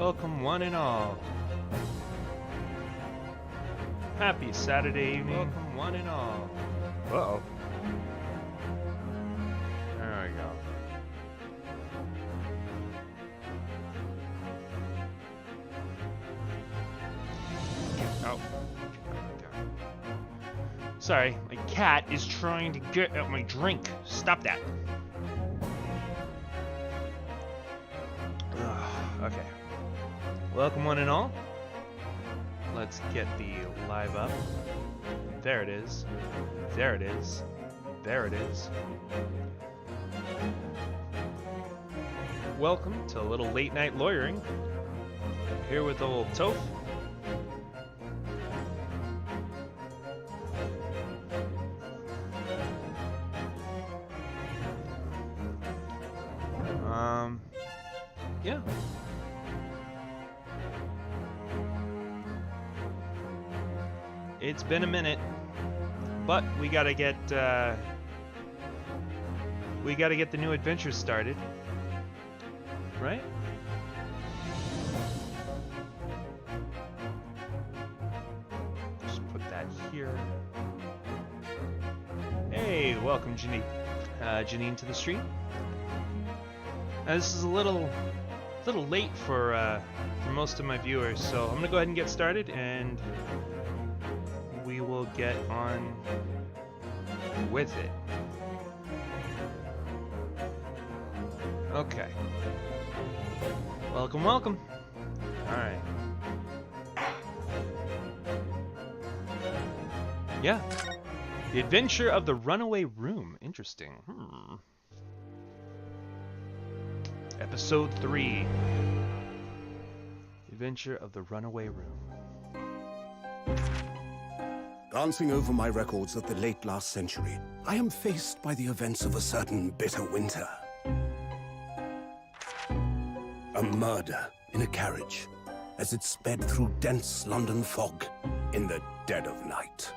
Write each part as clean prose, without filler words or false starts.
Welcome one and all. Happy Saturday evening. Welcome one and all. Uh-oh. There we go. Oh. Sorry, my cat is trying to get at my drink. Stop that. Okay. Welcome one and all. Let's get the live up. There it is. There it is. There it is. Welcome to a little late night lawyering. Here with old Toph. Yeah. It's been a minute, but we gotta get the new adventure started, right? Just put that here. Hey, welcome, Janine to the stream. This is a little late for most of my viewers, so I'm gonna go ahead and get started, and we will get on with it. Okay. Welcome, welcome. All right. Yeah. The Adventure of the Runaway Room. Interesting. Episode 3. Adventure of the Runaway Room. Glancing over my records of the late last century, I am faced by the events of a certain bitter winter. A murder in a carriage as it sped through dense London fog in the dead of night.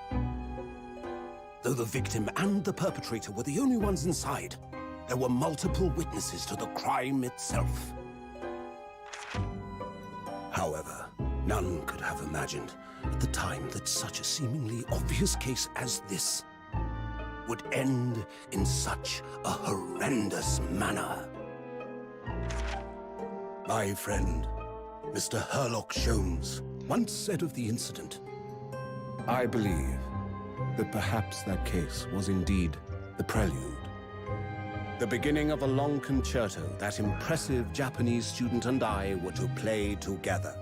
Though the victim and the perpetrator were the only ones inside, there were multiple witnesses to the crime itself. However, none could have imagined at the time that such a seemingly obvious case as this would end in such a horrendous manner. My friend, Mr. Herlock Sholmes, once said of the incident, I believe that perhaps that case was indeed the prelude. the beginning of a long concerto that impressive Japanese student and I were to play together.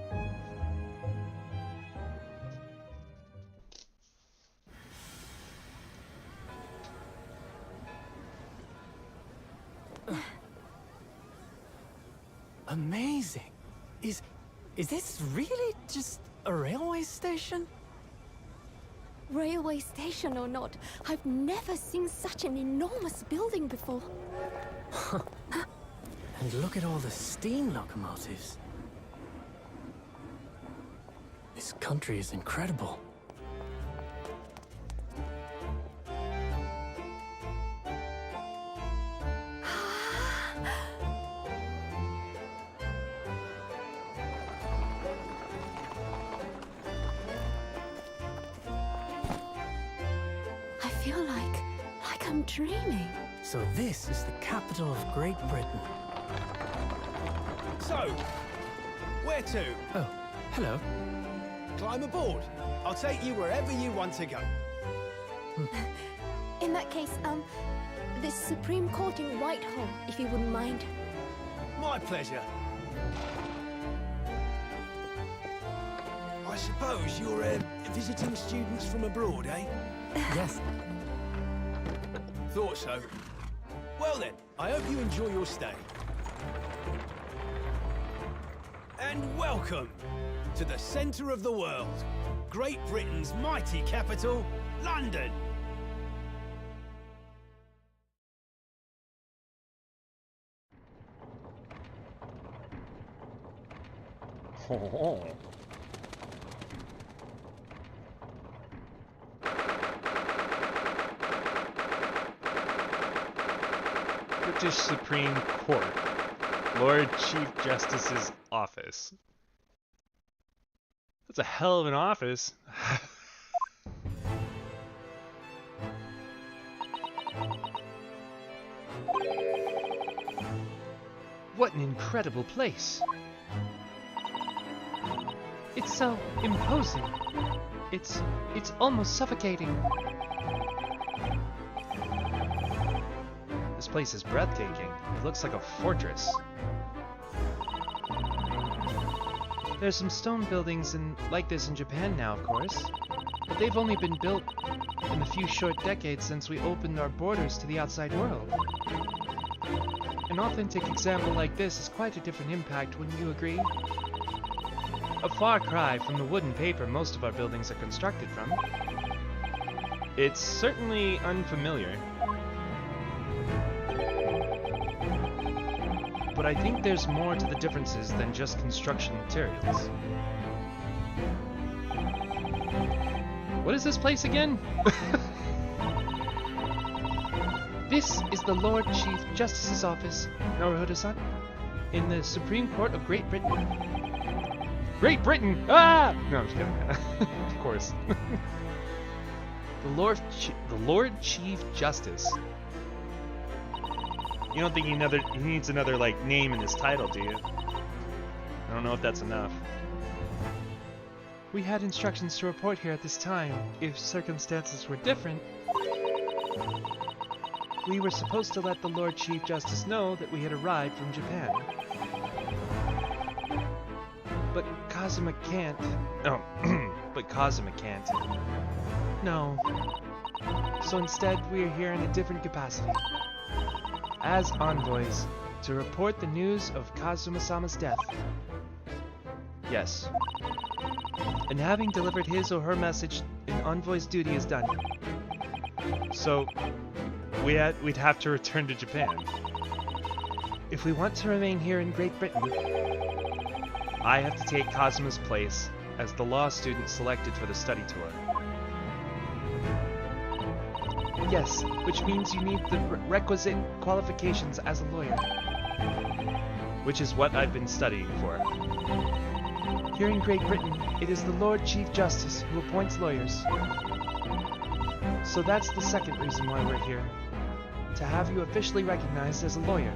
Amazing. Is this really just a railway station? Railway station or not, I've never seen such an enormous building before. And look at all the steam locomotives. This country is incredible. I feel like I'm dreaming. So this is the capital of Great Britain. So, where to? Oh, hello. Climb aboard. I'll take you wherever you want to go. In that case, the Supreme Court in Whitehall, if you wouldn't mind. My pleasure. I suppose you're visiting students from abroad, eh? Yes. Thought so. Well then, I hope you enjoy your stay. And welcome to the centre of the world, Great Britain's mighty capital, London. British Supreme Court, Lord Chief Justice's office. That's a hell of an office. What an incredible place. It's so imposing. It's almost suffocating. This place is breathtaking. It looks like a fortress. There's some stone buildings like this in Japan now, of course, but they've only been built in the few short decades since we opened our borders to the outside world. An authentic example like this is quite a different impact, wouldn't you agree? A far cry from the wood and paper most of our buildings are constructed from. It's certainly unfamiliar. But I think there's more to the differences than just construction materials. What is this place again? This is the Lord Chief Justice's office, Naruhodo-san, in the Supreme Court of Great Britain. Great Britain! Ah! No, I'm just kidding. Of course. The Lord Chief Justice. You don't think he needs another, like, name in his title, do you? I don't know if that's enough. We had instructions to report here at this time. If circumstances were different, we were supposed to let the Lord Chief Justice know that we had arrived from Japan. But Kazuma can't. Oh, but Kazuma can't. No. So instead, we are here in a different capacity. As envoys, to report the news of Kazuma-sama's death. Yes. And having delivered his or her message, an envoy's duty is done. So, we'd have to return to Japan. If we want to remain here in Great Britain, I have to take Kazuma's place as the law student selected for the study tour. Yes, which means you need the requisite qualifications as a lawyer. Which is what I've been studying for. Here in Great Britain, it is the Lord Chief Justice who appoints lawyers. So that's the second reason why we're here. To have you officially recognized as a lawyer.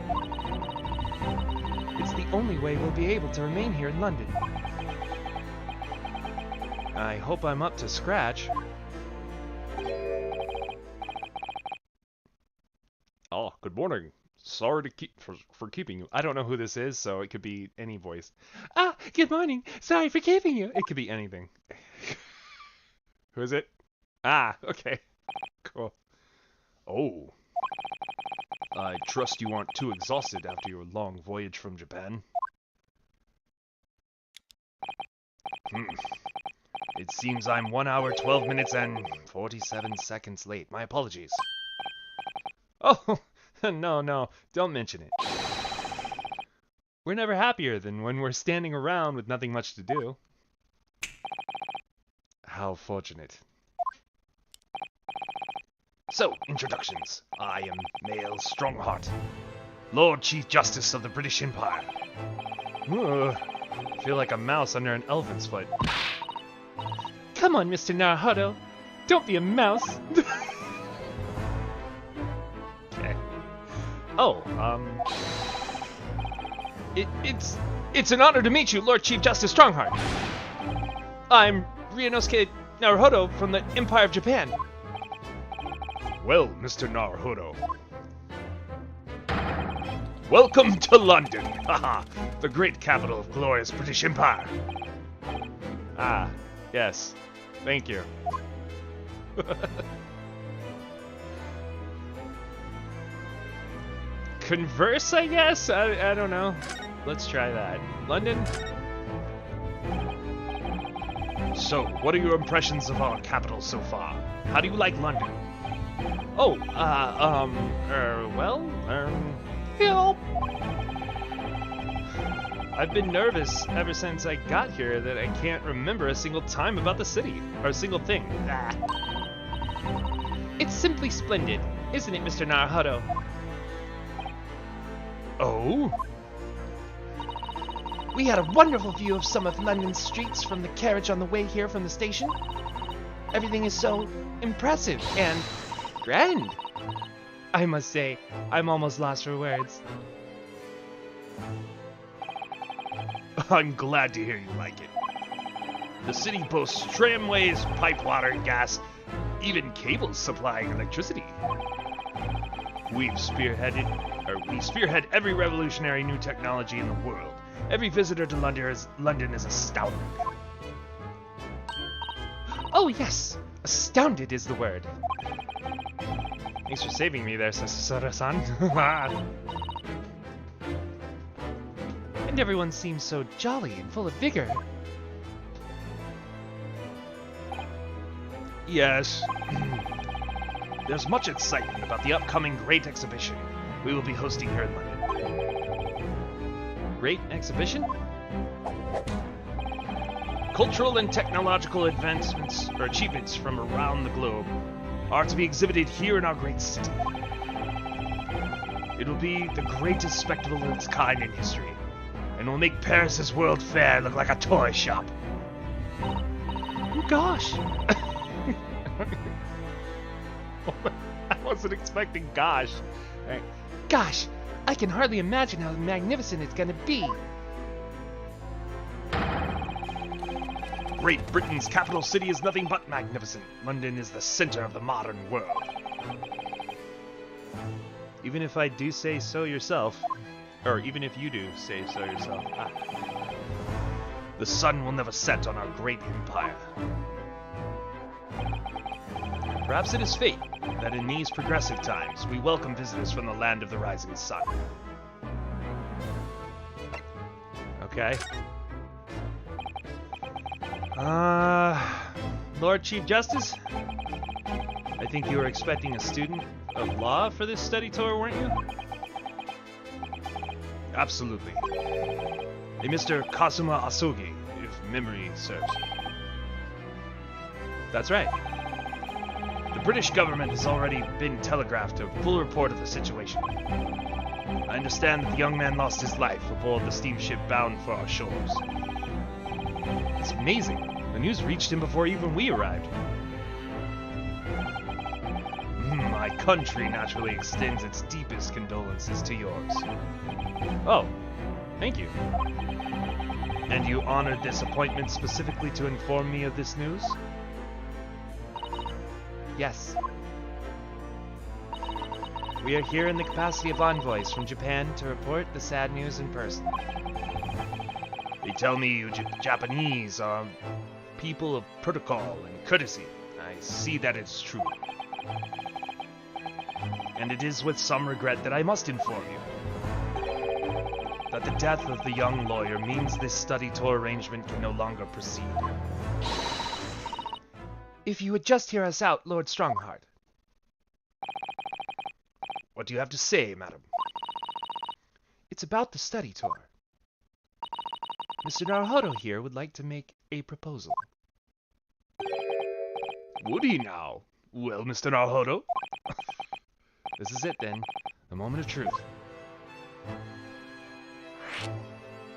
It's the only way we'll be able to remain here in London. I hope I'm up to scratch. Oh, good morning. Sorry to for keeping you. I don't know who this is, so it could be any voice. Ah, good morning. Sorry for keeping you. It could be anything. Who is it? Ah, okay. Cool. Oh. I trust you aren't too exhausted after your long voyage from Japan. It seems I'm 1 hour, 12 minutes, and 47 seconds late. My apologies. Oh, no, don't mention it. We're never happier than when we're standing around with nothing much to do. How fortunate. So, introductions. I am Mael Strongheart, Lord Chief Justice of the British Empire. Ugh, I feel like a mouse under an elephant's foot. Come on, Mr. Naruhodo. Don't be a mouse. Okay. Oh, It's an honor to meet you, Lord Chief Justice Strongheart. I'm Ryunosuke Naruhodo from the Empire of Japan. Well, Mr. Naruhodo. Welcome to London, haha, the great capital of glorious British Empire. Ah, yes, thank you. Converse, I guess? I don't know. Let's try that. London? So, what are your impressions of our capital so far? How do you like London? Oh, well, I've been nervous ever since I got here that I can't remember a single time about the city, or a single thing. Ah. It's simply splendid, isn't it, Mr. Naruhodo? Oh? We had a wonderful view of some of London's streets from the carriage on the way here from the station. Everything is so impressive and grand. I must say, I'm almost lost for words. I'm glad to hear you like it. The city boasts tramways, pipe water, gas, even cables supplying electricity. We spearhead every revolutionary new technology in the world. Every visitor to London is astounded. Oh yes, astounded is the word. Thanks for saving me there, Sora-san. And everyone seems so jolly and full of vigor. Yes. There's much excitement about the upcoming Great Exhibition we will be hosting here in London. Great exhibition? Cultural and technological advancements or achievements from around the globe are to be exhibited here in our great city. It will be the greatest spectacle of its kind in history, and will make Paris's World Fair look like a toy shop. Gosh! I wasn't expecting gosh. Right. Gosh, I can hardly imagine how magnificent it's gonna be. Great Britain's capital city is nothing but magnificent. London is the center of the modern world. Even if I do say so yourself, or even if you do say so yourself. The sun will never set on our great empire. Perhaps it is fate that in these progressive times we welcome visitors from the land of the rising sun. Okay. Lord Chief Justice? I think you were expecting a student of law for this study tour, weren't you? Absolutely. A Mr. Kazuma Asogi, if memory serves. That's right. The British government has already been telegraphed a full report of the situation. I understand that the young man lost his life aboard the steamship bound for our shores. It's amazing. The news reached him before even we arrived. My country naturally extends its deepest condolences to yours. Oh, thank you. And you honored this appointment specifically to inform me of this news? Yes. We are here in the capacity of envoys from Japan to report the sad news in person. They tell me you Japanese are people of protocol and courtesy. I see that it's true. And it is with some regret that I must inform you that the death of the young lawyer means this study tour arrangement can no longer proceed. If you would just hear us out, Lord Strongheart. What do you have to say, madam? It's about the study tour. Mr. Naruhodo here would like to make a proposal. Would he now? Well, Mr. Naruhodo? This is it then, the moment of truth.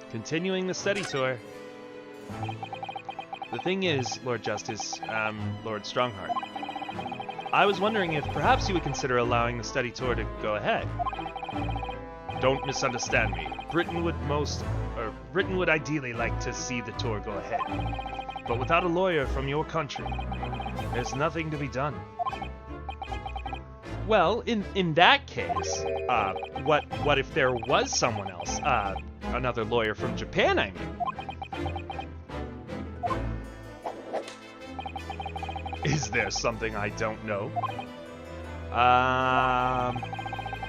Continuing the study tour. The thing is, Lord Justice, Lord Strongheart, I was wondering if perhaps you would consider allowing the study tour to go ahead. Don't misunderstand me. Britain would ideally like to see the tour go ahead. But without a lawyer from your country, there's nothing to be done. Well, in that case, what if there was someone else? Another lawyer from Japan, I mean. Is there something I don't know?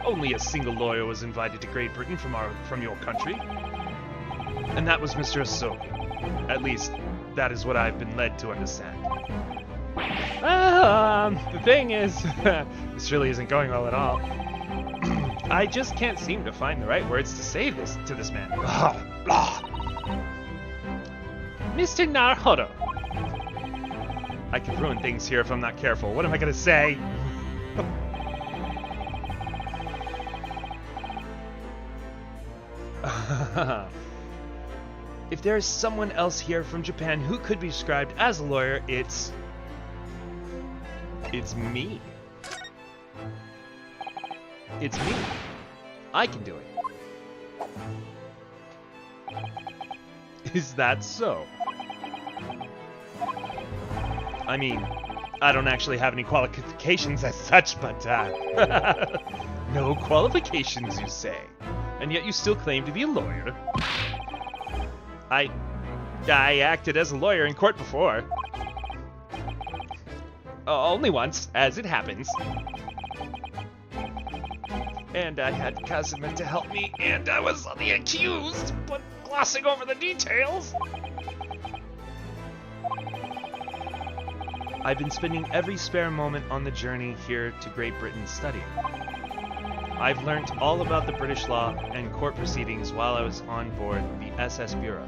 Only a single lawyer was invited to Great Britain from your country. And that was Mr. Asogi. At least, that is what I've been led to understand. The thing is, this really isn't going well at all. I just can't seem to find the right words to say this to this man. Mr. Naruhodo. I could ruin things here if I'm not careful. What am I gonna say? If there is someone else here from Japan who could be described as a lawyer, it's me. It's me. I can do it. Is that so? I mean, I don't actually have any qualifications as such, but, no qualifications, you say? And yet you still claim to be a lawyer? I acted as a lawyer in court before. Only once, as it happens. And I had Kazuma to help me, and I was the accused, but glossing over the details. I've been spending every spare moment on the journey here to Great Britain studying. I've learnt all about the British law and court proceedings while I was on board the SS Bureau.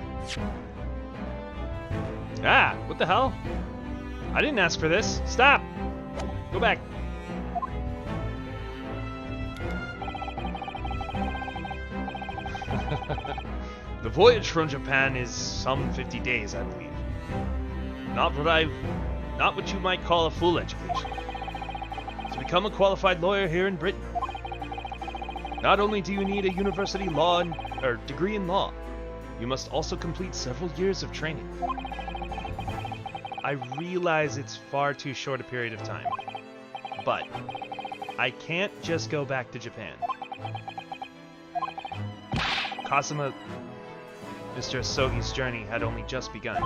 Ah, what the hell? I didn't ask for this. Stop! Go back. The voyage from Japan is some 50 days, I believe. Not what you might call a full education. To become a qualified lawyer here in Britain, not only do you need a university degree in law, you must also complete several years of training. I realize it's far too short a period of time, but I can't just go back to Japan. Mr. Asogi's journey had only just begun.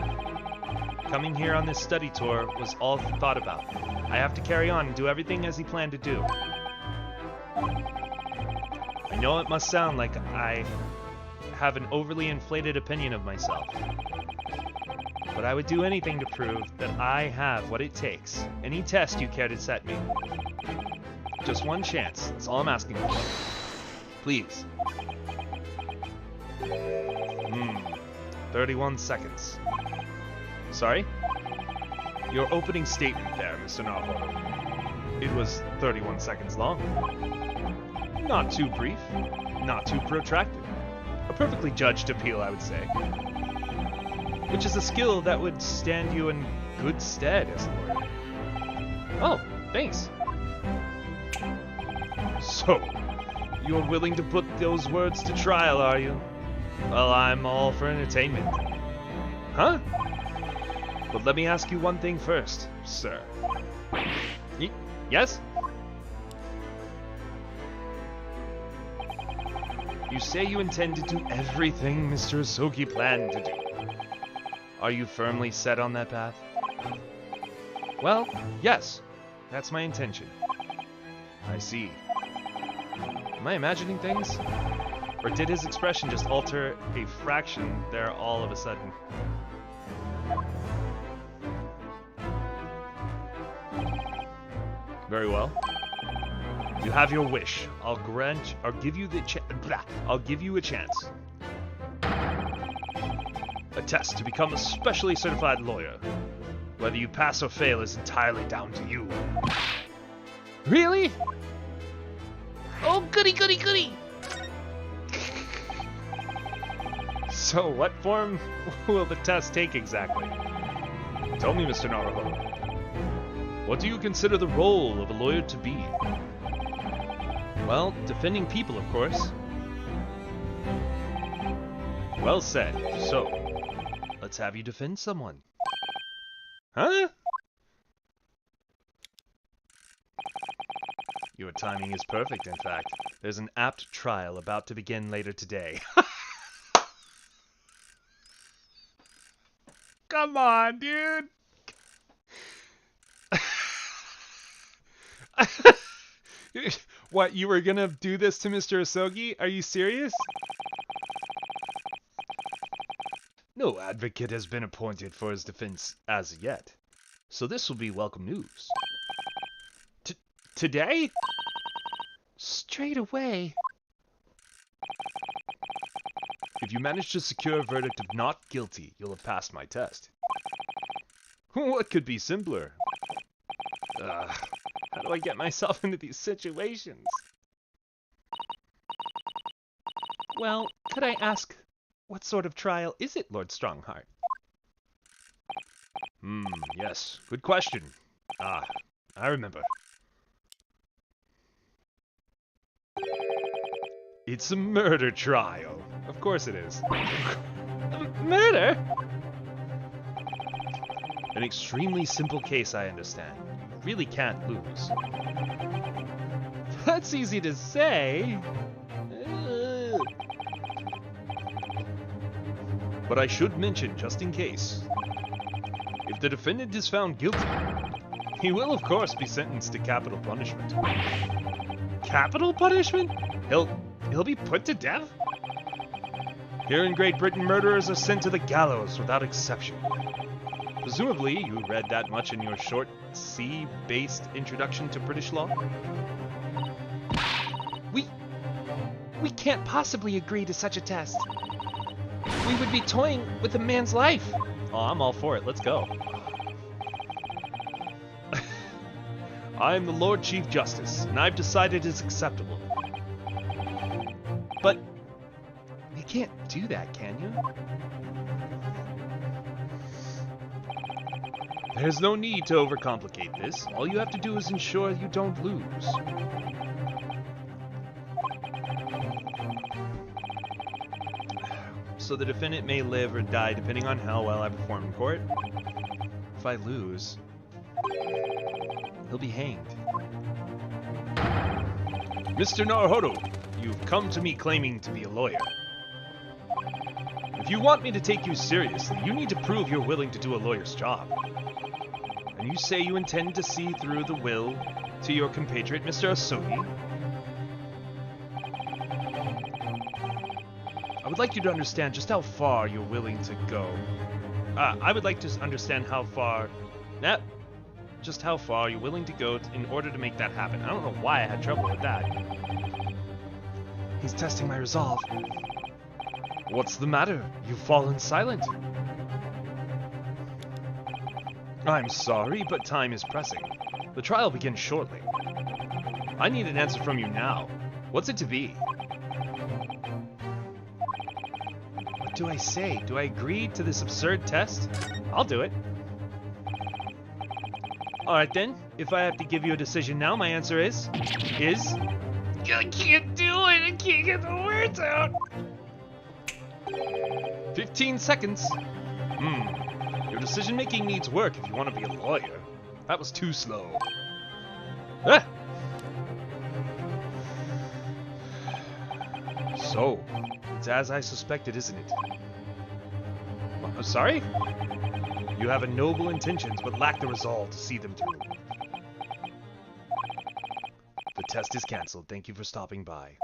Coming here on this study tour was all he thought about. I have to carry on and do everything as he planned to do. I know it must sound like I have an overly inflated opinion of myself, but I would do anything to prove that I have what it takes. Any test you care to set me. Just one chance, that's all I'm asking for. Please. 31 seconds. Sorry? Your opening statement there, Mr. Naruhodo. It was 31 seconds long. Not too brief, not too protracted. A perfectly judged appeal, I would say. Which is a skill that would stand you in good stead as a lawyer. Oh, thanks. So, you're willing to put those words to trial, are you? Well, I'm all for entertainment. Huh? But let me ask you one thing first, sir. Yes? You say you intend to do everything Mr. Asogi planned to do. Are you firmly set on that path? Well, yes. That's my intention. I see. Am I imagining things? Or did his expression just alter a fraction there all of a sudden? Very well. You have your wish. I'll give you a chance. A test to become a specially certified lawyer. Whether you pass or fail is entirely down to you. Really? Oh, goody, goody, goody! So, what form will the test take exactly? Tell me, Mr. Naruhodo. What do you consider the role of a lawyer to be? Well, defending people, of course. Well said. So, let's have you defend someone. Huh? Your timing is perfect, in fact. There's an apt trial about to begin later today. Come on, dude! What, you were gonna do this to Mr. Asogi? Are you serious? No advocate has been appointed for his defense as yet, so this will be welcome news. Today? Straight away. If you manage to secure a verdict of not guilty, you'll have passed my test. What could be simpler? How do I get myself into these situations? Well, could I ask What sort of trial is it, Lord Strongheart? Yes. Good question. Ah, I remember. It's a murder trial. Of course it is. Murder? An extremely simple case, I understand. You really can't lose. That's easy to say. But I should mention, just in case, if the defendant is found guilty, he will of course be sentenced to capital punishment. Capital punishment? He'll be put to death? Here in Great Britain, murderers are sent to the gallows without exception. Presumably, you read that much in your short C-based introduction to British law? We can't possibly agree to such a test. We would be toying with a man's life. Oh, I'm all for it. Let's go. I'm the Lord Chief Justice, and I've decided it's acceptable. But you can't do that, can you? There's no need to overcomplicate this. All you have to do is ensure you don't lose. So the defendant may live or die depending on how well I perform in court. If I lose, he'll be hanged. Mr. Naruhodo, you've come to me claiming to be a lawyer. If you want me to take you seriously, you need to prove you're willing to do a lawyer's job. And you say you intend to see through the will to your compatriot, Mr. Asogi? I would like you to understand just how far you're willing to go. I would like to understand how far... just how far you're willing to go in order to make that happen. I don't know why I had trouble with that. He's testing my resolve. What's the matter? You've fallen silent. I'm sorry, but time is pressing. The trial begins shortly. I need an answer from you now. What's it to be? What do I say? Do I agree to this absurd test? I'll do it. Alright then, if I have to give you a decision now, my answer is... I can't do it! I can't get the words out! 15 seconds. Your decision-making needs work if you want to be a lawyer. That was too slow. Ah! So, it's as I suspected, isn't it? Sorry? You have a noble intentions, but lack the resolve to see them through. The test is cancelled. Thank you for stopping by.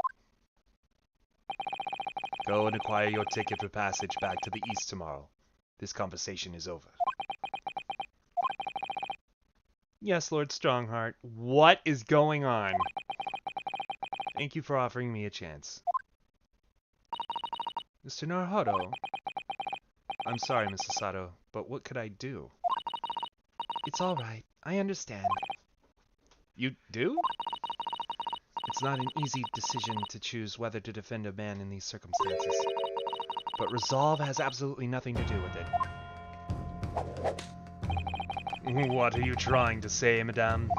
Go and acquire your ticket for passage back to the east tomorrow. This conversation is over. Yes, Lord Strongheart. What is going on? Thank you for offering me a chance. Mr. Naruhodo. I'm sorry, Mrs. Sato, but what could I do? It's all right. I understand. You do? It's not an easy decision to choose whether to defend a man in these circumstances. But resolve has absolutely nothing to do with it. What are you trying to say, madame?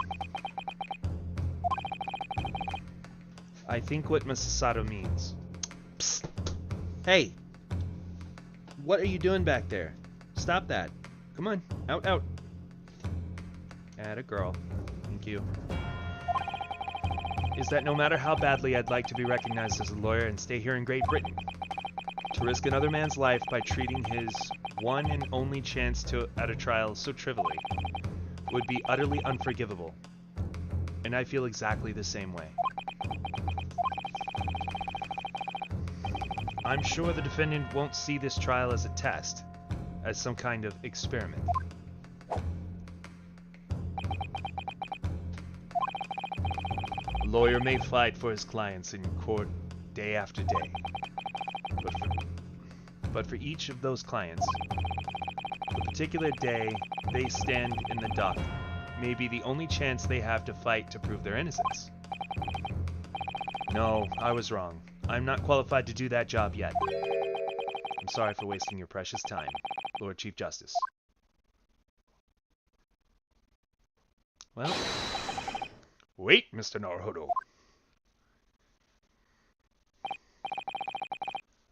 I think what Mrs. Sato means. Psst. Hey! What are you doing back there? Stop that. Come on. Out, out. Atta girl. Thank you. Is that no matter how badly I'd like to be recognized as a lawyer and stay here in Great Britain, to risk another man's life by treating his one and only chance at a trial so trivially would be utterly unforgivable. And I feel exactly the same way. I'm sure the defendant won't see this trial as a test, as some kind of experiment. A lawyer may fight for his clients in court day after day, but for each of those clients, the particular day they stand in the dock may be the only chance they have to fight to prove their innocence. No, I was wrong. I'm not qualified to do that job yet. I'm sorry for wasting your precious time, Lord Chief Justice. Well... Wait, Mr. Naruhodo.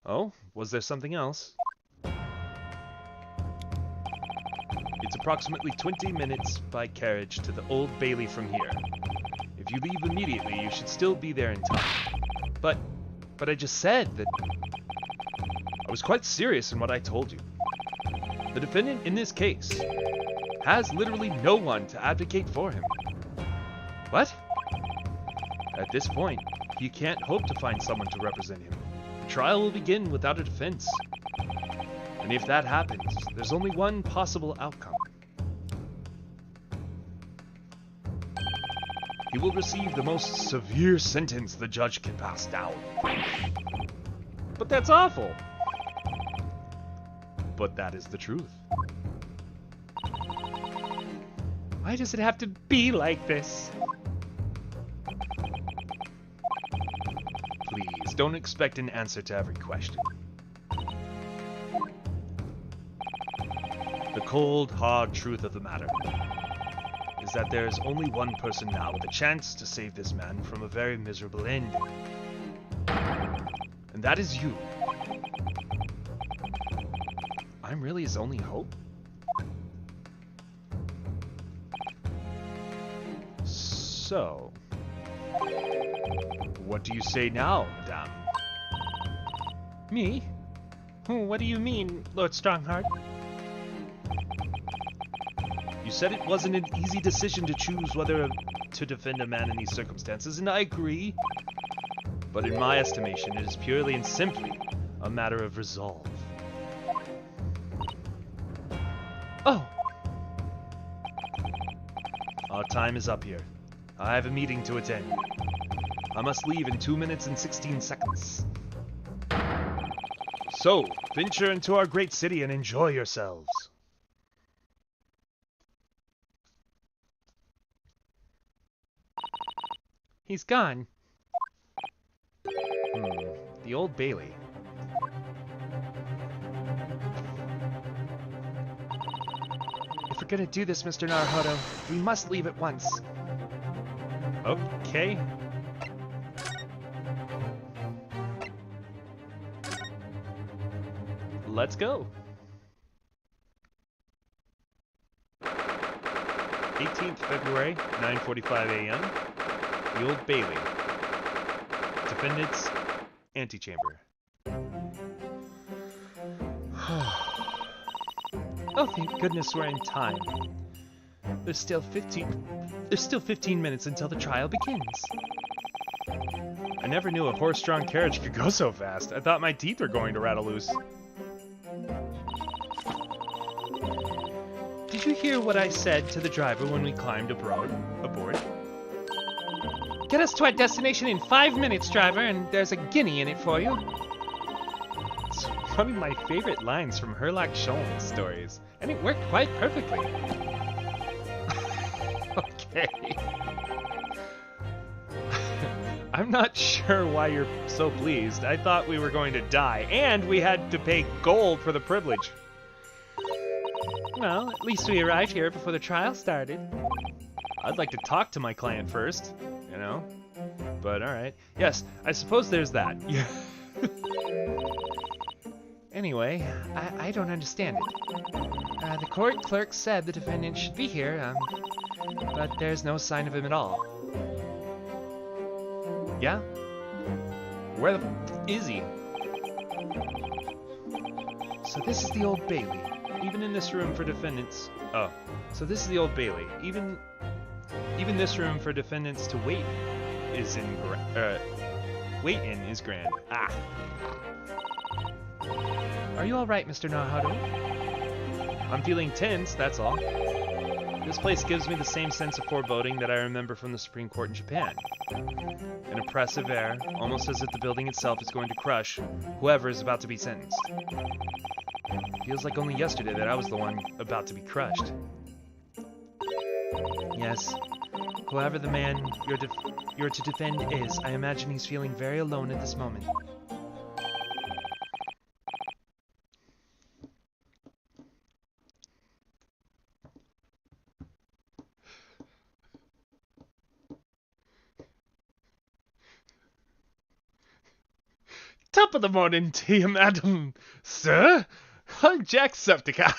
Oh, was there something else? It's approximately 20 minutes by carriage to the Old Bailey from here. If you leave immediately, you should still be there in time. But I just said that... I was quite serious in what I told you. The defendant in this case has literally no one to advocate for him. What? At this point, he can't hope to find someone to represent him. The trial will begin without a defense. And if that happens, there's only one possible outcome. He will receive the most severe sentence the judge can pass down. But that's awful. But that is the truth. Why does it have to be like this? Please, don't expect an answer to every question. The cold, hard truth of the matter is that there is only one person now with a chance to save this man from a very miserable end. And that is you. I'm really his only hope? So, what do you say now, madame? Me? What do you mean, Lord Strongheart? You said it wasn't an easy decision to choose whether to defend a man in these circumstances, and I agree. But in my estimation, it is purely and simply a matter of resolve. Oh! Our time is up here. I have a meeting to attend. I must leave in 2 minutes and 16 seconds. So, venture into our great city and enjoy yourselves. He's gone. The Old Bailey. If we're gonna do this, Mr. Naruhodo, we must leave at once. Okay. Let's go. 18th February, 9:45 a.m. The Old Bailey. Defendant's antechamber. Oh, thank goodness we're in time. There's still 15 minutes until the trial begins. I never knew a horse-drawn carriage could go so fast. I thought my teeth were going to rattle loose. Did you hear what I said to the driver when we climbed aboard? Get us to our destination in 5 minutes, driver, and there's a guinea in it for you. It's one of my favorite lines from Herlock Sholmes stories, and it worked quite perfectly. Okay. I'm not sure why you're so pleased. I thought we were going to die, and we had to pay gold for the privilege. Well, at least we arrived here before the trial started. I'd like to talk to my client first, you know? But alright. Yes, I suppose there's that. Yeah. Anyway, I don't understand it. The court clerk said the defendant should be here, but there's no sign of him at all. Yeah? Where the is he? So this is the Old Bailey. Even in this room for defendants... Oh. So this is the Old Bailey. Even this room for defendants to wait is wait in is grand. Ah. Are you alright, Mr. Naruhodo? I'm feeling tense, that's all. This place gives me the same sense of foreboding that I remember from the Supreme Court in Japan. An oppressive air, almost as if the building itself is going to crush whoever is about to be sentenced. Feels like only yesterday that I was the one about to be crushed. Yes. Whoever the man you're to defend is, I imagine he's feeling very alone at this moment. Top of the morning to you, madam. Sir? I'm Jacksepticeye.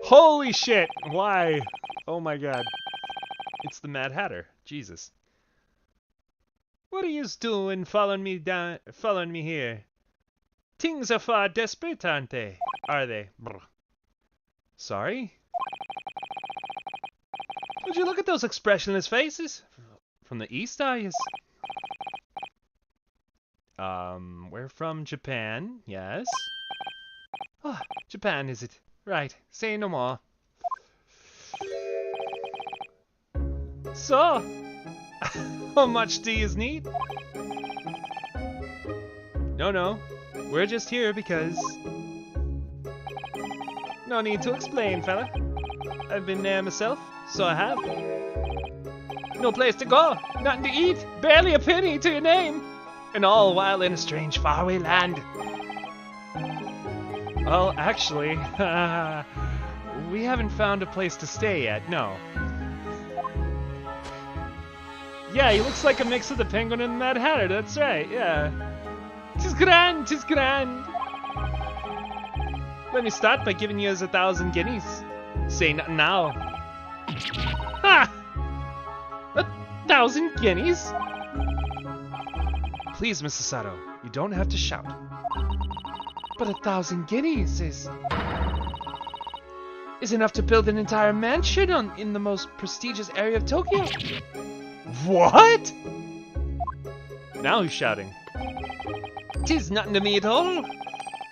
Holy shit! Why? Oh my god. It's the Mad Hatter. Jesus. What are you doing following me here? Things are far desperate, aren't they? Are they? Brr. Sorry? Would you look at those expressionless faces? From the east, are you? We're from Japan, yes? Oh, Japan, is it? Right, say no more. So, how much do you need? No, we're just here because... No need to explain, fella. I've been there myself, so I have. No place to go, nothing to eat, barely a penny to your name. And all while in a strange faraway land. Well, actually, we haven't found a place to stay yet, no. Yeah, he looks like a mix of the Penguin and the Mad Hatter, that's right, yeah. 'Tis grand, 'tis grand. Let me start by giving you 1,000 guineas. Say nothing now. Ha! 1,000 guineas? Please, Mr. Sato, you don't have to shout. But 1,000 guineas is enough to build an entire mansion in the most prestigious area of Tokyo. What? Now who's shouting? 'Tis nothing to me at all.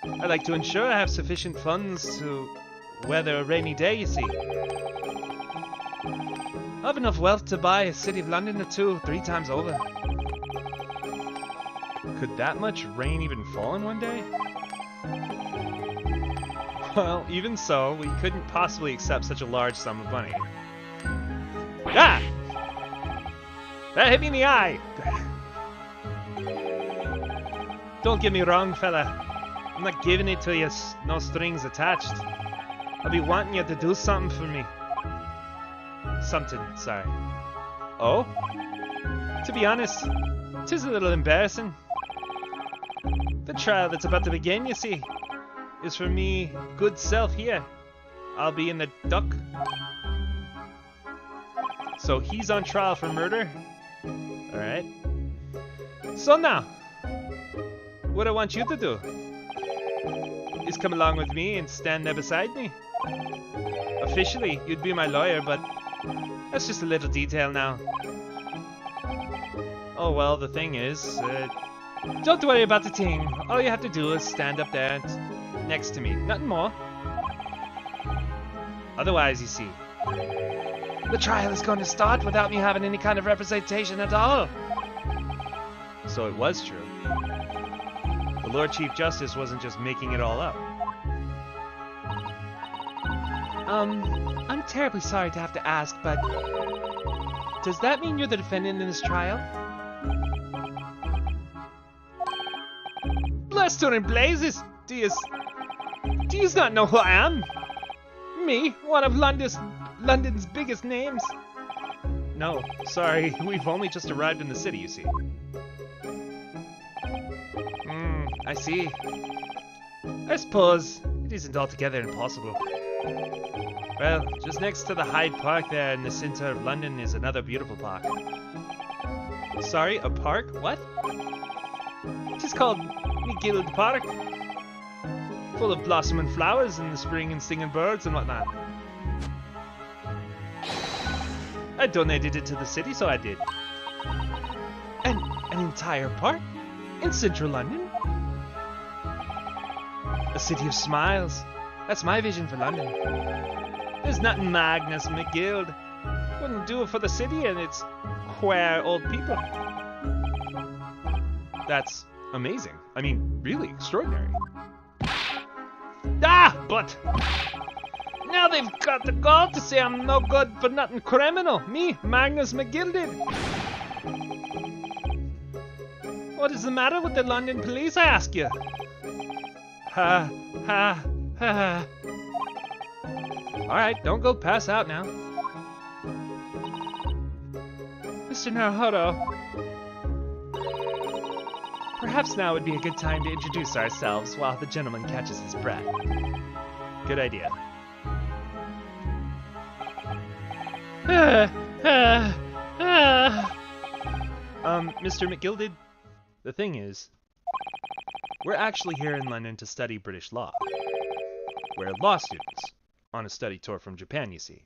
I like to ensure I have sufficient funds to weather a rainy day, you see. I have enough wealth to buy a city of London or 2, 3 times over. Could that much rain even fall in one day? Well, even so, we couldn't possibly accept such a large sum of money. Ah! That hit me in the eye! Don't get me wrong, fella. I'm not giving it to you, no strings attached. I'll be wanting you to do something for me. Something, sorry. Oh? To be honest, 'tis a little embarrassing. The trial that's about to begin, you see, is for me good self here. I'll be in the dock. So he's on trial for murder? Alright. So now, what I want you to do is come along with me and stand there beside me. Officially, you'd be my lawyer, but that's just a little detail now. Oh well, the thing is, don't worry about the thing. All you have to do is stand up there next to me. Nothing more. Otherwise, you see, the trial is going to start without me having any kind of representation at all. So it was true. The Lord Chief Justice wasn't just making it all up. I'm terribly sorry to have to ask, but does that mean you're the defendant in this trial? Blessed in blazes! Do you not know who I am? Me, one of London's biggest names. No, sorry, we've only just arrived in the city, you see. I see. I suppose it isn't altogether impossible. Well, just next to the Hyde Park there in the center of London is another beautiful park. Sorry, a park? What? It's called McGill Park. Full of blossoming flowers in the spring and singing birds and whatnot. I donated it to the city, so I did. An entire park? In central London? A city of smiles. That's my vision for London. There's nothing Magnus McGill wouldn't do it for the city and its queer old people. That's amazing. I mean, really extraordinary. Ah, but now they've got the gall to say I'm no good for nothing criminal. Me, Magnus McGill did. What is the matter with the London police, I ask you? Ha, ha, ha. Alright, don't go pass out now. Mr. Naruhodo. Perhaps now would be a good time to introduce ourselves while the gentleman catches his breath. Good idea. Mr. McGilded, the thing is, we're actually here in London to study British law. We're law students, on a study tour from Japan, you see.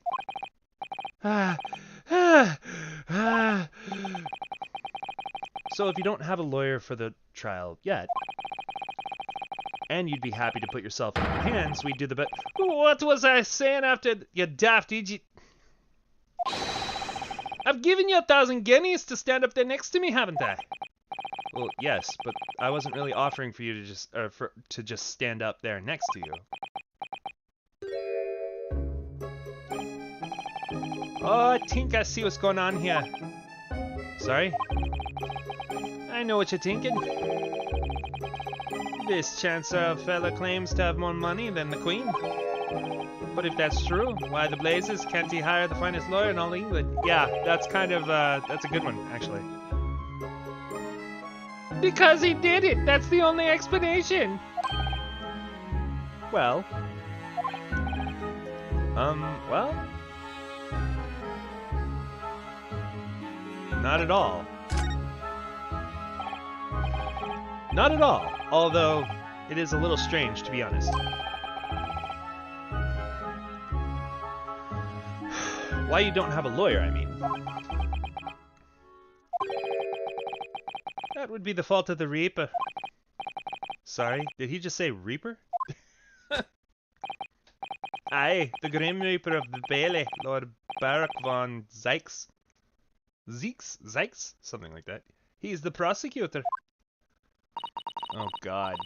So if you don't have a lawyer for the trial yet, and you'd be happy to put yourself in our hands, we'd do the best. What was I saying after you daft idiot? I've given you 1,000 guineas to stand up there next to me, haven't I? Well, yes, but I wasn't really offering for you to just stand up there next to you. Oh, I think I see what's going on here. Sorry? I know what you're thinking. This Chancellor fella claims to have more money than the Queen. But if that's true, why the blazes can't he hire the finest lawyer in all England? Yeah, that's kind of, that's a good one, actually. Because he did it! That's the only explanation! Well... well... Not at all. Not at all, although it is a little strange, to be honest. Why you don't have a lawyer, I mean. That would be the fault of the Reaper. Sorry, did he just say Reaper? Aye, the Grim Reaper of the Bailey, Lord Barak von Zykes. Zykes? Something like that. He's the prosecutor. Oh god.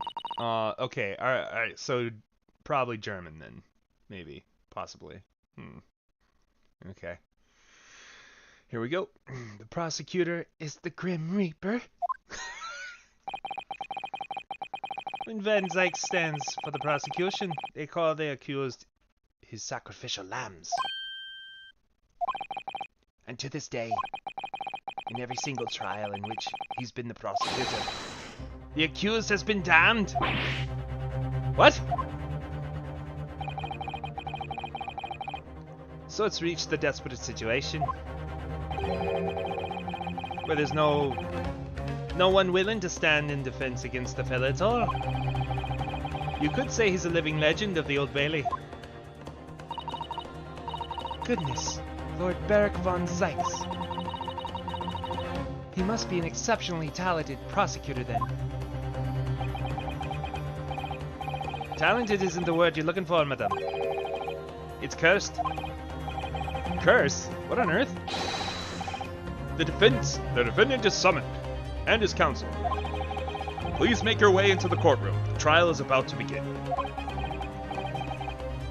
Okay, alright, so probably German then. Maybe. Possibly. Okay. Here we go. The prosecutor is the Grim Reaper. When Van Zyke stands for the prosecution, they call the accused his sacrificial lambs. And to this day, in every single trial in which he's been the prosecutor, the accused has been damned. What? So it's reached the desperate situation where there's no one willing to stand in defense against the fella at all. You could say he's a living legend of the Old Bailey. Goodness, Lord Barak von Zykes. He must be an exceptionally talented prosecutor then. Talented isn't the word you're looking for, madame. It's cursed. Curse? What on earth? The defendant is summoned, and his counsel. Please make your way into the courtroom. The trial is about to begin.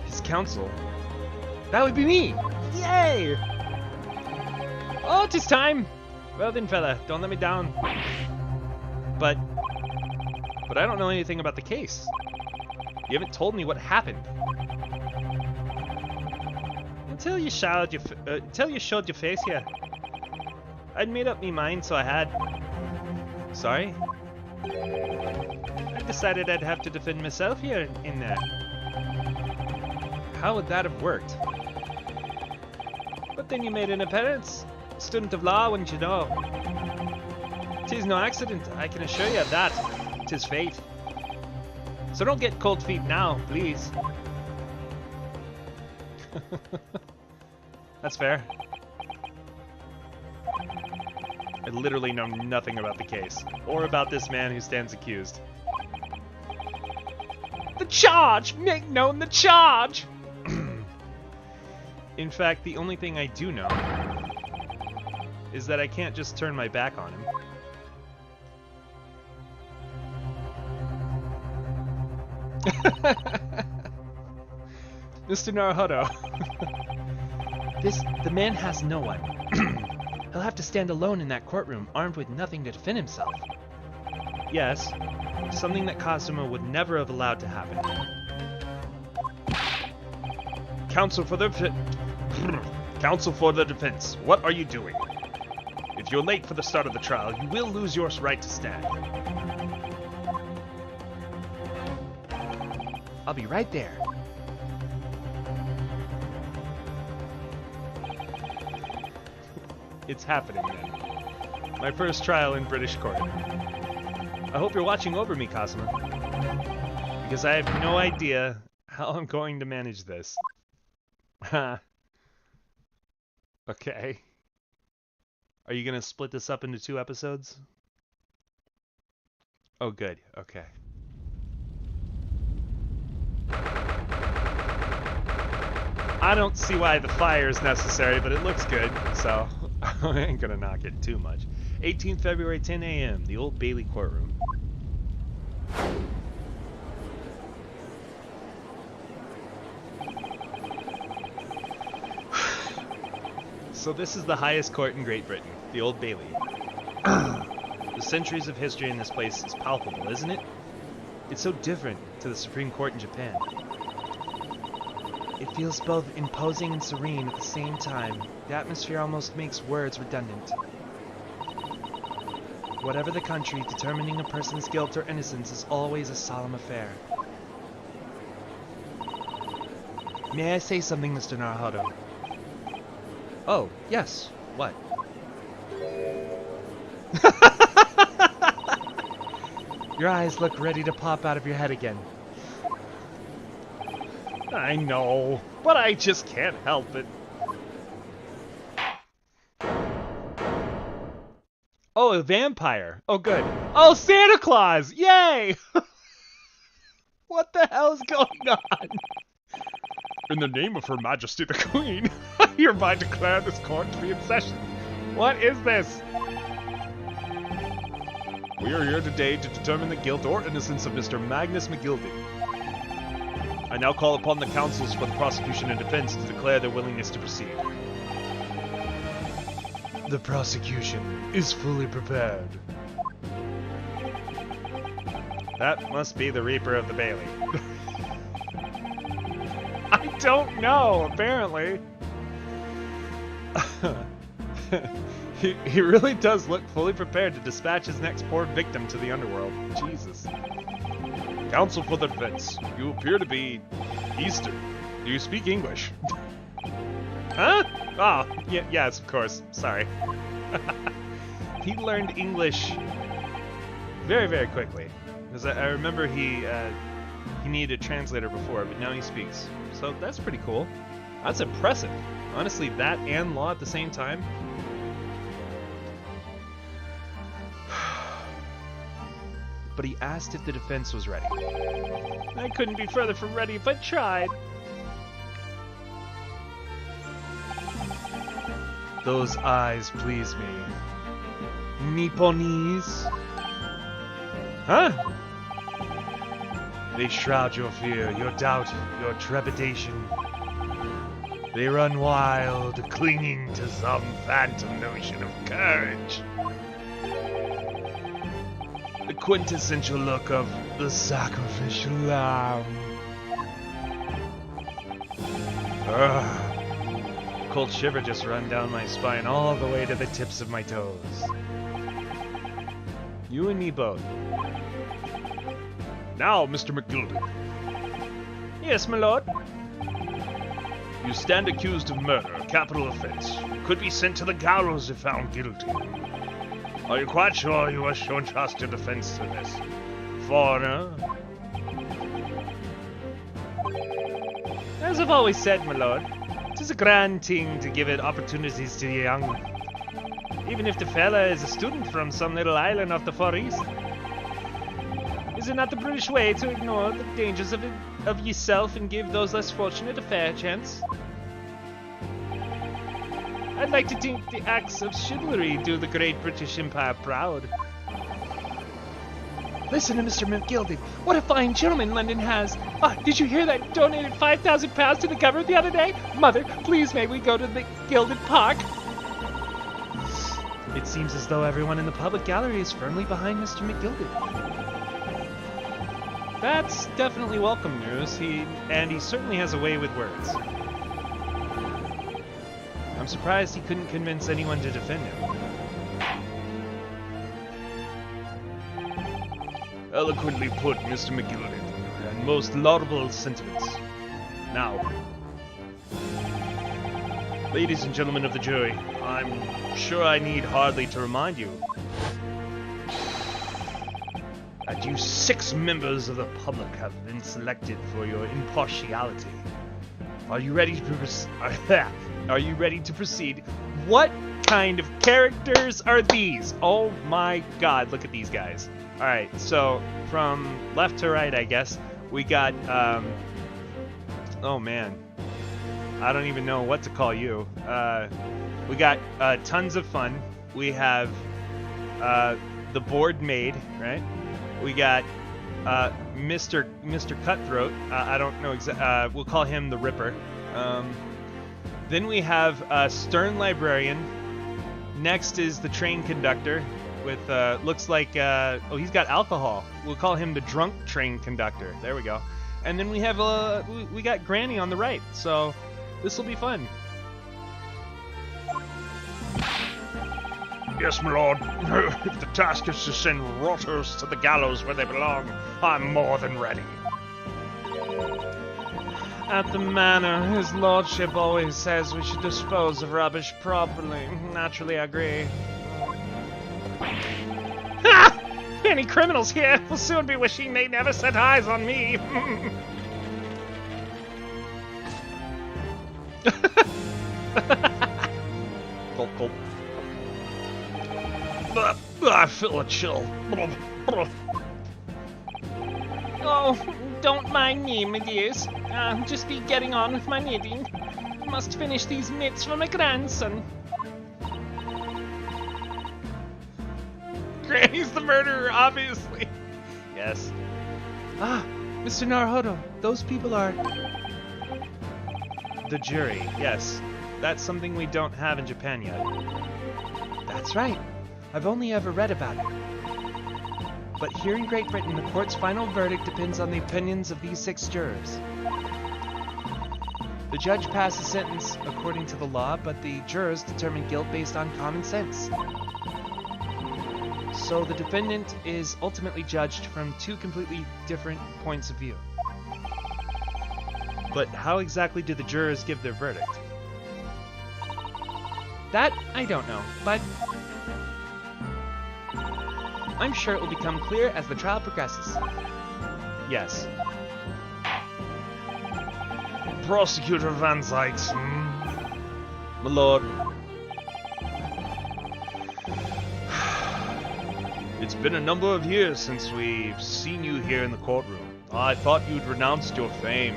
His counsel? That would be me! Yay! Oh, 'tis time! Well then, fella, don't let me down. But I don't know anything about the case. You haven't told me what happened. Until you showed your face here. I'd made up me mind, so I had. Sorry? I decided I'd have to defend myself here in there. How would that have worked? But then you made an appearance. Student of law, wouldn't you know? 'Tis no accident, I can assure you of that. 'Tis fate. So don't get cold feet now, please. That's fair. I literally know nothing about the case, or about this man who stands accused. The charge! Make known the charge! In fact, the only thing I do know is that I can't just turn my back on him. Mr. Naruhodo. The man has no one. He'll have to stand alone in that courtroom, armed with nothing to defend himself. Yes, something that Kazuma would never have allowed to happen. Counsel for the defense, what are you doing? If you're late for the start of the trial, you will lose your right to stand. I'll be right there. It's happening then. My first trial in British court. I hope you're watching over me, Cosima. Because I have no idea how I'm going to manage this. Okay. Are you going to split this up into 2 episodes? Oh, good. Okay. I don't see why the fire is necessary, but it looks good, so I ain't gonna knock it too much. 18th February, 10 a.m., the Old Bailey courtroom. So this is the highest court in Great Britain, the Old Bailey. The centuries of history in this place is palpable, isn't it? It's so different to the Supreme Court in Japan. It feels both imposing and serene at the same time. The atmosphere almost makes words redundant. Whatever the country, determining a person's guilt or innocence is always a solemn affair. May I say something, Mr. Naruhodo? Oh, yes. What? Your eyes look ready to pop out of your head again. I know, but I just can't help it. Oh, a vampire. Oh, good. Oh, Santa Claus! Yay! What the hell's going on? In the name of Her Majesty the Queen, I hereby declare this court to be in session. What is this? We are here today to determine the guilt or innocence of Mr. Magnus McGildy. I now call upon the counsels for the prosecution and defense to declare their willingness to proceed. The prosecution is fully prepared. That must be the Reaper of the Bailey. I don't know, apparently. He really does look fully prepared to dispatch his next poor victim to the underworld. Jesus. Counsel for the defense. You appear to be Eastern. Do you speak English? Huh? Oh, yes, of course. Sorry. He learned English very, very quickly. Because I remember he needed a translator before, but now he speaks. So that's pretty cool. That's impressive. Honestly, that and law at the same time. But he asked if the defense was ready. I couldn't be further from ready if I tried. Those eyes please me. Nipponese? Huh? They shroud your fear, your doubt, your trepidation. They run wild, clinging to some phantom notion of courage. The quintessential look of the sacrificial lamb. Ugh. Cold shiver just run down my spine all the way to the tips of my toes. You and me both. Now, Mr. McGildy. Yes, my lord. You stand accused of murder, a capital offense. You could be sent to the gallows if found guilty. Are you quite sure you wish to entrust your defense to this foreigner? As I've always said, my lord, 'tis a grand thing to give it opportunities to the young. Even if the fella is a student from some little island off the Far East. Is it not the British way to ignore the dangers of yourself and give those less fortunate a fair chance? I'd like to think the acts of chivalry do the great British Empire proud. Listen to Mr. McGildy. What a fine gentleman London has. Did you hear that he donated £5,000 to the government the other day? Mother, please may we go to the Gilded Park? It seems as though everyone in the public gallery is firmly behind Mr. McGildy. That's definitely welcome news. He certainly has a way with words. I'm surprised he couldn't convince anyone to defend him. Eloquently put, Mr. McGillen, and most laudable sentiments. Now, ladies and gentlemen of the jury, I'm sure I need hardly to remind you that you 6 members of the public have been selected for your impartiality. Are you ready to Are you ready to proceed? What kind of characters are these? Oh my god, look at these guys. Alright, so from left to right, I guess, we got, oh man. I don't even know what to call you. We got tons of fun. We have the bored maid, right? We got Mr. Cutthroat. I don't know exactly. We'll call him the Ripper. Then we have Stern Librarian. Next is the train conductor with looks like oh, he's got alcohol. We'll call him the drunk train conductor. There we go. And then we have we got Granny on the right. So this will be fun. Yes, my lord. If the task is to send rotters to the gallows where they belong, I'm more than ready. At the manor, his lordship always says we should dispose of rubbish properly. Naturally, I agree. Ha! Any criminals here will soon be wishing they never set eyes on me. Gulp, gulp. I feel a chill. Oh, don't mind me, my dears. I'll just be getting on with my knitting. Must finish these mitts for my grandson. Granny's the murderer, obviously. Yes. Ah, Mr. Naruhodo, those people are... The jury, yes. That's something we don't have in Japan yet. That's right. I've only ever read about it. But here in Great Britain, the court's final verdict depends on the opinions of these 6 jurors. The judge passes sentence according to the law, but the jurors determine guilt based on common sense. So the defendant is ultimately judged from 2 completely different points of view. But how exactly do the jurors give their verdict? That I don't know, but I'm sure it will become clear as the trial progresses. Yes. Prosecutor Van Zykes, my lord. It's been a number of years since we've seen you here in the courtroom. I thought you'd renounced your fame.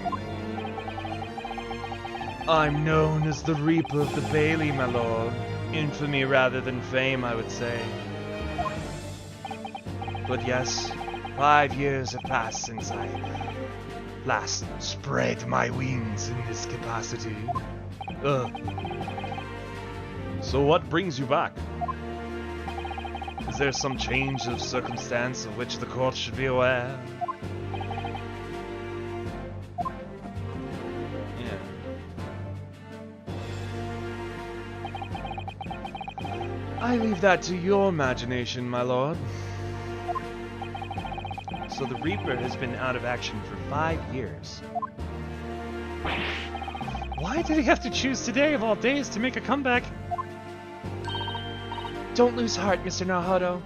I'm known as the Reaper of the Bailey, my lord. Infamy rather than fame, I would say. But yes, 5 years have passed since I last spread my wings in this capacity. So what brings you back? Is there some change of circumstance of which the court should be aware? I leave that to your imagination, my lord. So the Reaper has been out of action for 5 years. Why did he have to choose today of all days to make a comeback? Don't lose heart, Mr. Naruhodo.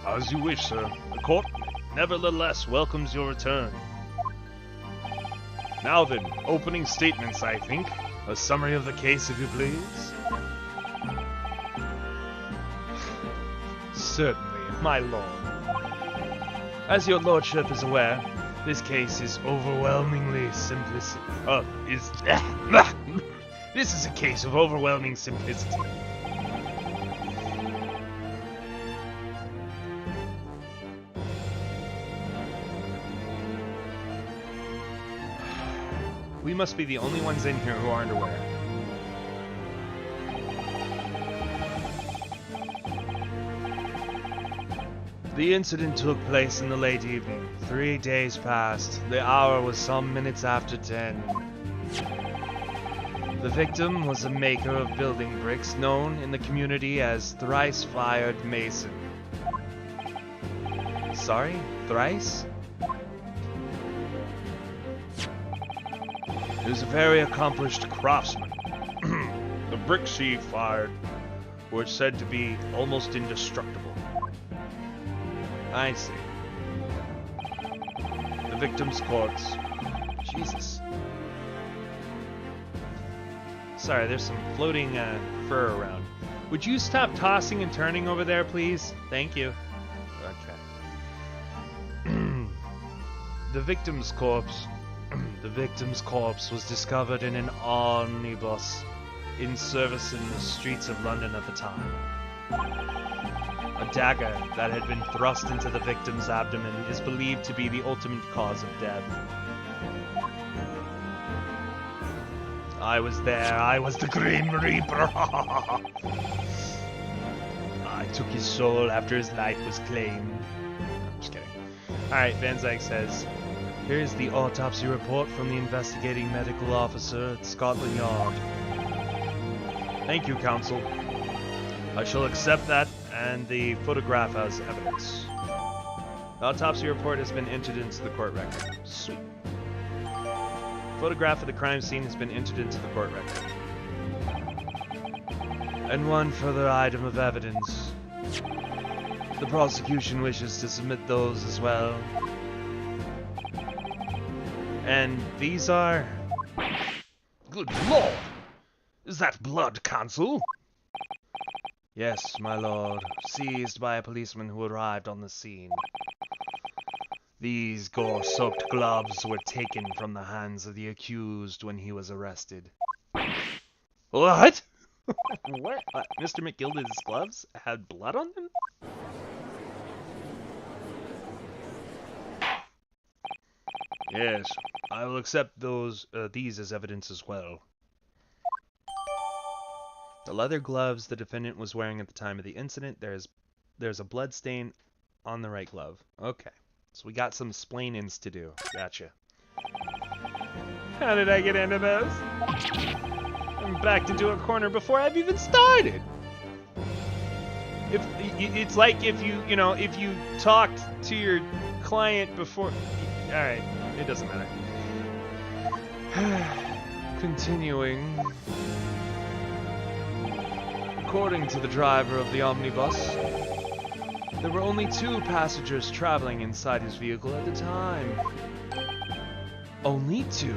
As you wish, sir. The court nevertheless welcomes your return. Now then, opening statements, I think. A summary of the case, if you please. Certainly, my lord. As your lordship is aware, this case is overwhelmingly simplistic. This is a case of overwhelming simplicity. We must be the only ones in here who aren't aware. The incident took place in the late evening. 3 days passed. The hour was some minutes after 10. The victim was a maker of building bricks known in the community as Thrice-Fired Mason. Sorry? Thrice? He was a very accomplished craftsman. The bricks he fired were said to be almost indestructible. I see. The victim's corpse. Jesus. Sorry, there's some floating fur around. Would you stop tossing and turning over there, please? Thank you. Okay. The victim's corpse was discovered in an omnibus in service in the streets of London at the time. A dagger that had been thrust into the victim's abdomen is believed to be the ultimate cause of death. I was there. I was the Grim Reaper. I took his soul after his life was claimed. I'm just kidding. Alright, Van Zyke says, here's the autopsy report from the investigating medical officer at Scotland Yard. Thank you, Counsel. I shall accept that and the photograph as evidence. The autopsy report has been entered into the court record. Sweet. Photograph of the crime scene has been entered into the court record. And one further item of evidence. The prosecution wishes to submit those as well. And these are... Good lord! Is that blood, Counsel? Yes, my lord. Seized by a policeman who arrived on the scene. These gore-soaked gloves were taken from the hands of the accused when he was arrested. What? What? Mr. McGilda's gloves had blood on them? Yes, I will accept these as evidence as well. The leather gloves the defendant was wearing at the time of the incident, there's a blood stain on the right glove. Okay. So we got some splainings to do. Gotcha. How did I get into this? I'm backed into a corner before I've even started. It's like if you talked to your client before. All right, it doesn't matter. Continuing. According to the driver of the omnibus, there were only 2 passengers traveling inside his vehicle at the time. Only 2?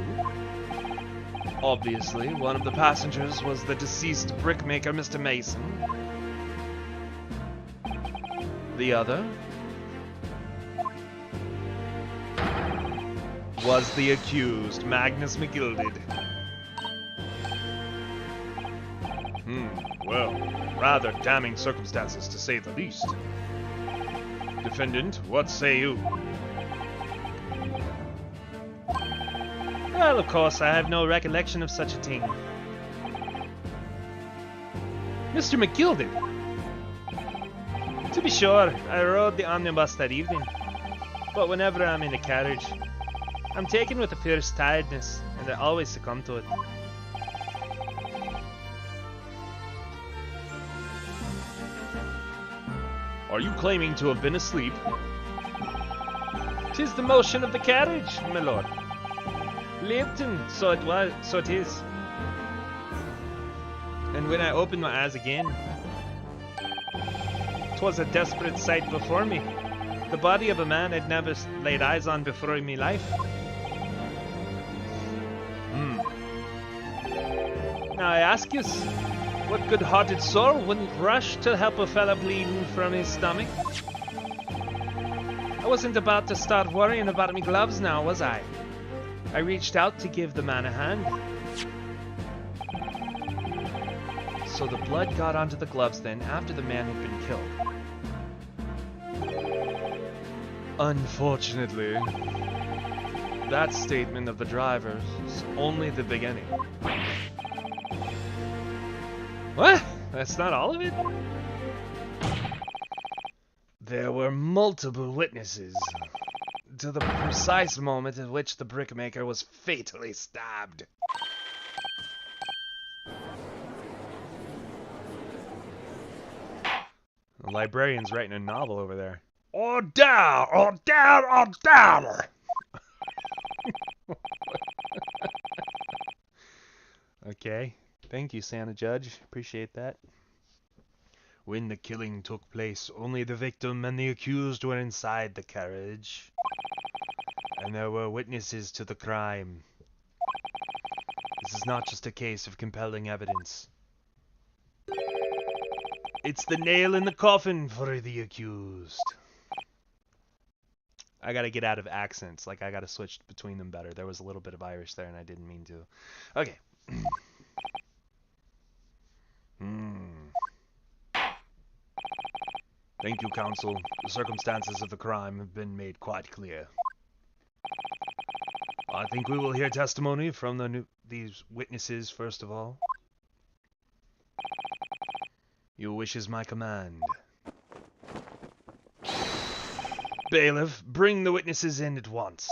Obviously, one of the passengers was the deceased brickmaker, Mr. Mason. The other was the accused, Magnus McGilded. Well, rather damning circumstances to say the least. Defendant, what say you? Well, of course, I have no recollection of such a thing. Mr. McGilded! To be sure, I rode the omnibus that evening. But whenever I'm in a carriage, I'm taken with a fierce tiredness, and I always succumb to it. Are you claiming to have been asleep? 'Tis the motion of the carriage, my lord. Lipton, so it is. And when I opened my eyes again, 'twas a desperate sight before me. The body of a man I'd never laid eyes on before in me life. Now I ask you, what good-hearted soul wouldn't rush to help a fella bleeding from his stomach? I wasn't about to start worrying about me gloves now, was I? I reached out to give the man a hand. So the blood got onto the gloves then after the man had been killed. Unfortunately, that statement of the driver's is only the beginning. What? That's not all of it? There were multiple witnesses to the precise moment at which the brickmaker was fatally stabbed. The librarian's writing a novel over there. Order! Order! Order! Okay. Thank you, Santa Judge. Appreciate that. When the killing took place, only the victim and the accused were inside the carriage. And there were witnesses to the crime. This is not just a case of compelling evidence. It's the nail in the coffin for the accused. I gotta get out of accents. Like, I gotta switch between them better. There was a little bit of Irish there, and I didn't mean to. Okay. Thank you, counsel. The circumstances of the crime have been made quite clear. I think we will hear testimony from these witnesses first of all. Your wish is my command. Bailiff, bring the witnesses in at once.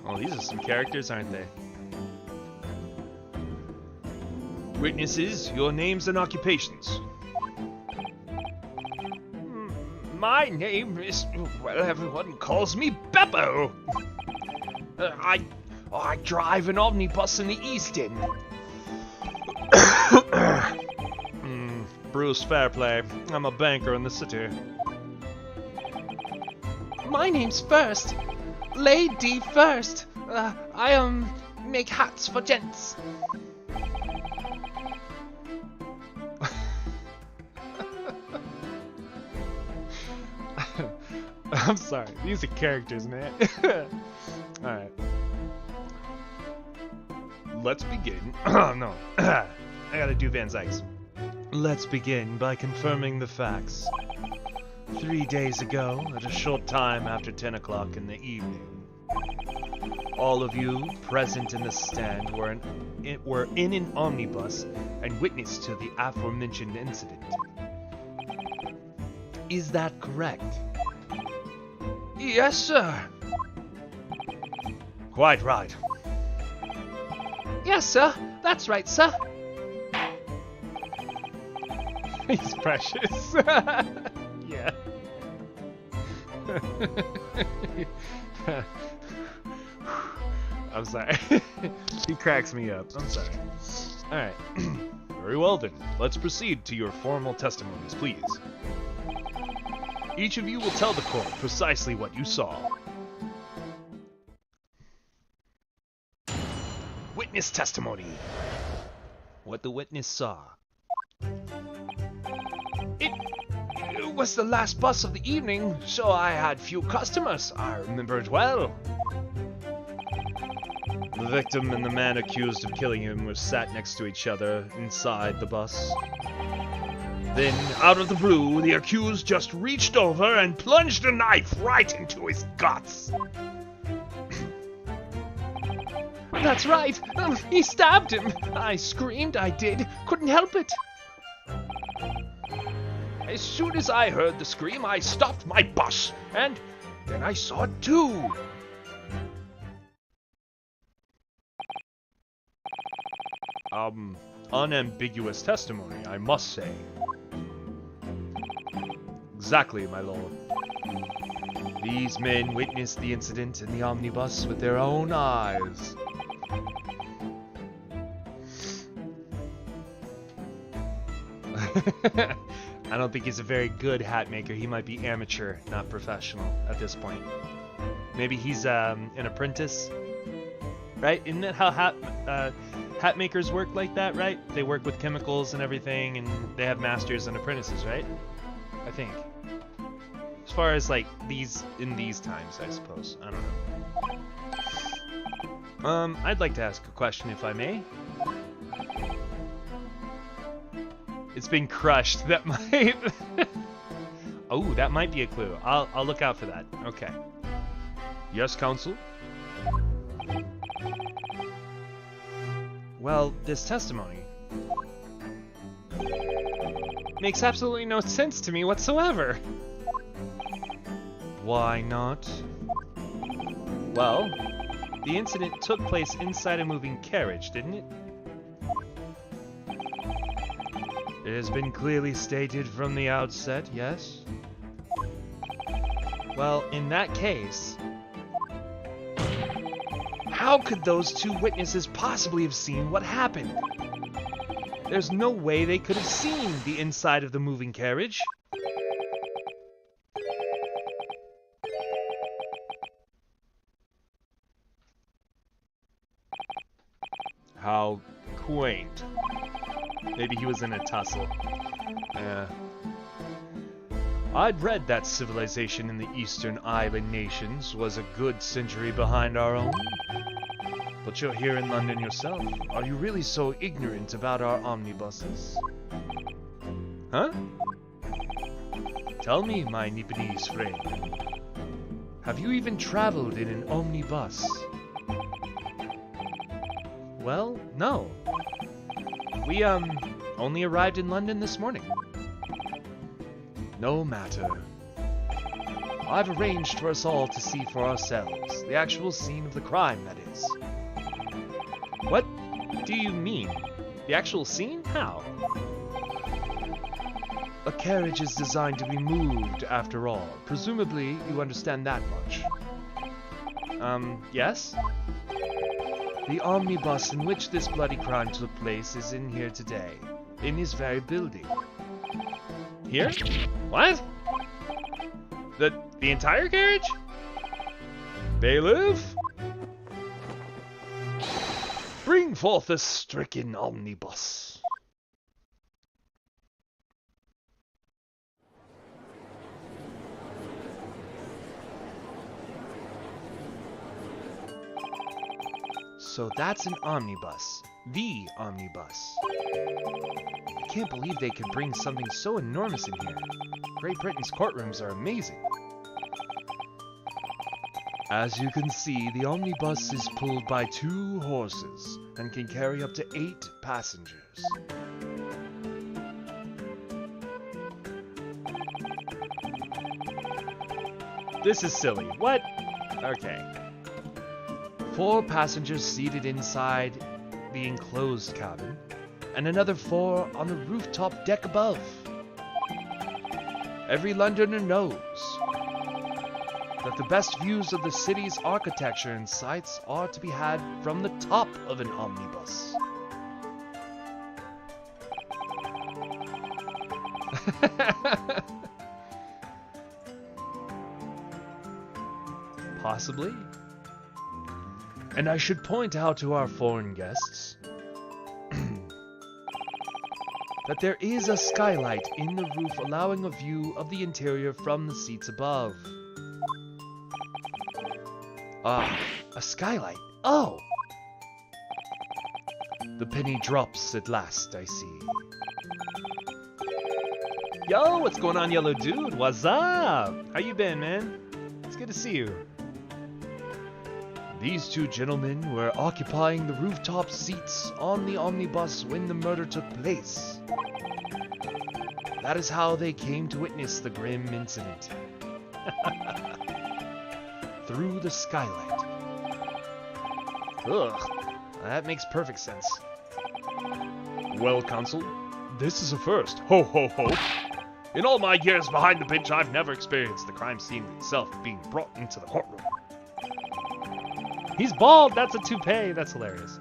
Oh, these are some characters, aren't they? Witnesses, your names and occupations. My name is, well, everyone calls me Beppo. I drive an omnibus in the East End. Bruce Fairplay. I'm a banker in the city. My name's First. Lady First. I make hats for gents. I'm sorry. These are characters, man. Alright. Let's begin. Oh, no. I gotta do Van Zykes. Let's begin by confirming the facts. 3 days ago, at a short time after 10 o'clock in the evening, all of you present in the stand were in an omnibus and witness to the aforementioned incident. Is that correct? Yes, sir. Quite right. Yes, sir. That's right, sir. He's precious. Yeah. I'm sorry. He cracks me up. I'm sorry. Alright. Very well then. Let's proceed to your formal testimonies, please. Each of you will tell the court precisely what you saw. Witness testimony. What the witness saw. It was the last bus of the evening, so I had few customers. I remember it well. The victim and the man accused of killing him were sat next to each other inside the bus. Then, out of the blue, the accused just reached over and plunged a knife right into his guts. That's right. He stabbed him. I screamed, I did. Couldn't help it. As soon as I heard the scream, I stopped my bus, and then I saw it too. Unambiguous testimony, I must say. Exactly, my lord. These men witnessed the incident in the omnibus with their own eyes. I don't think he's a very good hat maker. He might be amateur, not professional at this point. Maybe he's an apprentice, right? Isn't that how hat makers work like that, right? They work with chemicals and everything, and they have masters and apprentices, right? I think. As far as like in these times, I suppose. I don't know. I'd like to ask a question, if I may. It's been crushed. That might. Oh, that might be a clue. I'll look out for that. Okay. Yes, counsel. Well, this testimony Makes absolutely no sense to me whatsoever. Why not? Well, The incident took place inside a moving carriage, didn't it? It has been clearly stated from the outset, yes? Well, in that case, how could those two witnesses possibly have seen what happened? There's no way they could have seen the inside of the moving carriage. How quaint. Maybe he was in a tussle. Yeah. I'd read that civilization in the eastern island nations was a good century behind our own. But you're here in London yourself. Are you really so ignorant about our omnibuses? Huh? Tell me, my Nipponese friend. Have you even traveled in an omnibus? Well, no. We, only arrived in London this morning. No matter. I've arranged for us all to see for ourselves. The actual scene of the crime, that is. What do you mean? The actual scene? How? A carriage is designed to be moved, after all. Presumably, you understand that much. Yes? The omnibus in which this bloody crime took place is in here today. In this very building. Here? What? The entire carriage? Bailiff? Bring forth the stricken omnibus. So that's an omnibus. The omnibus. I can't believe they could bring something so enormous in here. Great Britain's courtrooms are amazing. As you can see, the omnibus is pulled by 2 horses and can carry up to 8 passengers. This is silly. What? Okay. 4 passengers seated inside the enclosed cabin, and another 4 on the rooftop deck above. Every Londoner knows that the best views of the city's architecture and sights are to be had from the top of an omnibus. Possibly. And I should point out to our foreign guests that there is a skylight in the roof allowing a view of the interior from the seats above. Ah, a skylight. Oh! The penny drops at last, I see. Yo, what's going on, yellow dude? What's up? How you been, man? It's good to see you. These 2 gentlemen were occupying the rooftop seats on the omnibus when the murder took place. That is how they came to witness the grim incident. Through the skylight. Ugh, that makes perfect sense. Well, Consul, This is a first. Ho, ho, ho. In all my years behind the bench, I've never experienced the crime scene itself being brought into the courtroom. He's bald! That's a toupee! That's hilarious.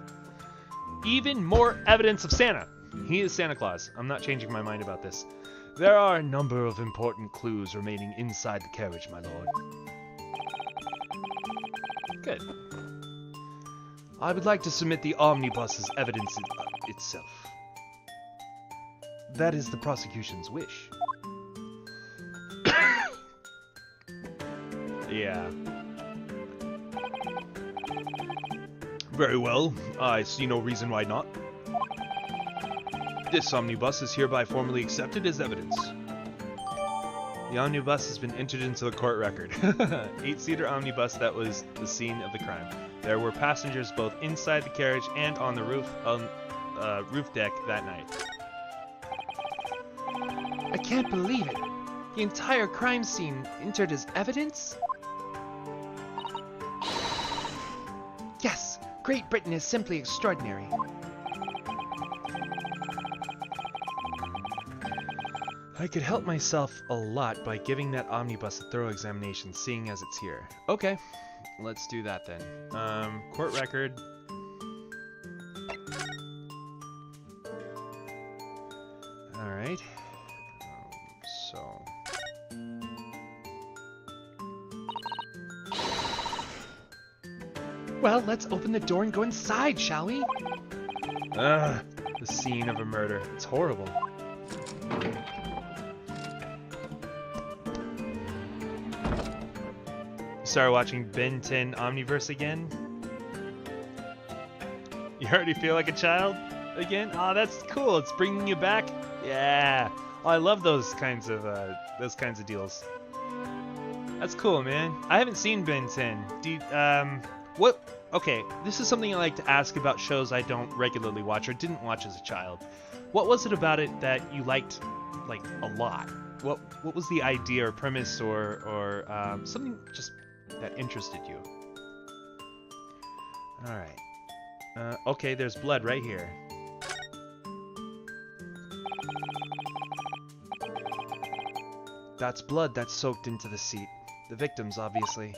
Even more evidence of Santa. He is Santa Claus. I'm not changing my mind about this. There are a number of important clues remaining inside the carriage, my lord. Good. I would like to submit the omnibus as evidence itself. That is the prosecution's wish. Yeah. Very well. I see no reason why not. This omnibus is hereby formally accepted as evidence. The omnibus has been entered into the court record. 8-seater omnibus that was the scene of the crime. There were passengers both inside the carriage and on the roof deck that night. I can't believe it. The entire crime scene entered as evidence? Great Britain is simply extraordinary. I could help myself a lot by giving that omnibus a thorough examination, seeing as it's here. Okay, let's do that then. Court record. Alright. So... Well, let's open the door and go inside, shall we? Ugh, the scene of a murder. It's horrible. Started watching Ben 10 Omniverse again. You already feel like a child again? Oh, that's cool. It's bringing you back. Yeah. Oh, I love those kinds of deals. That's cool, man. I haven't seen Ben 10. Do you, what? Okay, this is something I like to ask about shows I don't regularly watch or didn't watch as a child. What was it about it that you liked, like, a lot? What was the idea or premise or something just that interested you? All right. Okay, there's blood right here. That's blood that's soaked into the seat. The victims, obviously.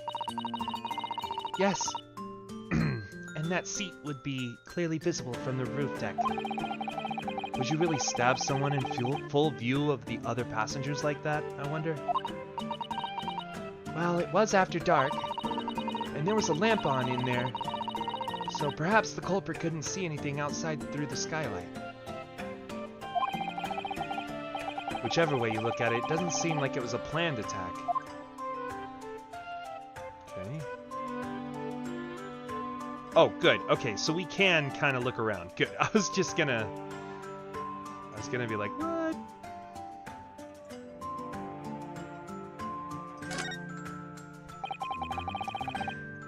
Yes. And that seat would be clearly visible from the roof deck. Would you really stab someone in full view of the other passengers like that, I wonder? Well, it was after dark, and there was a lamp on in there, so perhaps the culprit couldn't see anything outside through the skylight. Whichever way you look at it, it doesn't seem like it was a planned attack. Okay. Oh, good. Okay, so we can kind of look around. Good. I was gonna be like, what?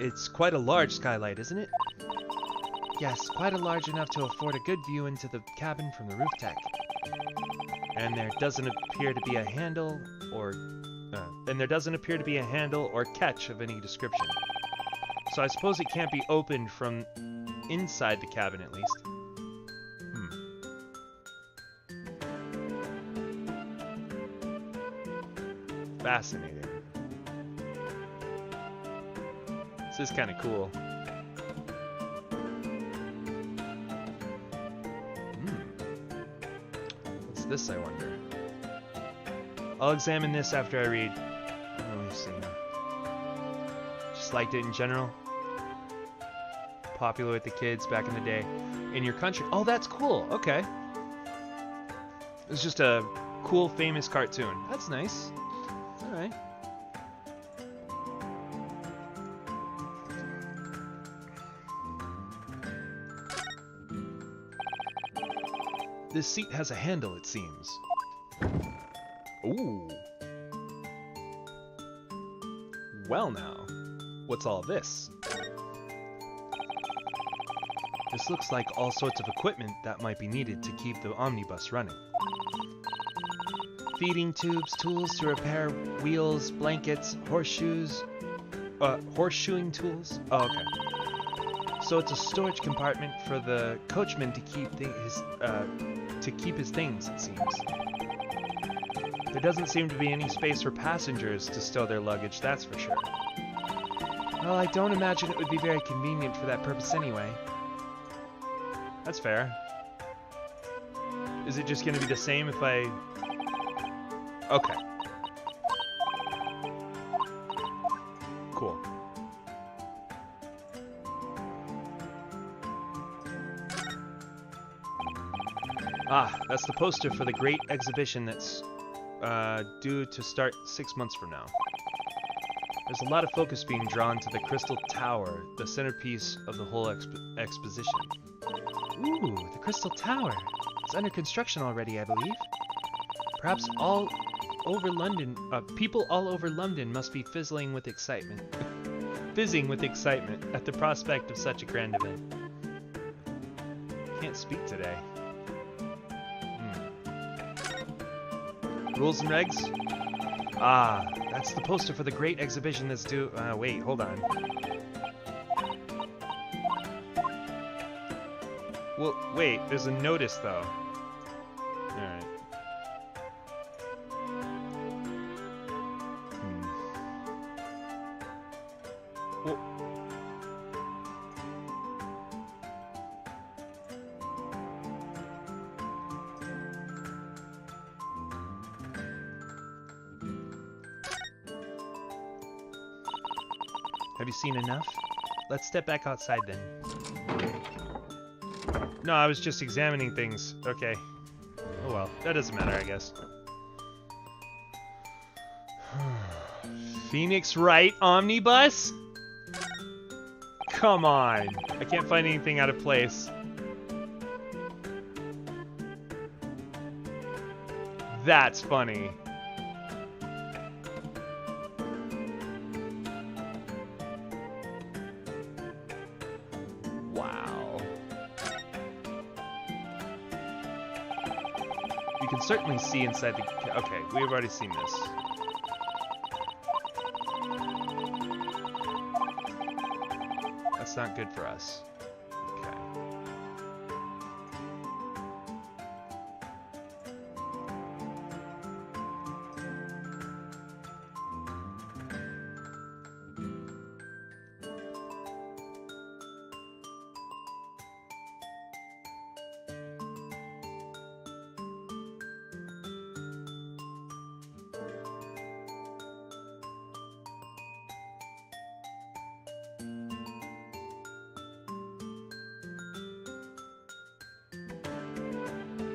It's quite a large skylight, isn't it? Yes, quite a large enough to afford a good view into the cabin from the roof deck. And there doesn't appear to be a handle or catch of any description. So I suppose it can't be opened from inside the cabin, at least. Fascinating. This is kind of cool. What's this, I wonder? I'll examine this after I read. Let me see. Just liked it in general. Popular with the kids back in the day. In your country. Oh, that's cool. Okay. It's just a cool, famous cartoon. That's nice. Alright. This seat has a handle, it seems. Ooh. Well now, what's all this? This looks like all sorts of equipment that might be needed to keep the omnibus running. Feeding tubes, tools to repair wheels, blankets, horseshoes, horseshoeing tools. Oh, okay. So it's a storage compartment for the coachman to keep his things, it seems. There doesn't seem to be any space for passengers to stow their luggage, that's for sure. Well, I don't imagine it would be very convenient for that purpose anyway. That's fair. Is it just going to be the same if I... Okay. Cool. Ah, that's the poster for the great exhibition that's due to start 6 months from now. There's a lot of focus being drawn to the Crystal Tower, the centerpiece of the whole exposition. Ooh, the Crystal Tower. It's under construction already, I believe. Perhaps all over London, people all over London must be fizzing with excitement at the prospect of such a grand event. Can't speak today. Rules and regs? Ah, that's the poster for the great exhibition that's due... wait, hold on. Well, wait, there's a notice though. Alright. Well, have you seen enough? Let's step back outside then. No, I was just examining things. Okay. Oh well, that doesn't matter, I guess. Phoenix Wright Omnibus? Come on. I can't find anything out of place. That's funny. Wow. You can certainly see inside the... Okay, we've already seen this. That's not good for us. Okay.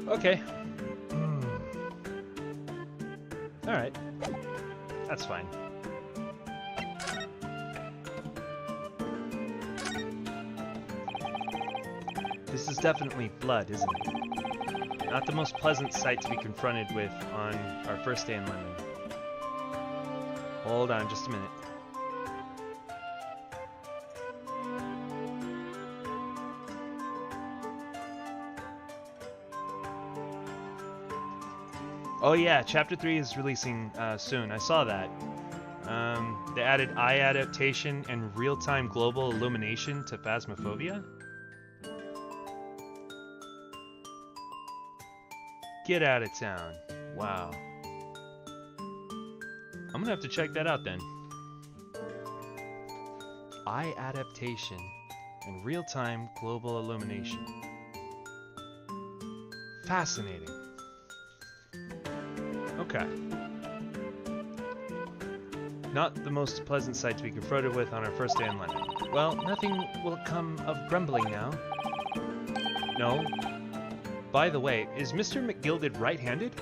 Okay. Alright. That's fine. This is definitely blood, isn't it? Not the most pleasant sight to be confronted with on our first day in London. Hold on just a minute. Oh yeah, Chapter 3 is releasing soon. I saw that. They added eye adaptation and real-time global illumination to Phasmophobia. Get out of town. Wow. I'm gonna have to check that out then. Eye adaptation and real-time global illumination. Fascinating. Okay. Not the most pleasant sight to be confronted with on our first day in London. Well, nothing will come of grumbling now. No. By the way, is Mr. McGilded right-handed?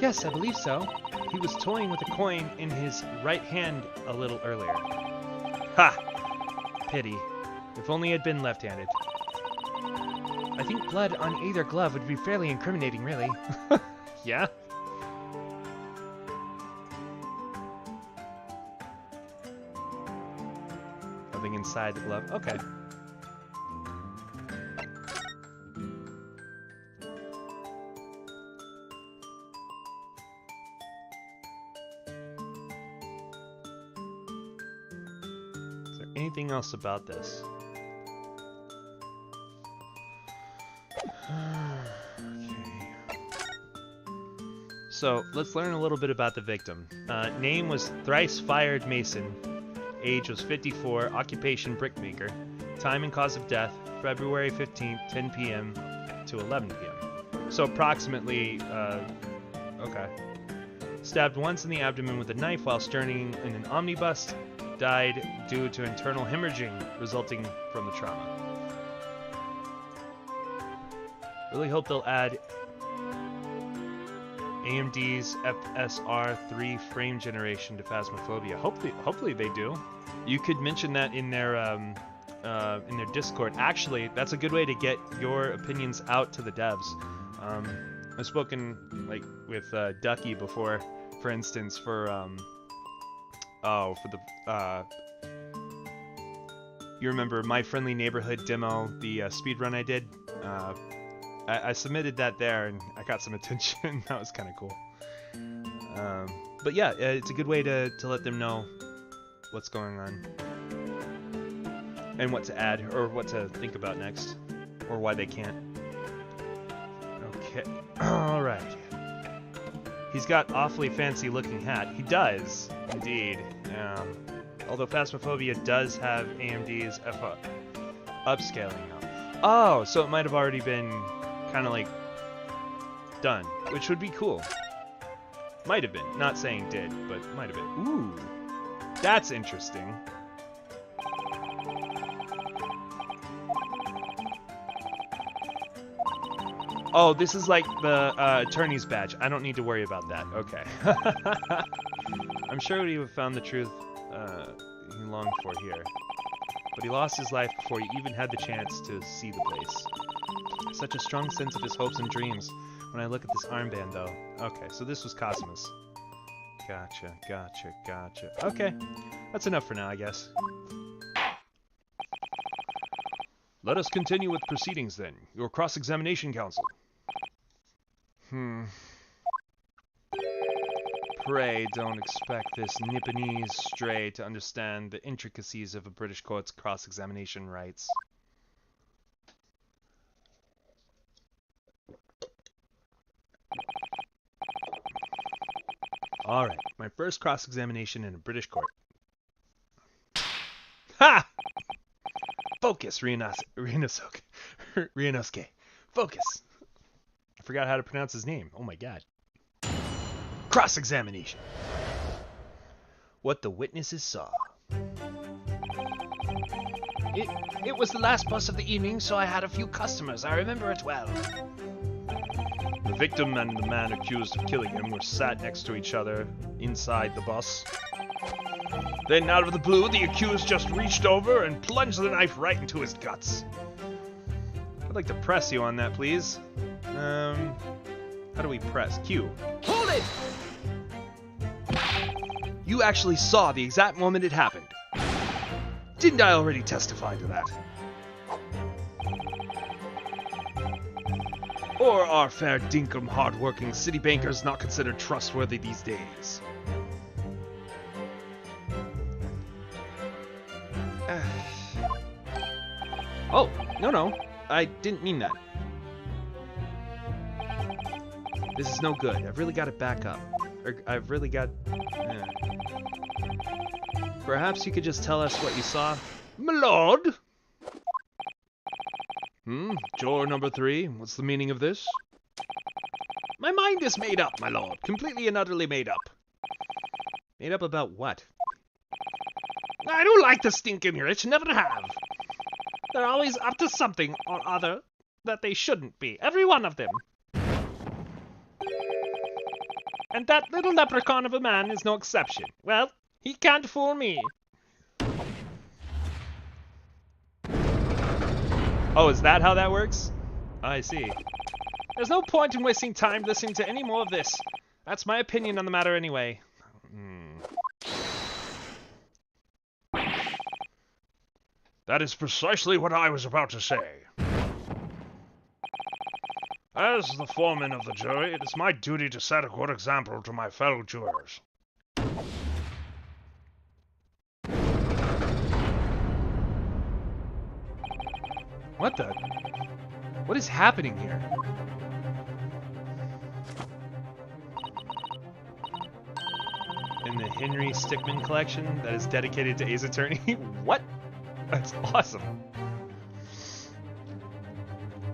Yes, I believe so. He was toying with a coin in his right hand a little earlier. Ha! Pity. If only I'd been left-handed. I think blood on either glove would be fairly incriminating, really. Yeah? Nothing inside the glove. Okay. Is there anything else about this? So, let's learn a little bit about the victim. Name was Thrice Fired Mason. Age was 54. Occupation brickmaker. Time and cause of death, February 15th, 10 p.m. to 11 p.m. So approximately, okay. Stabbed once in the abdomen with a knife while journeying in an omnibus. Died due to internal hemorrhaging resulting from the trauma. Really hope they'll add AMD's FSR3 frame generation to Phasmophobia. Hopefully they do. You could mention that in their Discord. Actually, that's a good way to get your opinions out to the devs. I've spoken like with Ducky before, for instance, for the you remember My Friendly Neighborhood demo, the speedrun I did. I submitted that there and I got some attention. That was kind of cool. But yeah, it's a good way to let them know what's going on and what to add or what to think about next. Or why they can't. Okay. Alright. He's got awfully fancy looking hat. He does, indeed. Although Phasmophobia does have AMD's upscaling now. Oh, so it might have already been kind of like done, which would be cool. Might have been. Not saying did, but might have been. Ooh, that's interesting. Oh, this is like the attorney's badge. I don't need to worry about that. Okay. I'm sure he would have found the truth he longed for here. But he lost his life before he even had the chance to see the place. Such a strong sense of his hopes and dreams when I look at this armband, though. Okay, so this was Cosmos. Gotcha, gotcha, gotcha. Okay, that's enough for now, I guess. Let us continue with proceedings, then. Your cross-examination, counsel. Pray don't expect this Nipponese stray to understand the intricacies of a British court's cross-examination rights. Alright, my first cross-examination in a British court. Ha! Focus, Ryunosuke. Focus. I forgot how to pronounce his name. Oh my god. Cross-examination. What the witnesses saw. It was the last bus of the evening, so I had a few customers. I remember it well. The victim and the man accused of killing him were sat next to each other inside the bus. Then, out of the blue, the accused just reached over and plunged the knife right into his guts. I'd like to press you on that, please. How do we press? Q. Hold it! You actually saw the exact moment it happened. Didn't I already testify to that? Or are fair dinkum hard-working city bankers not considered trustworthy these days? Oh, no. I didn't mean that. This is no good. I've really got to back up. I've really got... Perhaps you could just tell us what you saw? My lord? Juror number 3, what's the meaning of this? My mind is made up, my lord. Completely and utterly made up. Made up about what? I don't like the stinking rich, never have. They're always up to something or other that they shouldn't be. Every one of them. And that little leprechaun of a man is no exception. Well, he can't fool me. Oh, is that how that works? I see. There's no point in wasting time listening to any more of this. That's my opinion on the matter anyway. That is precisely what I was about to say. As the foreman of the jury, it is my duty to set a good example to my fellow jurors. What the? What is happening here? In the Henry Stickmin collection that is dedicated to Ace Attorney? What? That's awesome.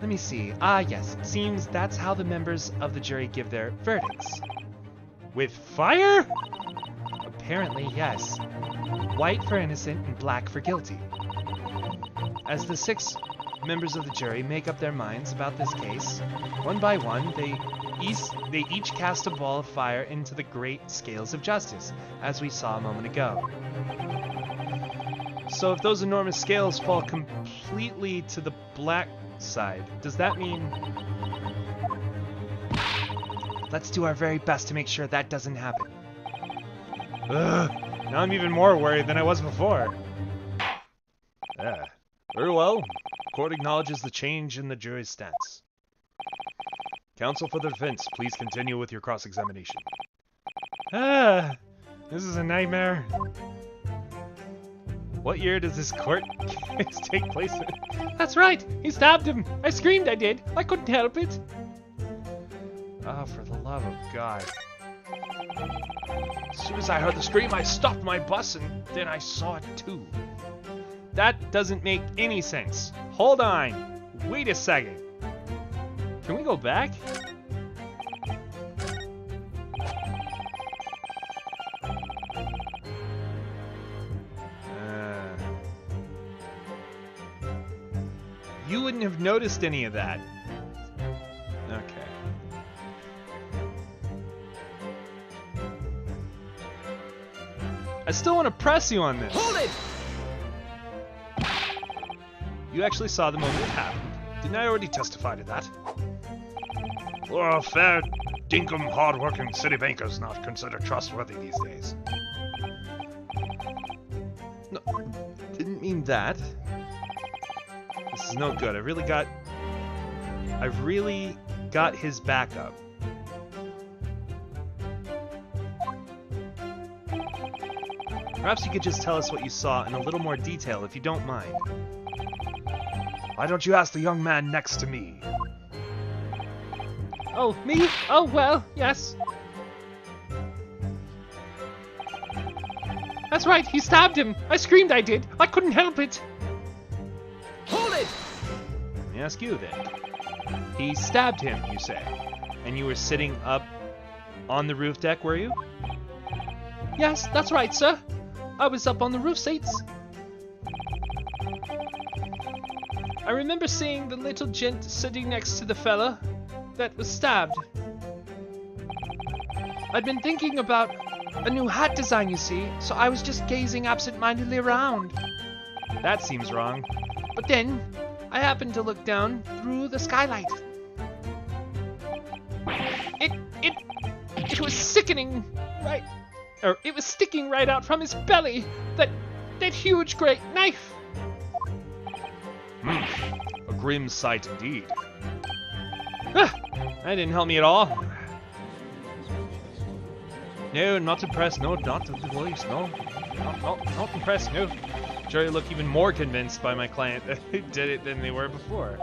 Let me see. Ah, yes. It seems that's how the members of the jury give their verdicts. With fire? Apparently, yes. White for innocent and black for guilty. As the 6 members of the jury make up their minds about this case, one by one, they each cast a ball of fire into the great scales of justice, as we saw a moment ago. So if those enormous scales fall completely to the black side, does that mean... Let's do our very best to make sure that doesn't happen. Ugh, now I'm even more worried than I was before. Very well. Court acknowledges the change in the jury's stance. Counsel for the defense, please continue with your cross-examination. This is a nightmare. What year does this court case take place in? That's right! He stabbed him! I screamed, I did! I couldn't help it! Oh, for the love of God. As soon as I heard the scream, I stopped my bus and then I saw it too. That doesn't make any sense. Hold on. Wait a second. Can we go back? You wouldn't have noticed any of that. Okay. I still want to press you on this. Hold it! You actually saw the moment it happened. Didn't I already testify to that? Well, fair, dinkum, hard-working city bankers not considered trustworthy these days. No, didn't mean that. This is no good. I really got his backup. Perhaps you could just tell us what you saw in a little more detail, if you don't mind. Why don't you ask the young man next to me? Oh, me? Oh, well, yes. That's right, he stabbed him. I screamed, I did. I couldn't help it. Hold it! Let me ask you then. He stabbed him, you say, and you were sitting up on the roof deck, were you? Yes, that's right, sir. I was up on the roof seats. I remember seeing the little gent sitting next to the fella that was stabbed. I'd been thinking about a new hat design, you see, so I was just gazing absent-mindedly around. That seems wrong. But then, I happened to look down through the skylight. It was sickening, right? Or it was sticking right out from his belly. That huge great knife. A grim sight indeed. That didn't help me at all. No, not impressed. No, not the police. No, not impressed. No. Jury look even more convinced by my client that he did it than they were before.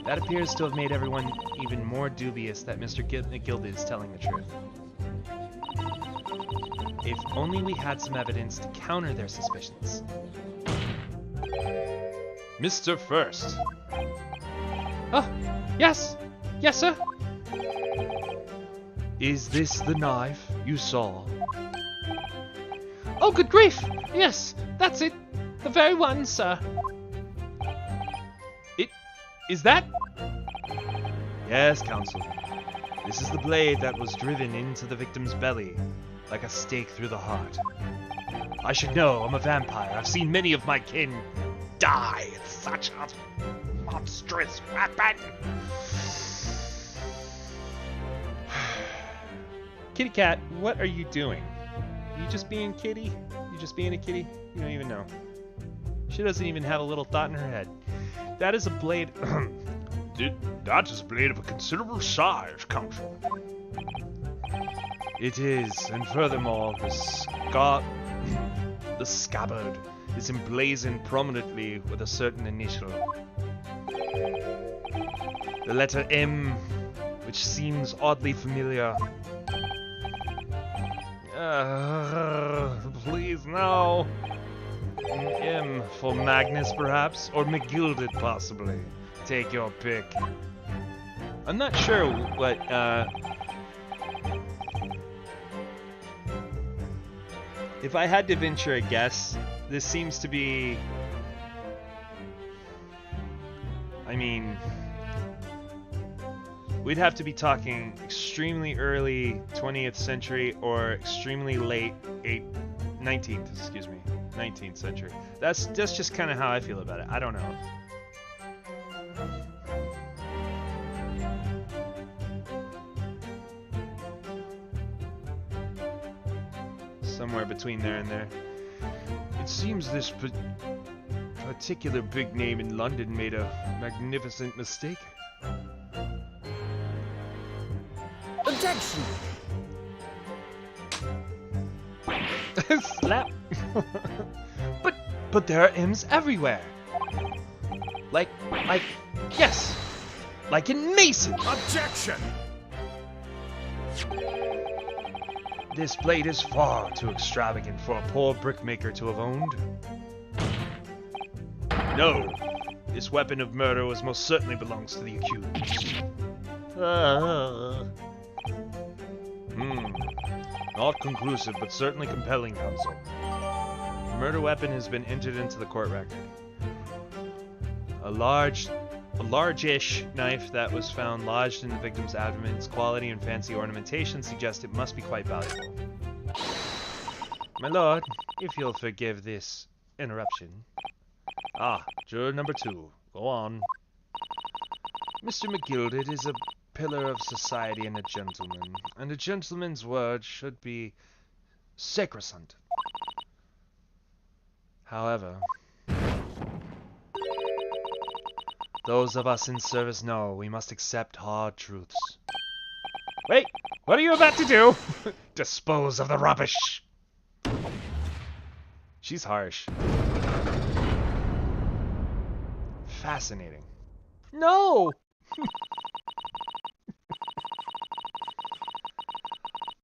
That appears to have made everyone even more dubious that Mr. Gilda is telling the truth. If only we had some evidence to counter their suspicions. Mr. First. Oh, yes! Yes, sir! Is this the knife you saw? Oh, good grief! Yes, that's it. The very one, sir. Is that? Yes, Counsel. This is the blade that was driven into the victim's belly, like a stake through the heart. I should know, I'm a vampire. I've seen many of my kin die. It's such a monstrous weapon. Kitty cat, what are you doing? Are you just being kitty? You just being a kitty? You don't even know. She doesn't even have a little thought in her head. That is a blade. That is a blade of a considerable size, Counsel. It is, and furthermore, the scabbard is emblazoned prominently with a certain initial. The letter M, which seems oddly familiar. Please, no. An M for Magnus, perhaps? Or McGilded, possibly. Take your pick. I'm not sure what, if I had to venture a guess, this seems to be... I mean... We'd have to be talking extremely early 20th century or extremely late 19th century. That's just kind of how I feel about it. I don't know. Somewhere between there and there. It seems this particular big name in London made a magnificent mistake. Objection! Slap! But there are M's everywhere. Like, yes, like in Mason. Objection! This blade is far too extravagant for a poor brickmaker to have owned. No, this weapon of murder was most certainly belongs to the accused. Not conclusive, but certainly compelling, counsel. The murder weapon has been entered into the court record. A large-ish knife that was found lodged in the victim's abdomen. Its quality and fancy ornamentation suggest it must be quite valuable. My lord, if you'll forgive this interruption. Juror number 2. Go on. Mr. McGilded is a pillar of society and a gentleman's word should be sacrosanct. However, those of us in service know we must accept hard truths. Wait, what are you about to do? Dispose of the rubbish! She's harsh. Fascinating. No!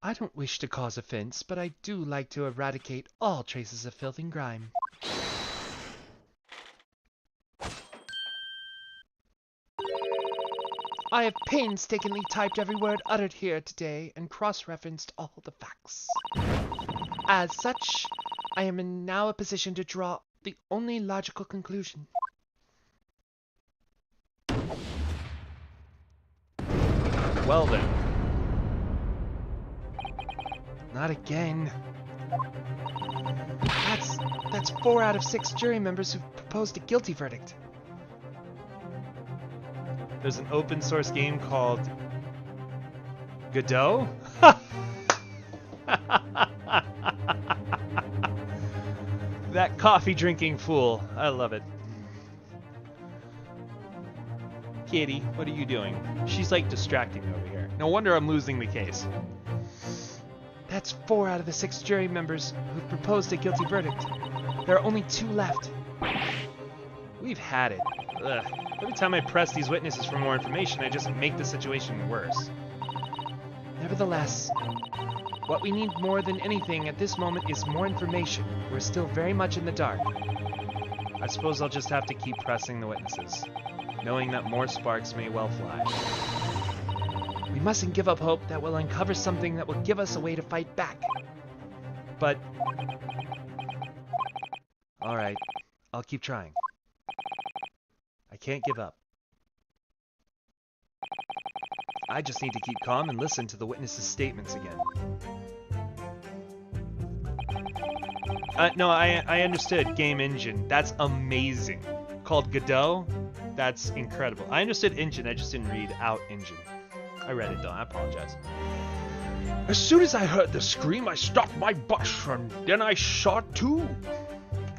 I don't wish to cause offense, but I do like to eradicate all traces of filth and grime. I have painstakingly typed every word uttered here today and cross-referenced all the facts. As such, I am in now a position to draw the only logical conclusion. Well then. Not again. That's 4 out of 6 jury members who've proposed a guilty verdict. There's an open source game called Godot? That coffee drinking fool. I love it. Kitty, what are you doing? She's like distracting me over here. No wonder I'm losing the case. That's 4 out of the 6 jury members who've proposed a guilty verdict. There are only 2 left. We've had it. Ugh. Every time I press these witnesses for more information, I just make the situation worse. Nevertheless, what we need more than anything at this moment is more information. We're still very much in the dark. I suppose I'll just have to keep pressing the witnesses, knowing that more sparks may well fly. We mustn't give up hope that we'll uncover something that will give us a way to fight back. But... Alright, I'll keep trying. I can't give up. I just need to keep calm and listen to the witnesses' statements again. No, I understood game engine. That's amazing. Called Godot? That's incredible. I understood engine, I just didn't read out engine. I read it though, I apologize. As soon as I heard the scream, I stopped my bus, and then I shot too.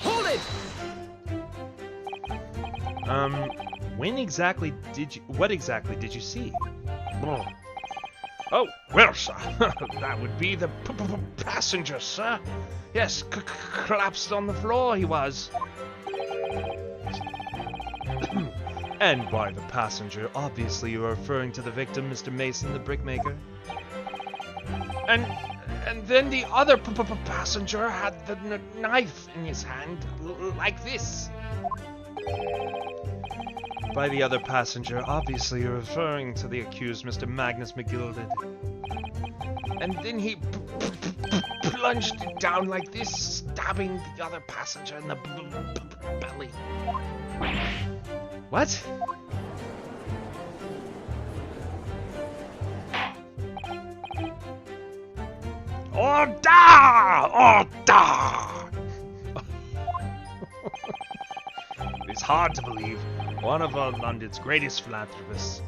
Hold it! When exactly did you... What exactly did you see? Oh, well, sir, that would be the passenger, sir. Yes, collapsed on the floor he was. And by the passenger, obviously you are referring to the victim, Mr. Mason, the brickmaker. And then the other passenger had the knife in his hand, like this. By the other passenger, obviously you're referring to the accused, Mr. Magnus McGilded. And then he plunged it down like this, stabbing the other passenger in the belly. What? Order! Order! It's hard to believe. One of London's greatest philanthropists.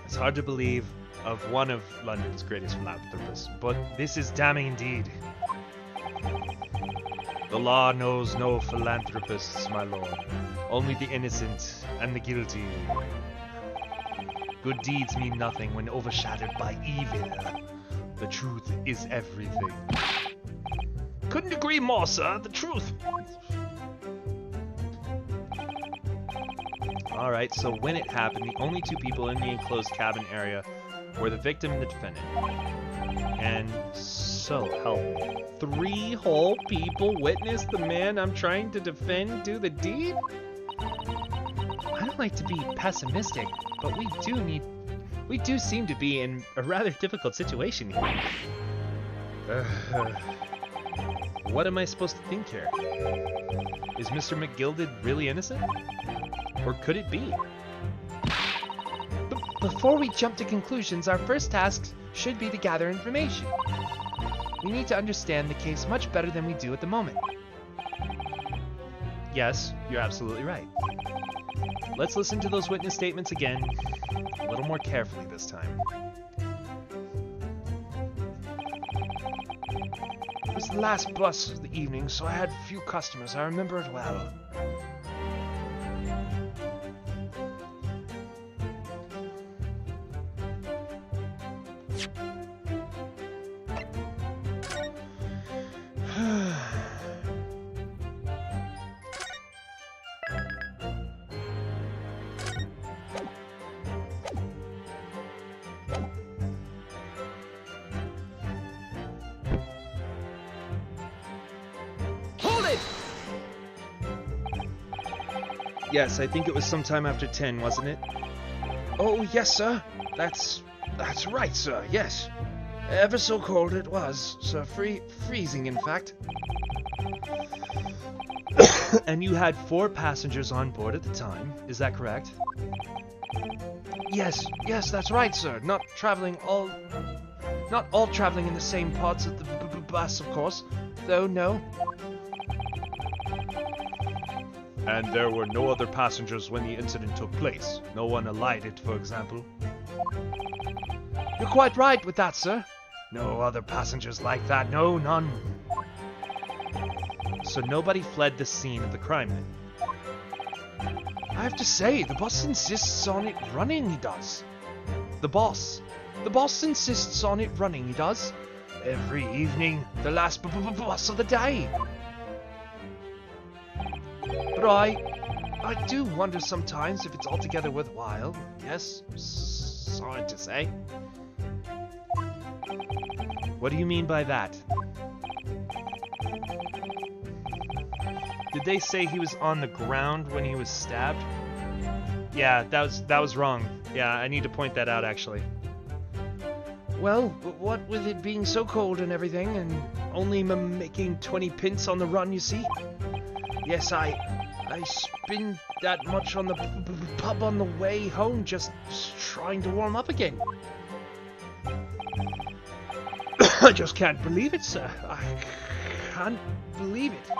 It's hard to believe of one of London's greatest philanthropists, but this is damning indeed. The law knows no philanthropists, my lord. Only the innocent and the guilty. Good deeds mean nothing when overshadowed by evil. The truth is everything. Couldn't agree more, sir. The truth. Alright, so when it happened, the only two people in the enclosed cabin area were the victim and the defendant. And so help me. 3 whole people witnessed the man I'm trying to defend do the deed? I don't like to be pessimistic, but we do seem to be in a rather difficult situation here. What am I supposed to think here? Is Mr. McGilded really innocent? Or could it be? Before we jump to conclusions, our first task should be to gather information. We need to understand the case much better than we do at the moment. Yes, you're absolutely right. Let's listen to those witness statements again, a little more carefully this time. It was the last bus of the evening, so I had few customers. I remember it well. Yes, I think it was sometime after 10, wasn't it? Oh, yes, sir. That's right, sir. Yes. Ever so cold it was, sir. Freezing, in fact. And you had 4 passengers on board at the time, is that correct? Yes, that's right, sir. Not all traveling in the same parts of the bus, of course. Though, no. And there were no other passengers when the incident took place? No one alighted, for example? You're quite right with that, sir. No other passengers like that. No, none. So nobody fled the scene of the crime then? I have to say, the boss insists on it running, he does. The boss insists on it running, he does. Every evening, the last bus of the day. But I do wonder sometimes if it's altogether worthwhile. Yes, sorry to say. What do you mean by that? Did they say he was on the ground when he was stabbed? Yeah, that was wrong. Yeah, I need to point that out actually. Well, what with it being so cold and everything, and only making 20 pence on the run, you see? Yes, I spend that much on the pub on the way home, just trying to warm up again. I just can't believe it, sir. I can't believe it.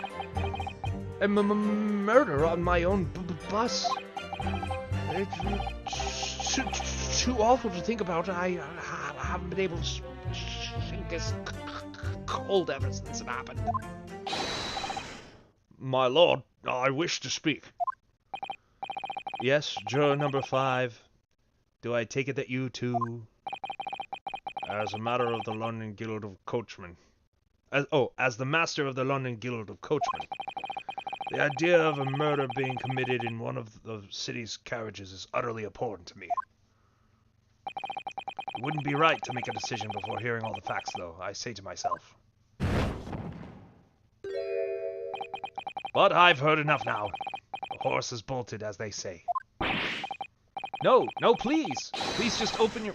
A murder on my own bus. It's too awful to think about. I haven't been able to sink as cold ever since it happened. My lord, I wish to speak. Yes, juror number 5. Do I take it that you too... As a matter of the London Guild of Coachmen. As the master of the London Guild of Coachmen. The idea of a murder being committed in one of the city's carriages is utterly abhorrent to me. It wouldn't be right to make a decision before hearing all the facts, though, I say to myself. But I've heard enough now. The horse has bolted, as they say. No, please! Please just open your...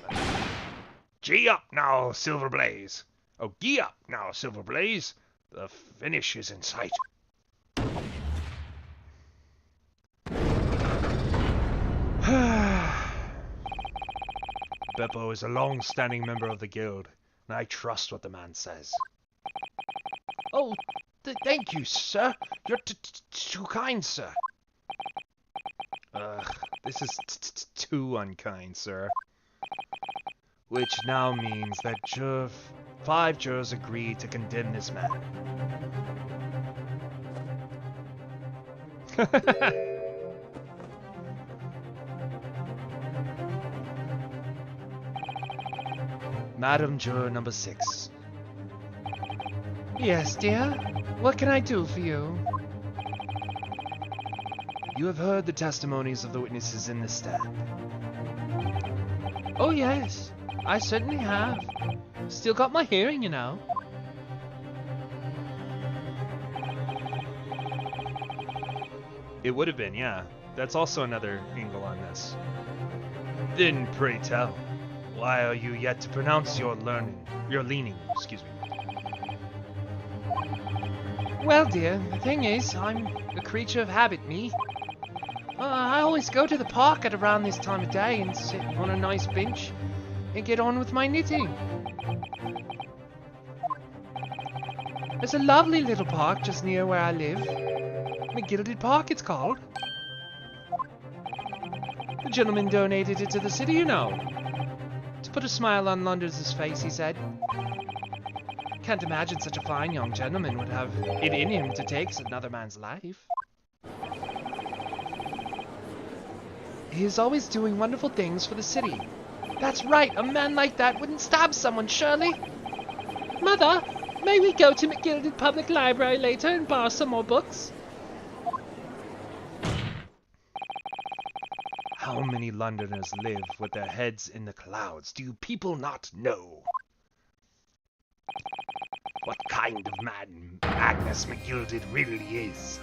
Gee up now, Silver Blaze. Oh, gee up now, Silver Blaze. The finish is in sight. Beppo is a long-standing member of the guild, and I trust what the man says. Oh, thank you, sir. You're too kind, sir. This is too unkind, sir. Which now means that 5 jurors agree to condemn this man. Madam Juror number 6. Yes, dear? What can I do for you? You have heard the testimonies of the witnesses in this stand. Oh, yes. I certainly have. Still got my hearing, you know. It would have been, yeah. That's also another angle on this. Then pray tell, why are you yet to pronounce your leaning, excuse me? Well, dear, the thing is, I'm a creature of habit, me. I always go to the park at around this time of day and sit on a nice bench and get on with my knitting. There's a lovely little park just near where I live. The Gilded Park, it's called. The gentleman donated it to the city, you know. To put a smile on London's face, he said. Can't imagine such a fine young gentleman would have it in him to take another man's life. He is always doing wonderful things for the city. That's right, a man like that wouldn't stab someone, surely. Mother, may we go to McGilded Public Library later and borrow some more books? How many Londoners live with their heads in the clouds? Do you people not know? What kind of man Magnus McGilded really is?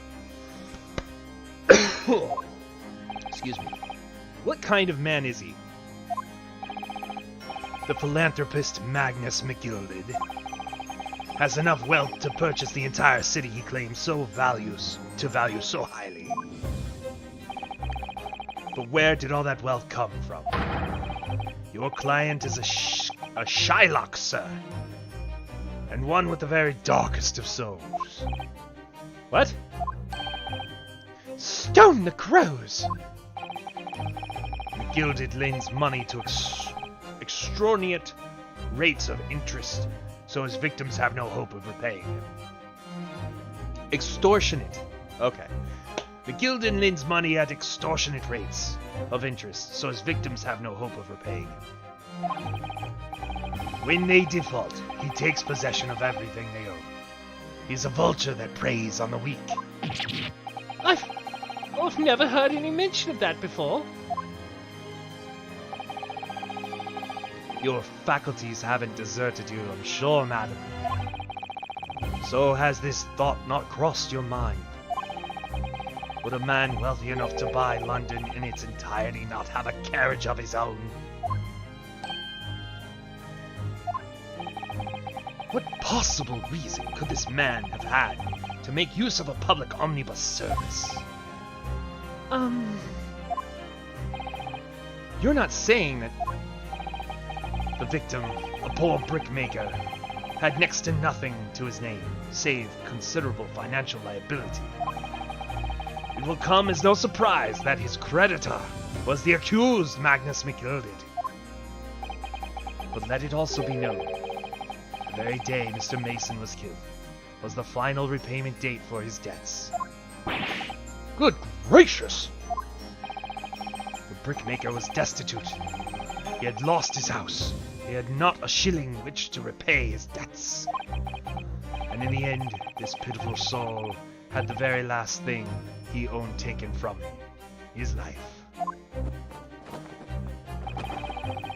Excuse me. What kind of man is he? The philanthropist Magnus McGilded has enough wealth to purchase the entire city he claims to value so highly. But where did all that wealth come from? Your client is a Shylock, sir. And one with the very darkest of souls. What? Stone the crows! McGilded lends money to extraordinary rates of interest, so his victims have no hope of repaying him. Extortionate. Okay. McGilded lends money at extortionate rates of interest, so his victims have no hope of repaying him. When they default, he takes possession of everything they own. He's a vulture that preys on the weak. I've never heard any mention of that before. Your faculties haven't deserted you, I'm sure, madam. So has this thought not crossed your mind? Would a man wealthy enough to buy London in its entirety not have a carriage of his own? What possible reason could this man have had to make use of a public omnibus service? You're not saying that The victim, a poor brickmaker, had next to nothing to his name, save considerable financial liability. It will come as no surprise that his creditor was the accused Magnus McGilded. But let it also be known, the very day Mr. Mason was killed was the final repayment date for his debts. Good gracious! The brickmaker was destitute. He had lost his house. He had not a shilling which to repay his debts. And in the end, this pitiful soul had the very last thing he owned taken from him, his life.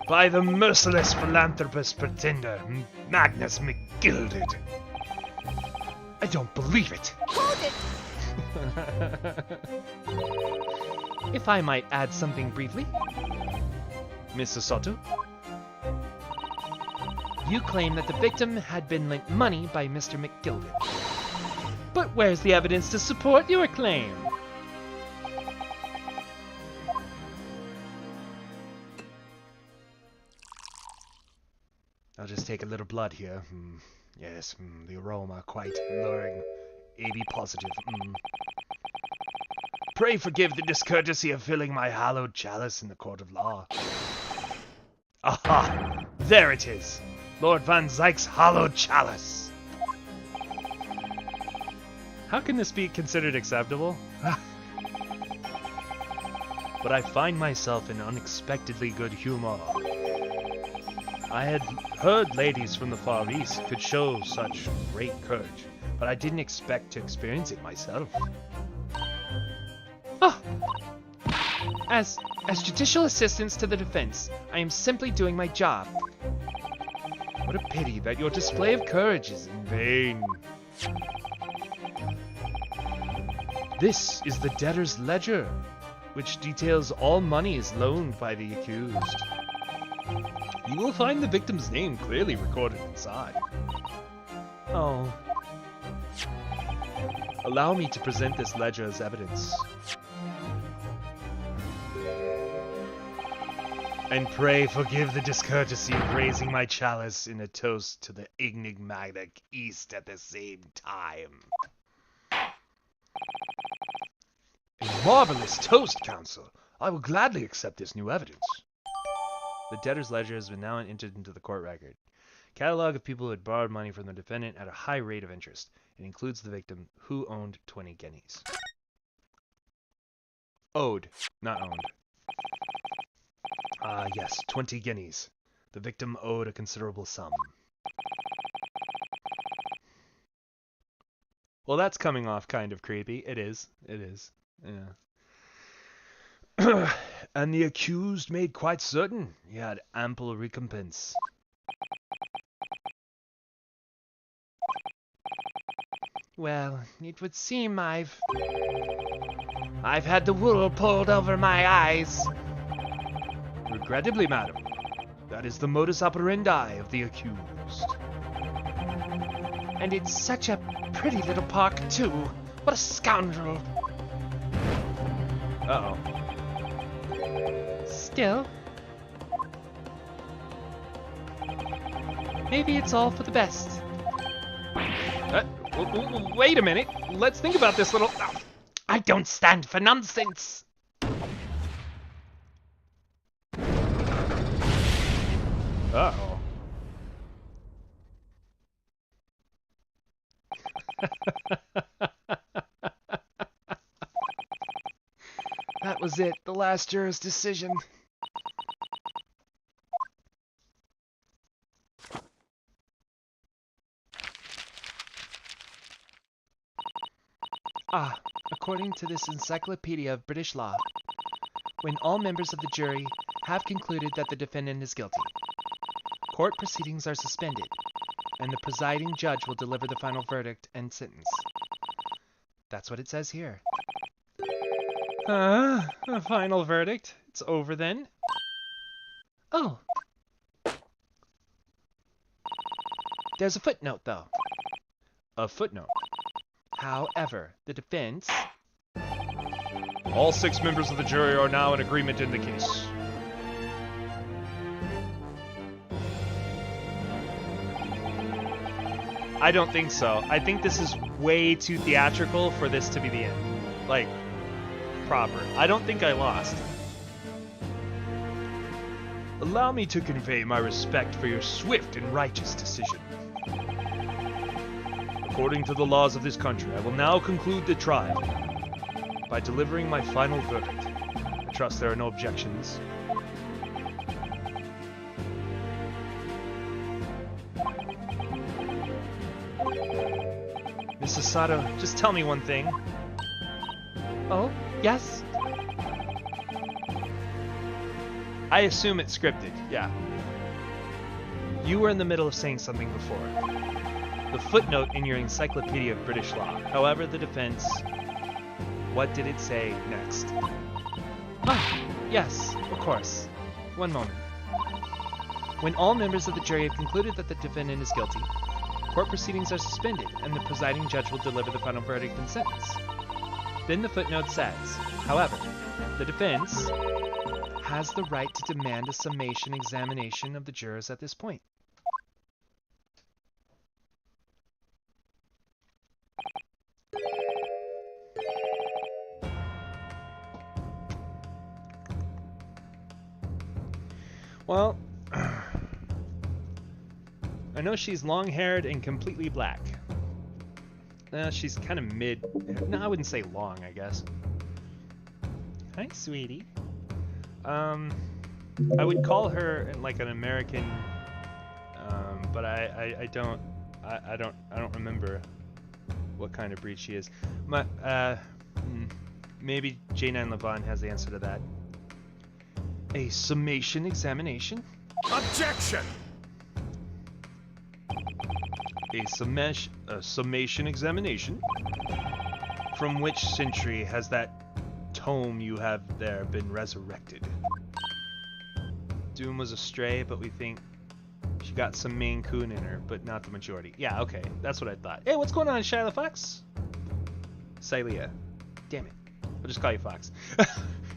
By the merciless philanthropist pretender, Magnus McGilded. I don't believe it. Hold it! If I might add something briefly. Mr. Soto? You claim that the victim had been lent money by Mr. McGilded. But where's the evidence to support your claim? I'll just take a little blood here. Yes, the aroma quite alluring. AB positive. Pray forgive the discourtesy of filling my hallowed chalice in the court of law. Aha! There it is! Lord Van Zyke's hallowed chalice! How can this be considered acceptable? But I find myself in unexpectedly good humor. I had heard ladies from the Far East could show such great courage, but I didn't expect to experience it myself. Oh! As judicial assistants to the defense, I am simply doing my job. What a pity that your display of courage is in vain. This is the debtor's ledger, which details all monies loaned by the accused. You will find the victim's name clearly recorded inside. Oh. Allow me to present this ledger as evidence. And pray forgive the discourtesy of raising my chalice in a toast to the enigmatic East at the same time. A marvelous toast, Counsel. I will gladly accept this new evidence. The debtor's ledger has been now entered into the court record. Catalog of people who had borrowed money from the defendant at a high rate of interest. It includes the victim who owned 20 guineas. Owed, not owned. Ah, yes, 20 guineas. The victim owed a considerable sum. Well, that's coming off kind of creepy. It is. It is. Yeah. And the accused made quite certain he had ample recompense. Well, it would seem I've had the wool pulled over my eyes. Regrettably, madam, that is the modus operandi of the accused. And it's such a pretty little park, too. What a scoundrel. Uh-oh. Still, maybe it's all for the best. Wait a minute. Let's think about this little... I don't stand for nonsense. Uh-oh. That was it, the last juror's decision. Ah, according to this encyclopedia of British law, when all members of the jury have concluded that the defendant is guilty, court proceedings are suspended, and the presiding judge will deliver the final verdict and sentence. That's what it says here. A final verdict. It's over then. Oh. There's a footnote, though. A footnote. However, the defense... All 6 members of the jury are now in agreement in the case. I don't think so. I think this is way too theatrical for this to be the end. Like, proper. I don't think I lost. Allow me to convey my respect for your swift and righteous decision. According to the laws of this country, I will now conclude the trial by delivering my final verdict. I trust there are no objections. Mrs. Sato, just tell me one thing. Oh, yes? I assume it's scripted, yeah. You were in the middle of saying something before. The footnote in your Encyclopedia of British Law. However, the defense... What did it say next? Oh, yes, of course. One moment. When all members of the jury have concluded that the defendant is guilty, court proceedings are suspended, and the presiding judge will deliver the final verdict and sentence. Then the footnote says, however, the defense has the right to demand a summation examination of the jurors at this point. Well, I know she's long-haired and completely black. She's kind of mid... No, I wouldn't say long, I guess. Hi, sweetie. I would call her like an American I don't remember what kind of breed she is. Maybe J9 Levon has the answer to that. A summation examination? Objection! A summation examination? From which century has that tome you have there been resurrected? Doom was a stray, but we think she got some Maine Coon in her, but not the majority. Yeah, okay, that's what I thought. Hey, what's going on, Shyla Fox? Silea. Damn it. I'll just call you Fox.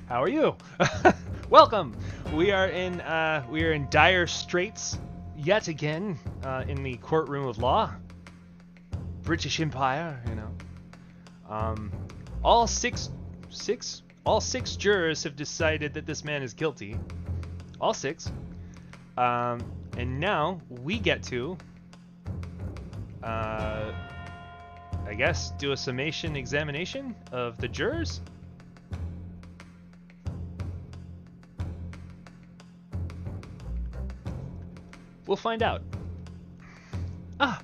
How are you? Welcome. We are in dire straits yet again in the courtroom of law. British Empire, you know. All six jurors have decided that this man is guilty. All six. And now we get to, I guess, do a summation examination of the jurors? We'll find out. Ah!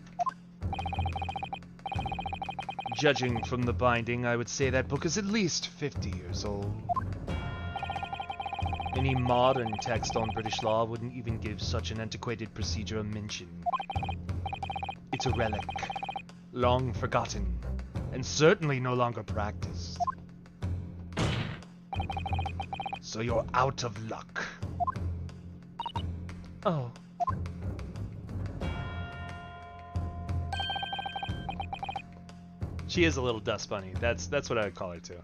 Judging from the binding, I would say that book is at least 50 years old. Any modern text on British law wouldn't even give such an antiquated procedure a mention. It's a relic, long forgotten, and certainly no longer practiced. So you're out of luck. Oh. She is a little dust bunny. That's what I would call her too.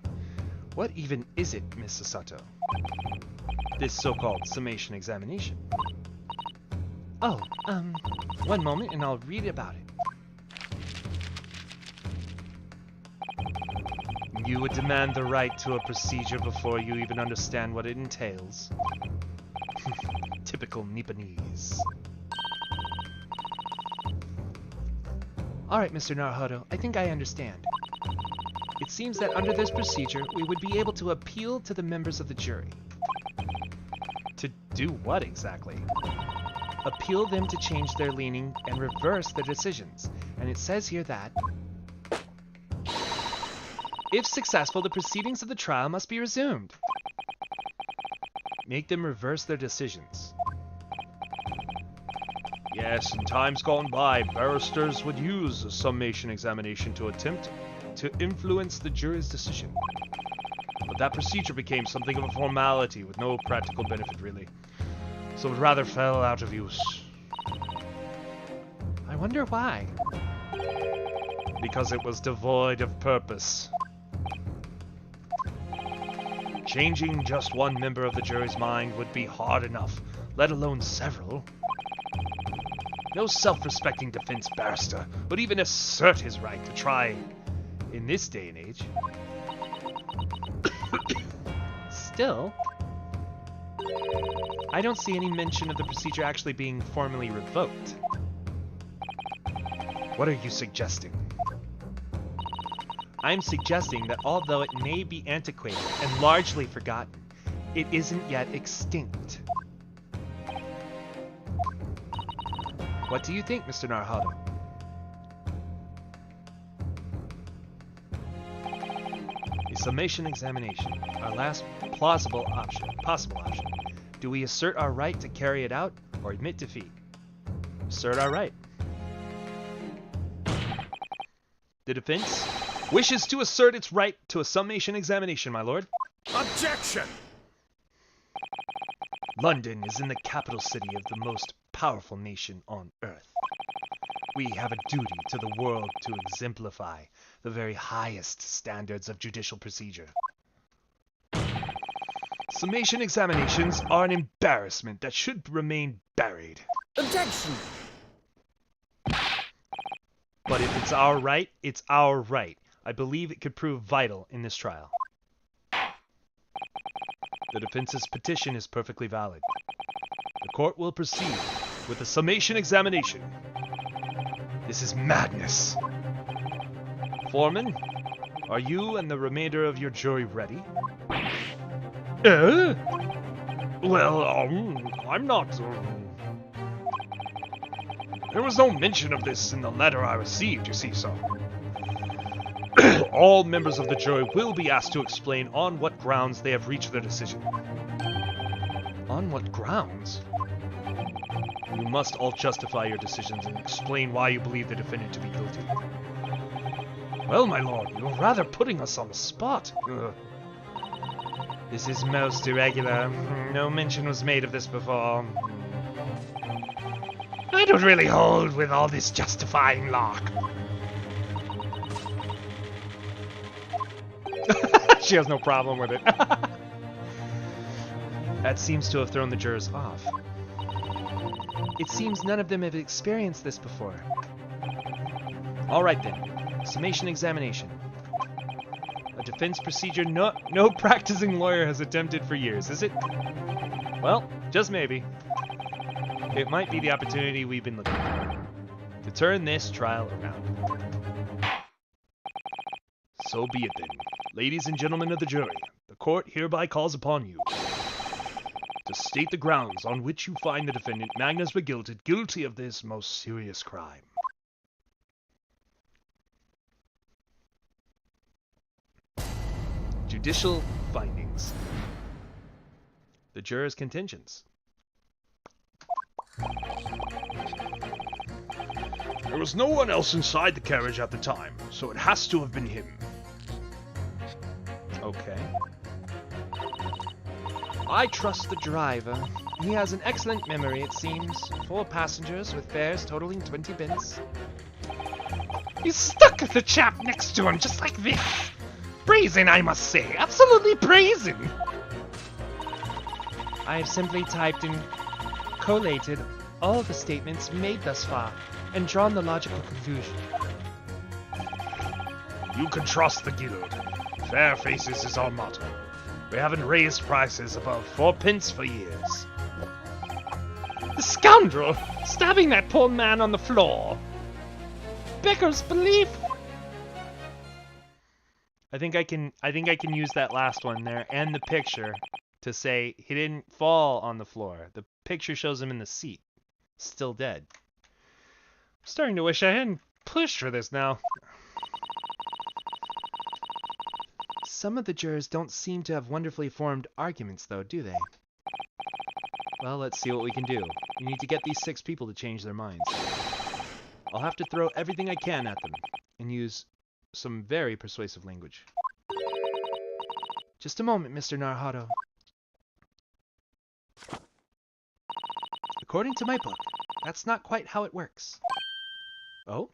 What even is it, Miss Sasato? This so-called summation examination. Oh, one moment and I'll read about it. You would demand the right to a procedure before you even understand what it entails. Typical Nipponese. Alright, Mr. Naruhodo, I think I understand. It seems that under this procedure, we would be able to appeal to the members of the jury. To do what exactly? Appeal them to change their leaning and reverse their decisions. And it says here that, if successful, the proceedings of the trial must be resumed. Make them reverse their decisions. Yes, in times gone by, barristers would use a summation examination to attempt to influence the jury's decision. But that procedure became something of a formality with no practical benefit, really. So it rather fell out of use. I wonder why. Because it was devoid of purpose. Changing just one member of the jury's mind would be hard enough, let alone several. No self-respecting defense barrister would even assert his right to try in this day and age. Still, I don't see any mention of the procedure actually being formally revoked. What are you suggesting? I'm suggesting that although it may be antiquated and largely forgotten, it isn't yet extinct. What do you think, Mr. Naruhodo? A summation examination, our last possible option. Do we assert our right to carry it out or admit defeat? Assert our right. The defense wishes to assert its right to a summation examination, my lord. Objection! London is in the capital city of the most powerful nation on earth. We have a duty to the world to exemplify the very highest standards of judicial procedure. Summation examinations are an embarrassment that should remain buried. Objection! But if it's our right, it's our right. I believe it could prove vital in this trial. The defense's petition is perfectly valid. The court will proceed with a summation examination. This is madness. Foreman, are you and the remainder of your jury ready? Well, I'm not... There was no mention of this in the letter I received, you see, sir. All members of the jury will be asked to explain on what grounds they have reached their decision. On what grounds? You must all justify your decisions and explain why you believe the defendant to be guilty. Well, my lord, you're rather putting us on the spot. This is most irregular. No mention was made of this before. I don't really hold with all this justifying lark. She has no problem with it. That seems to have thrown the jurors off. It seems none of them have experienced this before. All right then, summation examination. A defense procedure no practicing lawyer has attempted for years, is it? Well, just maybe. It might be the opportunity we've been looking for to turn this trial around. So be it then. Ladies and gentlemen of the jury, the court hereby calls upon you to state the grounds on which you find the defendant, Magnus McGilted, guilty of this most serious crime. Judicial findings. The jurors' contingents. There was no one else inside the carriage at the time, so it has to have been him. Okay. I trust the driver. He has an excellent memory, it seems. 4 passengers with fares totaling 20 pence. He's stuck with the chap next to him just like this. Brazen, I must say. Absolutely brazen. I have simply typed and collated all the statements made thus far and drawn the logical conclusion. You can trust the guild. Fair faces is our motto. We haven't raised prices above 4 pence for years. The scoundrel! Stabbing that poor man on the floor! Beggars belief! I think I can use that last one there and the picture to say he didn't fall on the floor. The picture shows him in the seat, still dead. I'm starting to wish I hadn't pushed for this now. Some of the jurors don't seem to have wonderfully formed arguments, though, do they? Well, let's see what we can do. We need to get these 6 people to change their minds. I'll have to throw everything I can at them and use some very persuasive language. Just a moment, Mr. Naruhodo. According to my book, that's not quite how it works. Oh?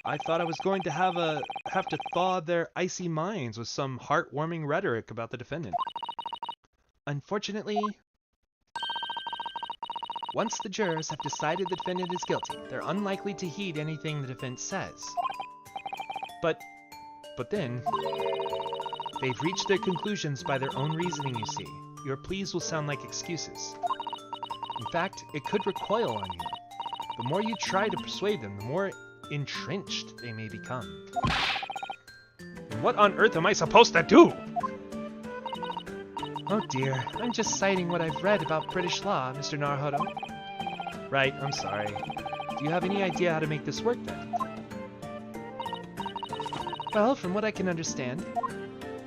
I thought I was going to have to thaw their icy minds with some heartwarming rhetoric about the defendant. Unfortunately, once the jurors have decided the defendant is guilty, they're unlikely to heed anything the defense says. But then, they've reached their conclusions by their own reasoning, you see. Your pleas will sound like excuses. In fact, it could recoil on you. The more you try to persuade them, the more entrenched they may become. What on earth am I supposed to do? Oh dear, I'm just citing what I've read about British law, Mr. Naruhodo. Right, I'm sorry. Do you have any idea how to make this work then? Well, from what I can understand,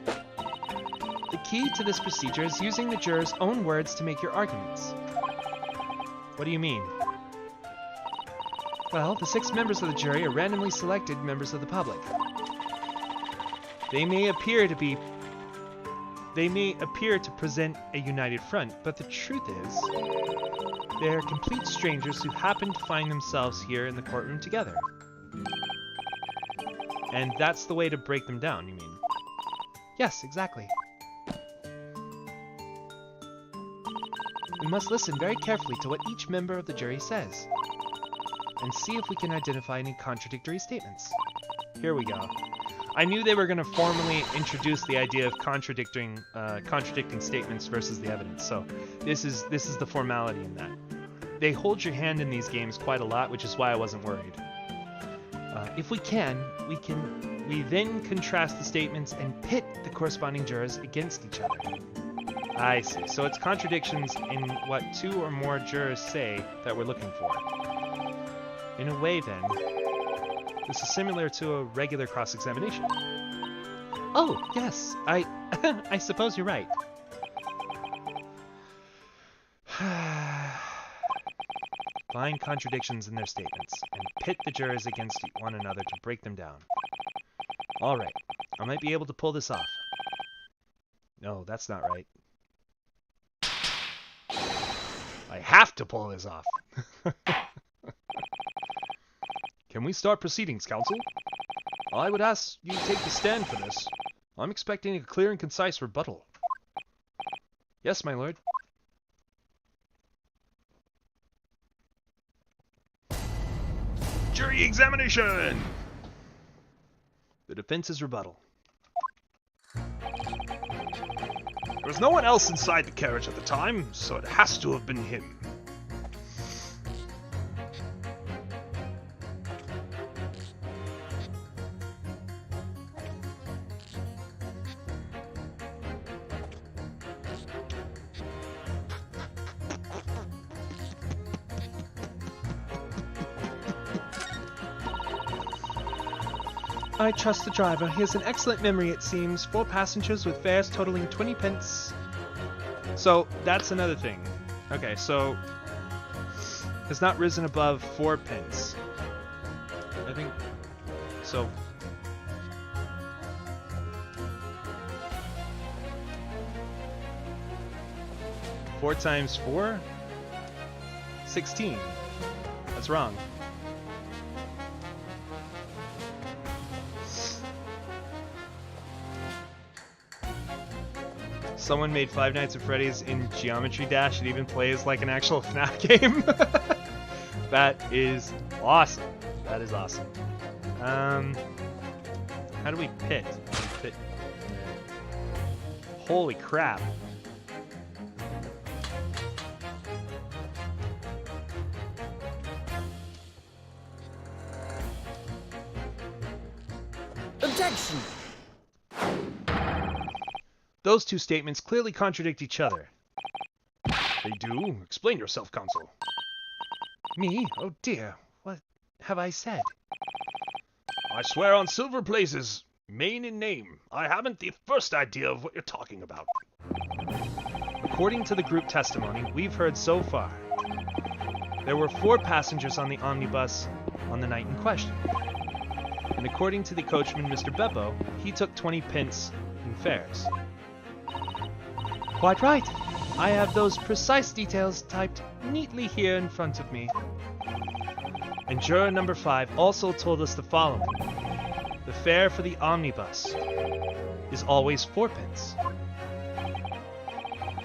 the key to this procedure is using the jurors' own words to make your arguments. What do you mean? Well, the 6 members of the jury are randomly selected members of the public. They may appear to present a united front, but the truth is, they are complete strangers who happen to find themselves here in the courtroom together. And that's the way to break them down, you mean? Yes, exactly. We must listen very carefully to what each member of the jury says, and see if we can identify any contradictory statements. Here we go. I knew they were going to formally introduce the idea of contradicting statements versus the evidence. So this is the formality in that. They hold your hand in these games quite a lot, which is why I wasn't worried. If we can, we then contrast the statements and pit the corresponding jurors against each other. I see. So it's contradictions in what 2 or more jurors say that we're looking for. In a way, then, this is similar to a regular cross-examination. Oh, yes, I suppose you're right. Find contradictions in their statements, and pit the jurors against one another to break them down. Alright, I might be able to pull this off. No, that's not right. I have to pull this off. Can we start proceedings, counsel? I would ask you to take the stand for this. I'm expecting a clear and concise rebuttal. Yes, my lord. Jury examination! The defense's rebuttal. There was no one else inside the carriage at the time, so it has to have been him. I trust the driver. He has an excellent memory, it seems. 4 passengers with fares totaling 20 pence. So, that's another thing. Okay, so... has not risen above 4 pence. I think... so... Four times 4? 16. That's wrong. Someone made Five Nights at Freddy's in Geometry Dash. It even plays like an actual FNAF game. That is awesome. That is awesome. How do we pit? Pit. Holy crap. Objection! Those two statements clearly contradict each other. They do. Explain yourself, counsel. Me? Oh dear. What have I said? I swear on silver places, main in name, I haven't the first idea of what you're talking about. According to the group testimony we've heard so far, there were 4 passengers on the omnibus on the night in question. And according to the coachman, Mr. Beppo, he took 20 pence in fares. Quite right. I have those precise details typed neatly here in front of me. And juror number 5 also told us the following. The fare for the omnibus is always 4 pence.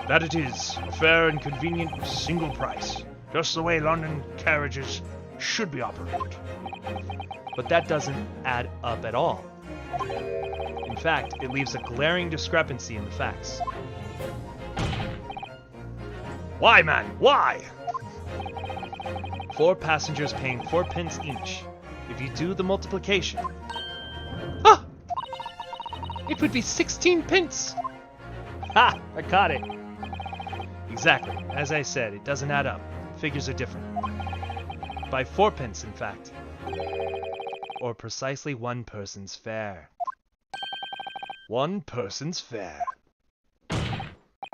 That it is. A fair and convenient single price. Just the way London carriages should be operated. But that doesn't add up at all. In fact, it leaves a glaring discrepancy in the facts. Why, man? Why? 4 passengers paying 4 pence each. If you do the multiplication... Ah! It would be 16 pence! Ha! I caught it! Exactly. As I said, it doesn't add up. Figures are different. By 4 pence, in fact. Or precisely 1 person's fare. 1 person's fare.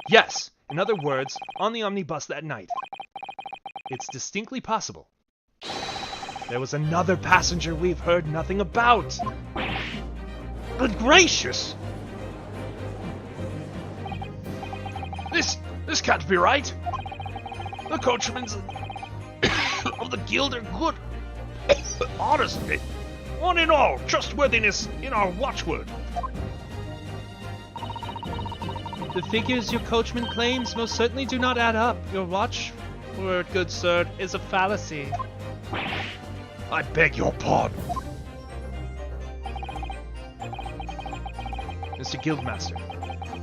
Yes! In other words, on the omnibus that night. It's distinctly possible. There was another passenger we've heard nothing about. Good gracious! This can't be right. The coachmen's of the guild are good. Honestly, one in all, trustworthiness in our watchword. The figures your coachman claims most certainly do not add up. Your watchword, good sir, is a fallacy. I beg your pardon. Mr. Guildmaster,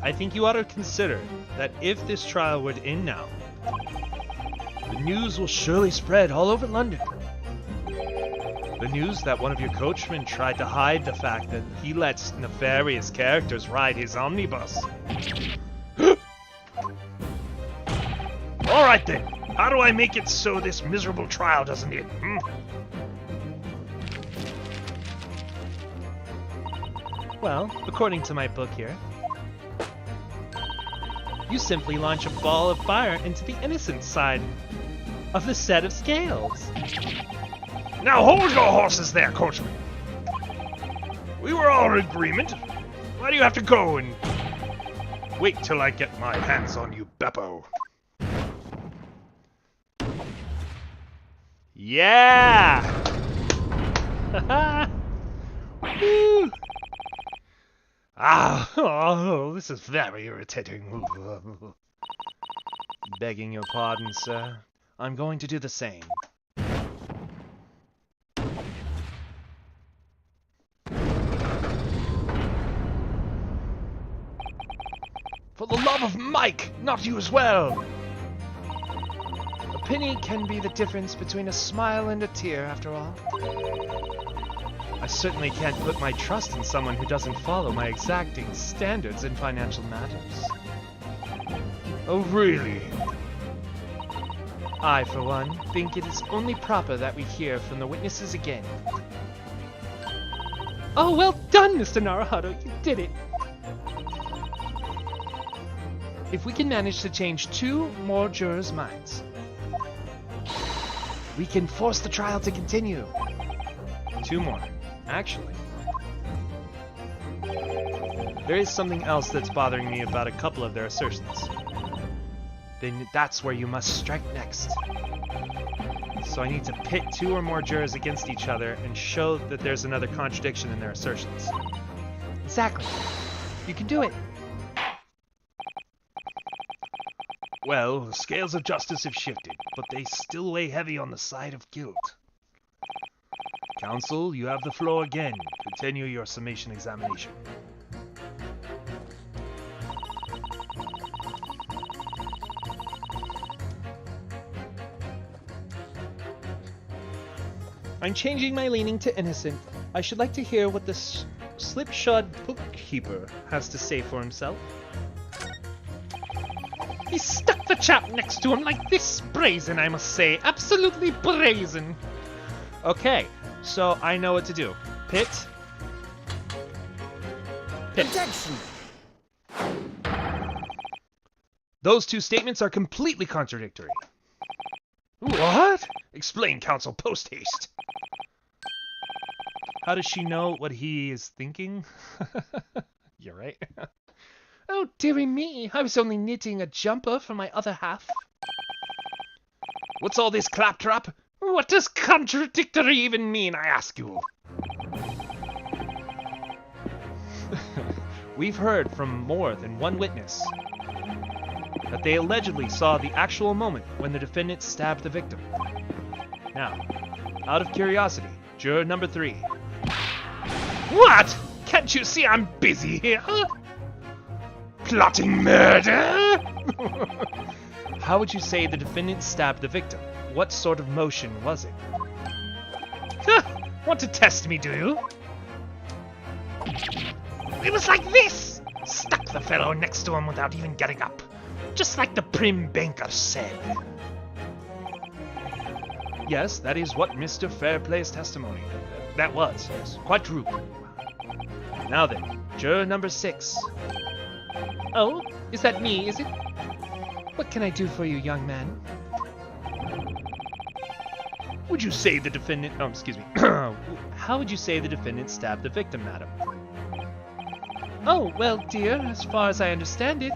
I think you ought to consider that if this trial were to end now, the news will surely spread all over London. The news that one of your coachmen tried to hide the fact that he lets nefarious characters ride his omnibus. All right then. How do I make it so this miserable trial doesn't end? Well, according to my book here, you simply launch a ball of fire into the innocent side of the set of scales. Now hold your horses there, coachman. We were all in agreement. Why do you have to go and wait till I get my hands on you, Beppo? Yeah! Woo! Oh, this is very irritating. Begging your pardon, sir. I'm going to do the same. For the love of Mike, not you as well. A penny can be the difference between a smile and a tear, after all. I certainly can't put my trust in someone who doesn't follow my exacting standards in financial matters. Oh, really? I, for one, think it is only proper that we hear from the witnesses again. Oh, well done, Mr. Naruhodo, you did it! If we can manage to change 2 more jurors' minds, we can force the trial to continue. 2 more, actually. There is something else that's bothering me about a couple of their assertions. Then that's where you must strike next. So I need to pit 2 or more jurors against each other and show that there's another contradiction in their assertions. Exactly. You can do it. Well, the scales of justice have shifted, but they still weigh heavy on the side of guilt. Counsel, you have the floor again. Continue your summation examination. I'm changing my leaning to innocent. I should like to hear what the slipshod bookkeeper has to say for himself. He stuck the chap next to him like this. Brazen, I must say. Absolutely brazen. Okay, so I know what to do. Pit. Pit. Objection! Those 2 statements are completely contradictory. What? Explain, counsel, post-haste. How does she know what he is thinking? You're right. Oh, dearie me, I was only knitting a jumper for my other half. What's all this claptrap? What does contradictory even mean, I ask you? We've heard from more than one witness that they allegedly saw the actual moment when the defendant stabbed the victim. Now, out of curiosity, juror number 3. What? Can't you see I'm busy here? Plotting murder? How would you say the defendant stabbed the victim? What sort of motion was it? Want to test me, do you? It was like this! Stuck the fellow next to him without even getting up. Just like the prim banker said. Yes, that is what Mr. Fairplay's testimony. That was, yes, quite true. Now then, juror number 6. Oh, is that me, is it? What can I do for you, young man? Would you say the defendant... Oh, excuse me. How would you say the defendant stabbed the victim, madam? Oh, well, dear, as far as I understand it,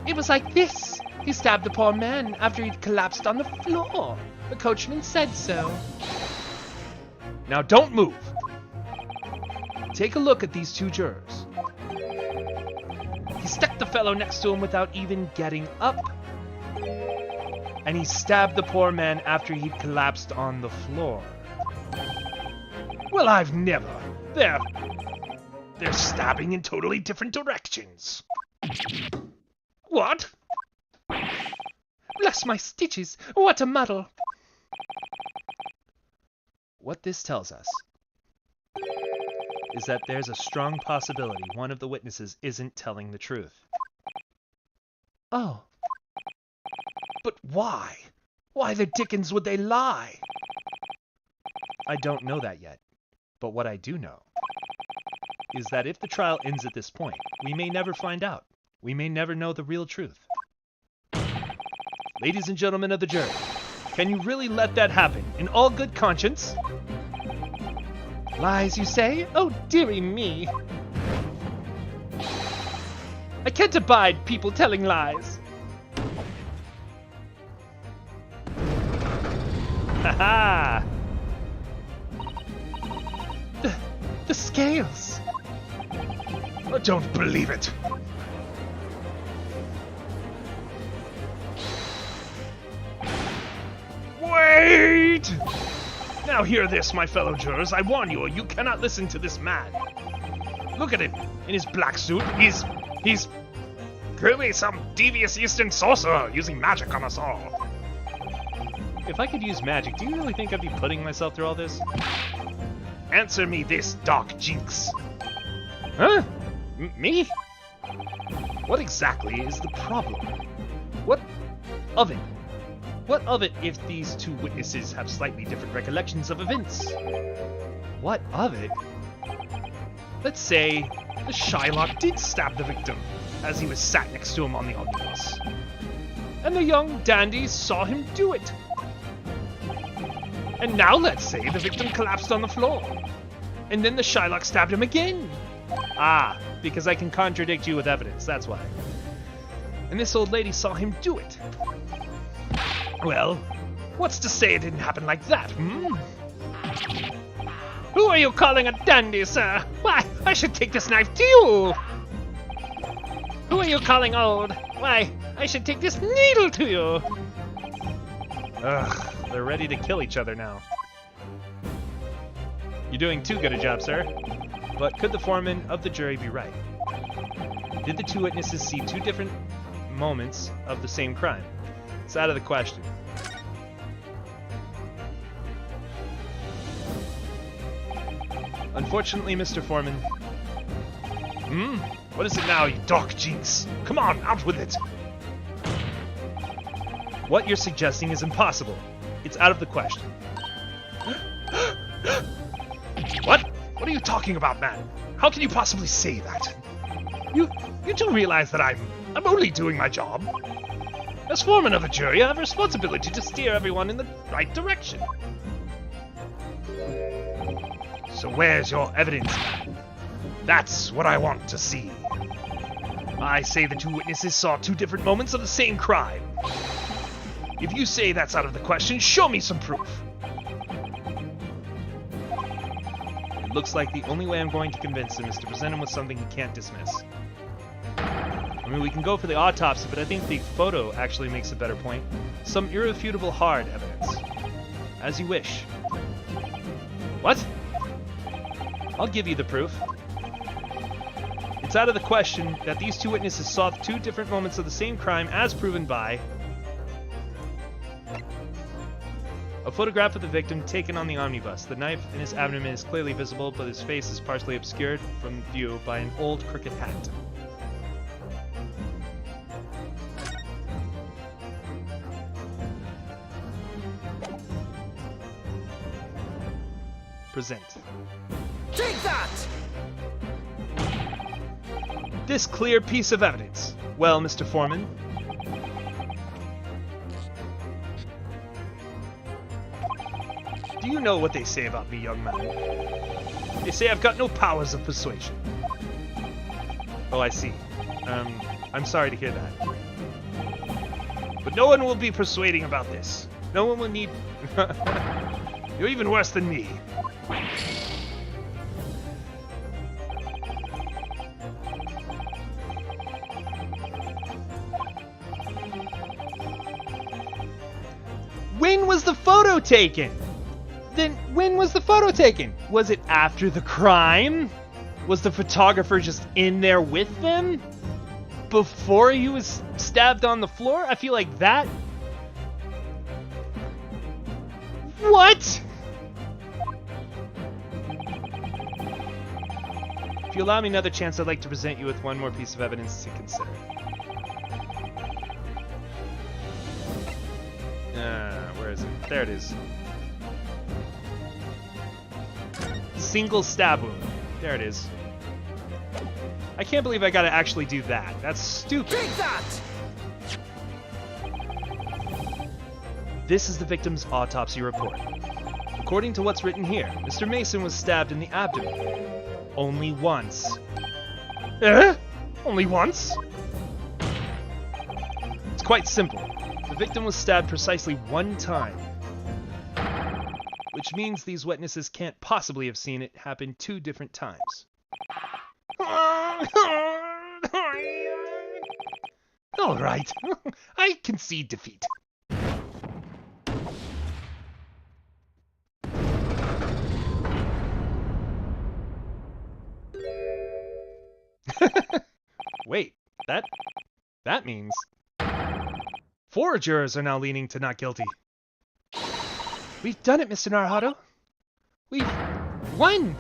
it was like this. He stabbed the poor man after he'd collapsed on the floor. The coachman said so. Now don't move. Take a look at these 2 jurors. He stuck the fellow next to him without even getting up. And he stabbed the poor man after he'd collapsed on the floor. Well, I've never. They're stabbing in totally different directions. What? Bless my stitches, what a muddle! What this tells us is that there's a strong possibility one of the witnesses isn't telling the truth. Oh. But why? Why the dickens would they lie? I don't know that yet, but what I do know is that if the trial ends at this point, we may never find out. We may never know the real truth. Ladies and gentlemen of the jury, can you really let that happen in all good conscience? Lies, you say? Oh, dearie me. I can't abide people telling lies. Ha-ha! The scales! I don't believe it. Wait! Now hear this, my fellow jurors. I warn you, you cannot listen to this man. Look at him, in his black suit. He's clearly some devious Eastern sorcerer using magic on us all. If I could use magic, do you really think I'd be putting myself through all this? Answer me this, Dark Jinx. Huh? Me? What exactly is the problem? What of it? What of it if these two witnesses have slightly different recollections of events? What of it? Let's say the Shylock did stab the victim as he was sat next to him on the omnibus. And the young dandy saw him do it. And now let's say the victim collapsed on the floor. And then the Shylock stabbed him again. Ah, because I can contradict you with evidence, that's why. And this old lady saw him do it. Well, what's to say it didn't happen like that, hmm? Who are you calling a dandy, sir? Why, I should take this knife to you! Who are you calling old? Why, I should take this needle to you! Ugh, they're ready to kill each other now. You're doing too good a job, sir. But could the foreman of the jury be right? Did the two witnesses see two different moments of the same crime? It's out of the question. Unfortunately, Mr. Foreman. What is it now, you Dark Jinx? Come on, out with it! What you're suggesting is impossible. It's out of the question. What? What are you talking about, man? How can you possibly say that? You do realize that I'm only doing my job. As foreman of a jury, I have a responsibility to steer everyone in the right direction. So where's your evidence, man? That's what I want to see. I say the two witnesses saw two different moments of the same crime. If you say that's out of the question, show me some proof. It looks like the only way I'm going to convince him is to present him with something he can't dismiss. I mean, we can go for the autopsy, but I think the photo actually makes a better point. Some irrefutable hard evidence. As you wish. What? I'll give you the proof. It's out of the question that these two witnesses saw two different moments of the same crime as proven by a photograph of the victim taken on the omnibus. The knife in his abdomen is clearly visible, but his face is partially obscured from view by an old crooked hat. Present. Take that! This clear piece of evidence. Well, Mr. Foreman. Do you know what they say about me, young man? They say I've got no powers of persuasion. Oh, I see. I'm sorry to hear that. But no one will be persuading about this. No one will need... You're even worse than me. When was the photo taken? Then when was the photo taken? Was it after the crime? Was the photographer just in there with them? Before he was stabbed on the floor? I feel like that... What? If you allow me another chance, I'd like to present you with one more piece of evidence to consider. Where is it? There it is. Single stab wound. There it is. I can't believe I gotta actually do that. That's stupid. Take that! This is the victim's autopsy report. According to what's written here, Mr. Mason was stabbed in the abdomen. Only once. Only once? It's quite simple. The victim was stabbed precisely one time. Which means these witnesses can't possibly have seen it happen 2 different times. Alright, I concede defeat. Wait, that means 4 jurors are now leaning to not guilty. We've done it, Mr. Naruhodo. We've won!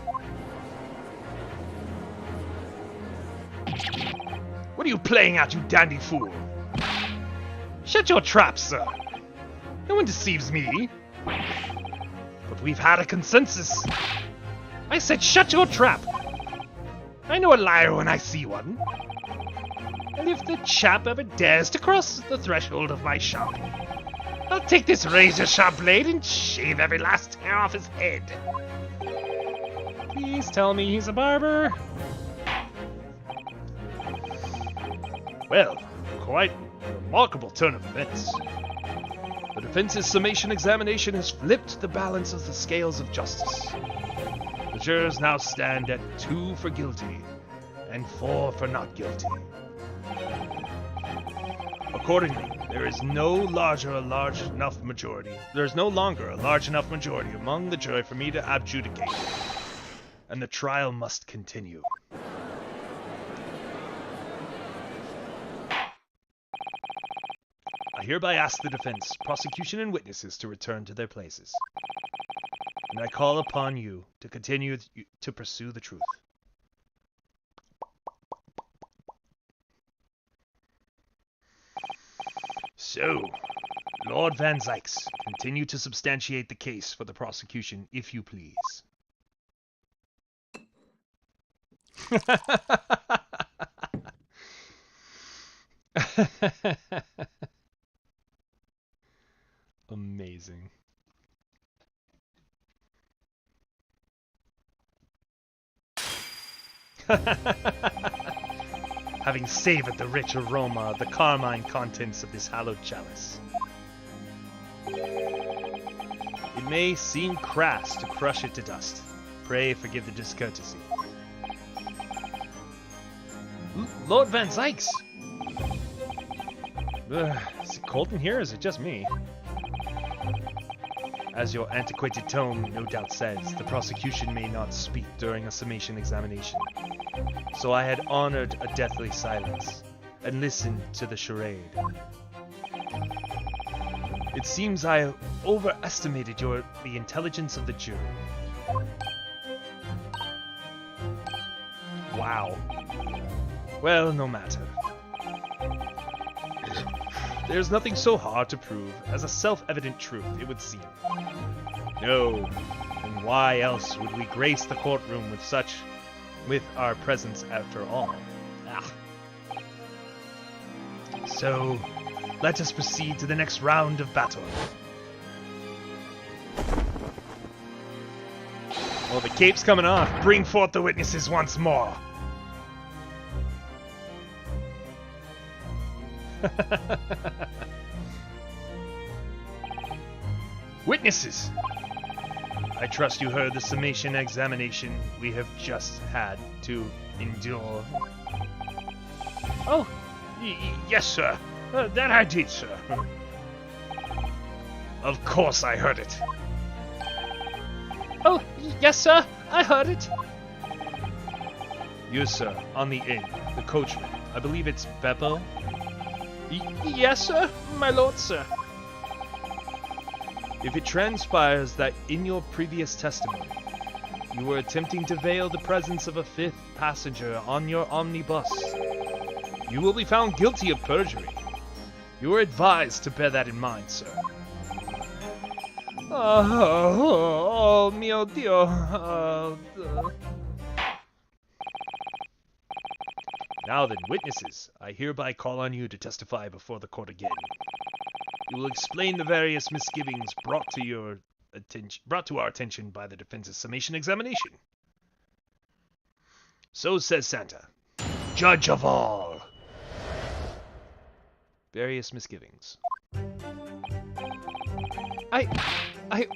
What are you playing at, you dandy fool? Shut your trap, sir. No one deceives me. But we've had a consensus. I said shut your trap. I know a liar when I see one. And if the chap ever dares to cross the threshold of my shop, I'll take this razor-sharp blade and shave every last hair off his head. Please tell me he's a barber. Well, quite a remarkable turn of events. The defense's summation examination has flipped the balance of the scales of justice. The jurors now stand at 2 for guilty and 4 for not guilty. Accordingly, there is no longer a large enough majority among the jury for me to adjudicate, and the trial must continue. I hereby ask the defense, prosecution, and witnesses to return to their places. And I call upon you to continue to pursue the truth. So, Lord Van Zykes, continue to substantiate the case for the prosecution, if you please. Amazing. Having savored the rich aroma of the carmine contents of this hallowed chalice, it may seem crass to crush it to dust. Pray forgive the discourtesy. Lord Van Zykes! Is it cold in here, or is it just me? As your antiquated tone no doubt says, the prosecution may not speak during a summation examination. So I had honored a deathly silence, and listened to the charade. It seems I overestimated the intelligence of the jury. Wow. Well, no matter. There's nothing so hard to prove as a self-evident truth, it would seem. No, and why else would we grace the courtroom with our presence after all? So, let us proceed to the next round of battle. Well, the cape's coming off. Bring forth the witnesses once more. Witnesses! I trust you heard the summation examination we have just had to endure. Oh, yes, sir. That I did, sir. Of course I heard it. Oh, yes, sir. I heard it. You, sir, on the inn. The coachman. I believe it's Beppo. Yes, sir. My lord, sir. If it transpires that in your previous testimony, you were attempting to veil the presence of a 5th passenger on your omnibus, you will be found guilty of perjury. You are advised to bear that in mind, sir. Oh, mio Dio. Now then, witnesses, I hereby call on you to testify before the court again. You will explain the various misgivings brought to our attention by the defense's summation examination. So says Santa, Judge of all. Various misgivings. I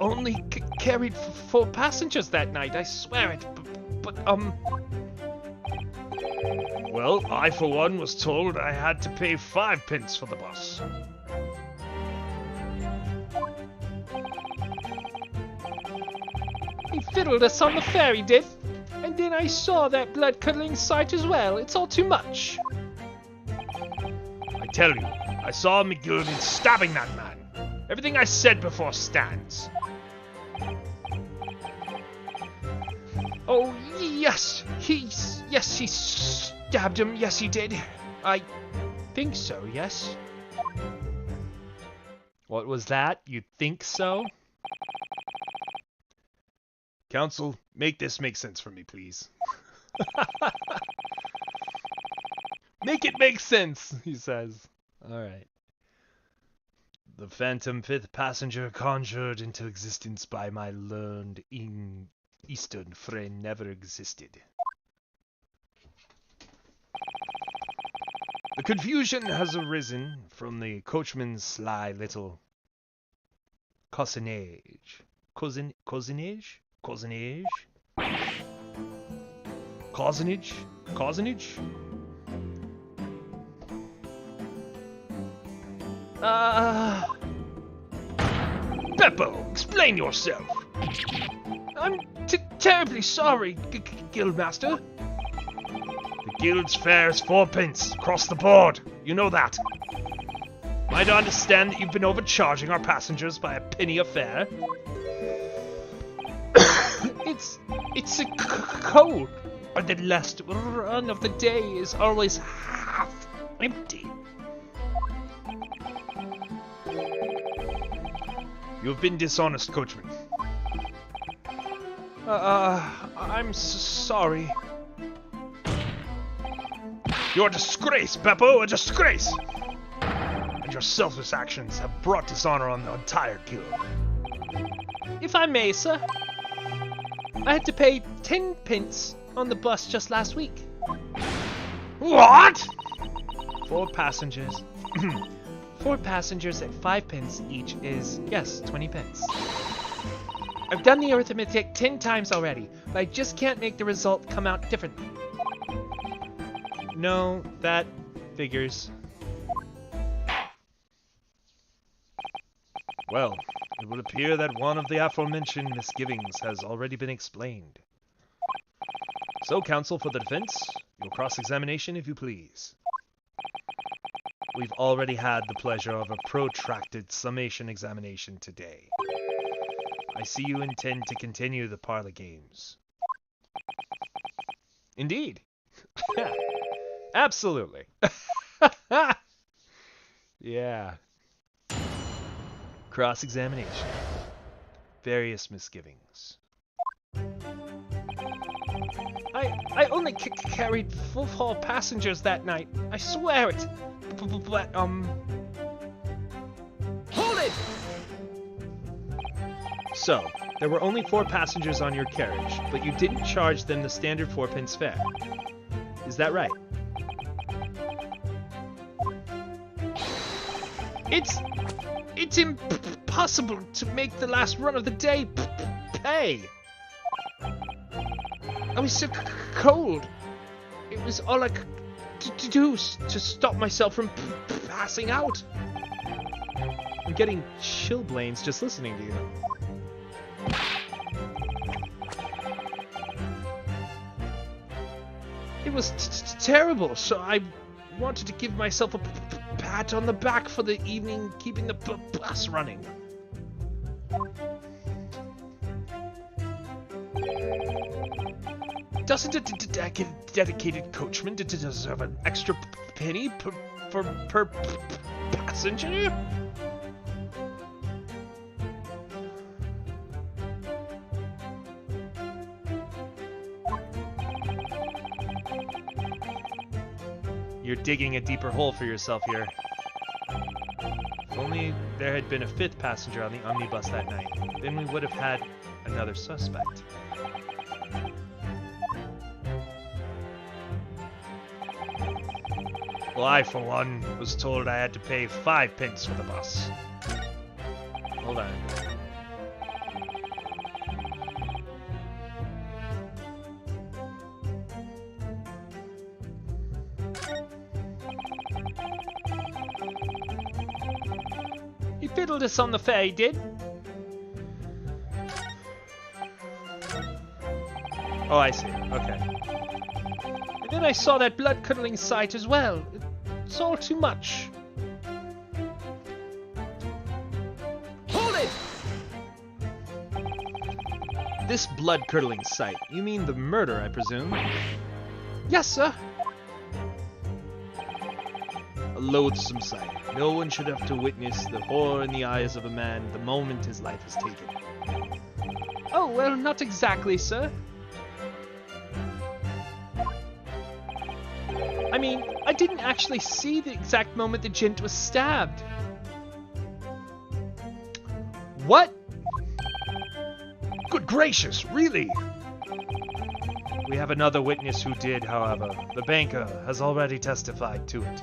only carried 4 passengers that night, I swear it. But Well, I for one was told I had to pay 5 pence for the bus. he fiddled us on the ferry, did. And then I saw that blood-curdling sight as well. It's all too much. I tell you, I saw McGilligan stabbing that man. Everything I said before stands. Oh, yes, he stabbed him. Yes, he did. I think so, yes. What was that? You think so? Counsel, make this make sense for me, please. Make it make sense, he says. Alright. The phantom 5th passenger conjured into existence by my learned Eastern friend never existed. The confusion has arisen from the coachman's sly little cousinage. Cousinage? Beppo, explain yourself! I'm terribly sorry, Guildmaster. The guild's fare is 4 pence, across the board. You know that. Am I to understand that you've been overcharging our passengers by a penny a fare? It's a cold. Or the last run of the day is always half empty. You've been dishonest, coachman. I'm sorry. You're a disgrace, Beppo, a disgrace! And your selfless actions have brought dishonor on the entire guild. If I may, sir. I had to pay 10 pence on the bus just last week. What? 4 passengers. 4 passengers at 5 pence each is, yes, 20 pence. I've done the arithmetic 10 times already, but I just can't make the result come out differently. No, that figures. Well, it would appear that one of the aforementioned misgivings has already been explained. So, counsel for the defense, your cross-examination, if you please. We've already had the pleasure of a protracted summation examination today. I see you intend to continue the parlor games. Indeed. Absolutely. Yeah. Cross-examination. Various misgivings. I only carried 4 passengers that night. I swear it. But, Hold it! So, there were only 4 passengers on your carriage, but you didn't charge them the standard 4 pence fare. Is that right? It's impossible to make the last run of the day pay. I was so cold. It was all I could do to stop myself from passing out. I'm getting chilblains just listening to you. It was terrible, so I wanted to give myself a pat on the back for the evening keeping the bus running. Doesn't a dedicated coachman deserve an extra penny per passenger? You're digging a deeper hole for yourself here. If only there had been a fifth passenger on the omnibus that night, then we would have had another suspect. Well, I, for one, was told I had to pay 5 pence for the bus. Hold on. He fiddled us on the fare, he did. Oh, I see. Okay. And then I saw that blood-curdling sight as well. It's all too much. Hold it! This blood-curdling sight. You mean the murder, I presume? Yes, sir. A loathsome sight. No one should have to witness the horror in the eyes of a man the moment his life is taken. Oh, well, not exactly, sir. I mean, I didn't actually see the exact moment the gent was stabbed. What? Good gracious, really? We have another witness who did, however. The banker has already testified to it.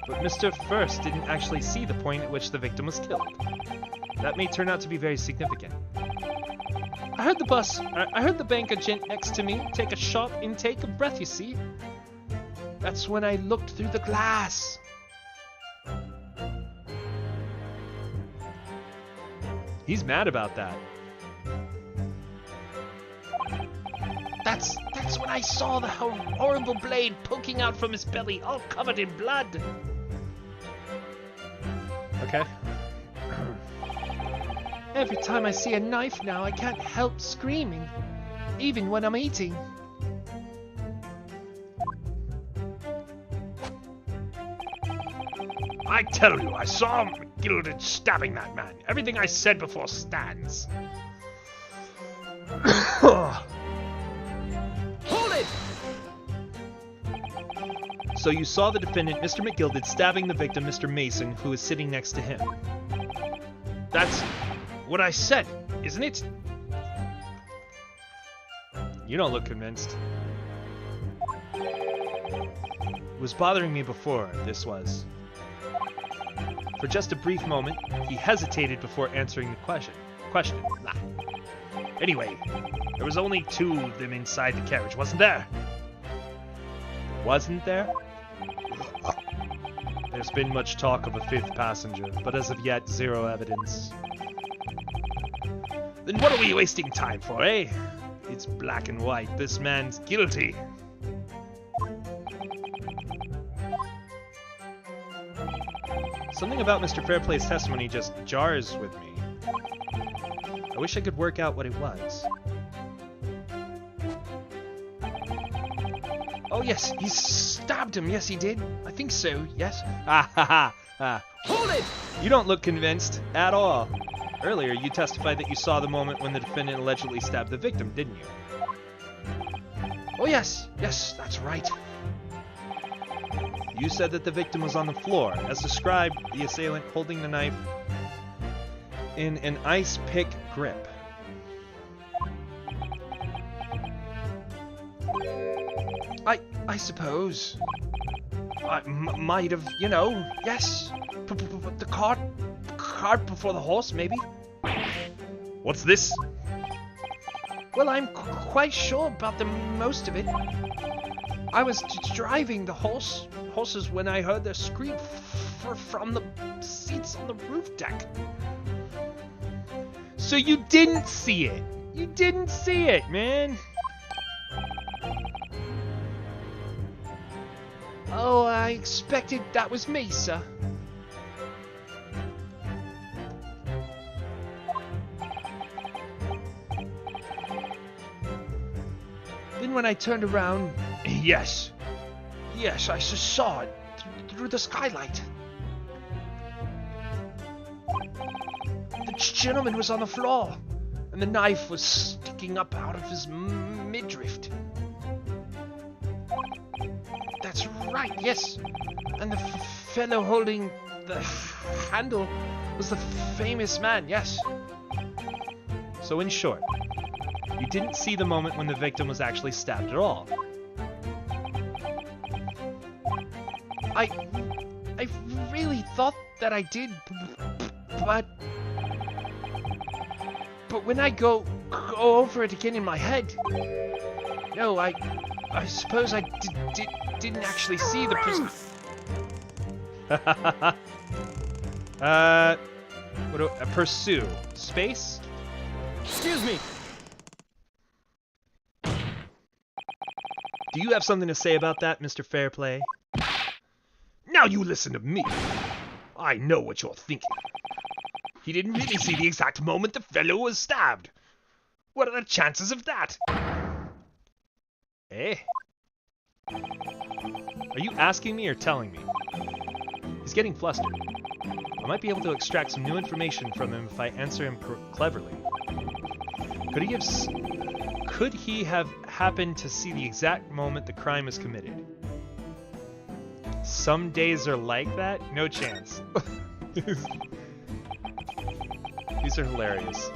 But Mr. First didn't actually see the point at which the victim was killed. That may turn out to be very significant. I heard the banker gent next to me take a sharp intake of breath, you see. That's when I looked through the glass. He's mad about that. That's when I saw the horrible blade poking out from his belly, all covered in blood. Okay. Every time I see a knife now, I can't help screaming, even when I'm eating. I tell you, I saw McGilded stabbing that man. Everything I said before stands. Hold it! So you saw the defendant, Mr. McGilded, stabbing the victim, Mr. Mason, who was sitting next to him. That's what I said, isn't it? You don't look convinced. It was bothering me before, this was. For just a brief moment, he hesitated before answering the question. Nah. Anyway, there was only 2 of them inside the carriage, wasn't there? Wasn't there? There's been much talk of a 5th passenger, but as of yet, 0 evidence. Then what are we wasting time for, eh? It's black and white. This man's guilty. Something about Mr. Fairplay's testimony just jars with me. I wish I could work out what it was. Oh yes, he stabbed him. Yes, he did. I think so. Yes. Ah ha ha ha. Hold it! You don't look convinced at all. Earlier, you testified that you saw the moment when the defendant allegedly stabbed the victim, didn't you? Oh yes, yes, that's right. You said that the victim was on the floor, as described, the assailant holding the knife in an ice pick grip. I suppose. I might have, you know, yes. The cart before the horse, maybe. What's this? Well, I'm quite sure about the most of it. I was driving the horses when I heard their scream from the seats on the roof deck. So you didn't see it. You didn't see it, man. Oh, I expected that was me, sir. Then when I turned around, yes, I saw it through the skylight. The gentleman was on the floor, and the knife was sticking up out of his midriff. right, yes. And the fellow holding the handle was the famous man, yes. So in short, you didn't see the moment when the victim was actually stabbed at all. I really thought that I did, but when I go over it again in my head, no, I suppose I didn't actually see the person. Pursue. Space? Excuse me. Do you have something to say about that, Mr. Fairplay? Now you listen to me. I know what you're thinking. He didn't really see the exact moment the fellow was stabbed. What are the chances of that? Eh? Are you asking me or telling me? He's getting flustered. I might be able to extract some new information from him if I answer him cleverly. Could he have happened to see the exact moment the crime was committed? Some days are like that? No chance. These are hilarious.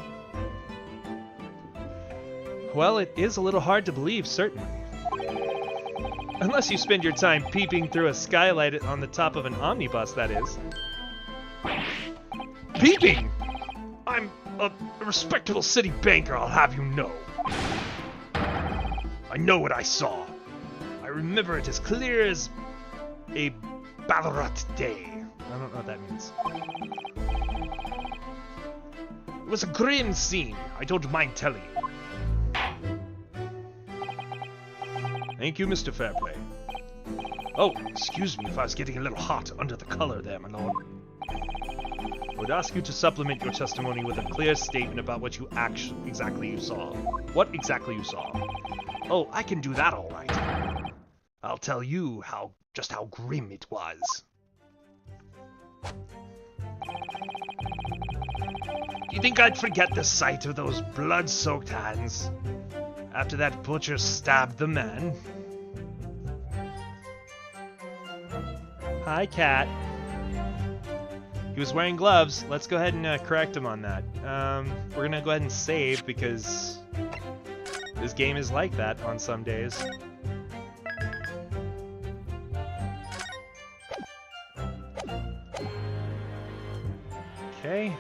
Well, it is a little hard to believe, certainly. Unless you spend your time peeping through a skylight on the top of an omnibus, that is. Peeping? I'm a respectable city banker, I'll have you know. I know what I saw. I remember it as clear as a Ballarat day. I don't know what that means. It was a grim scene, I don't mind telling you. Thank you, Mr. Fairplay. Oh, excuse me if I was getting a little hot under the collar there, my lord. I would ask you to supplement your testimony with a clear statement about what you exactly you saw. What exactly you saw? Oh, I can do that all right. I'll tell you just how grim it was. Do you think I'd forget the sight of those blood-soaked hands after that butcher stabbed the man? Hi, Cat. He was wearing gloves. Let's go ahead and correct him on that. We're gonna go ahead and save because this game is like that on some days. Okay.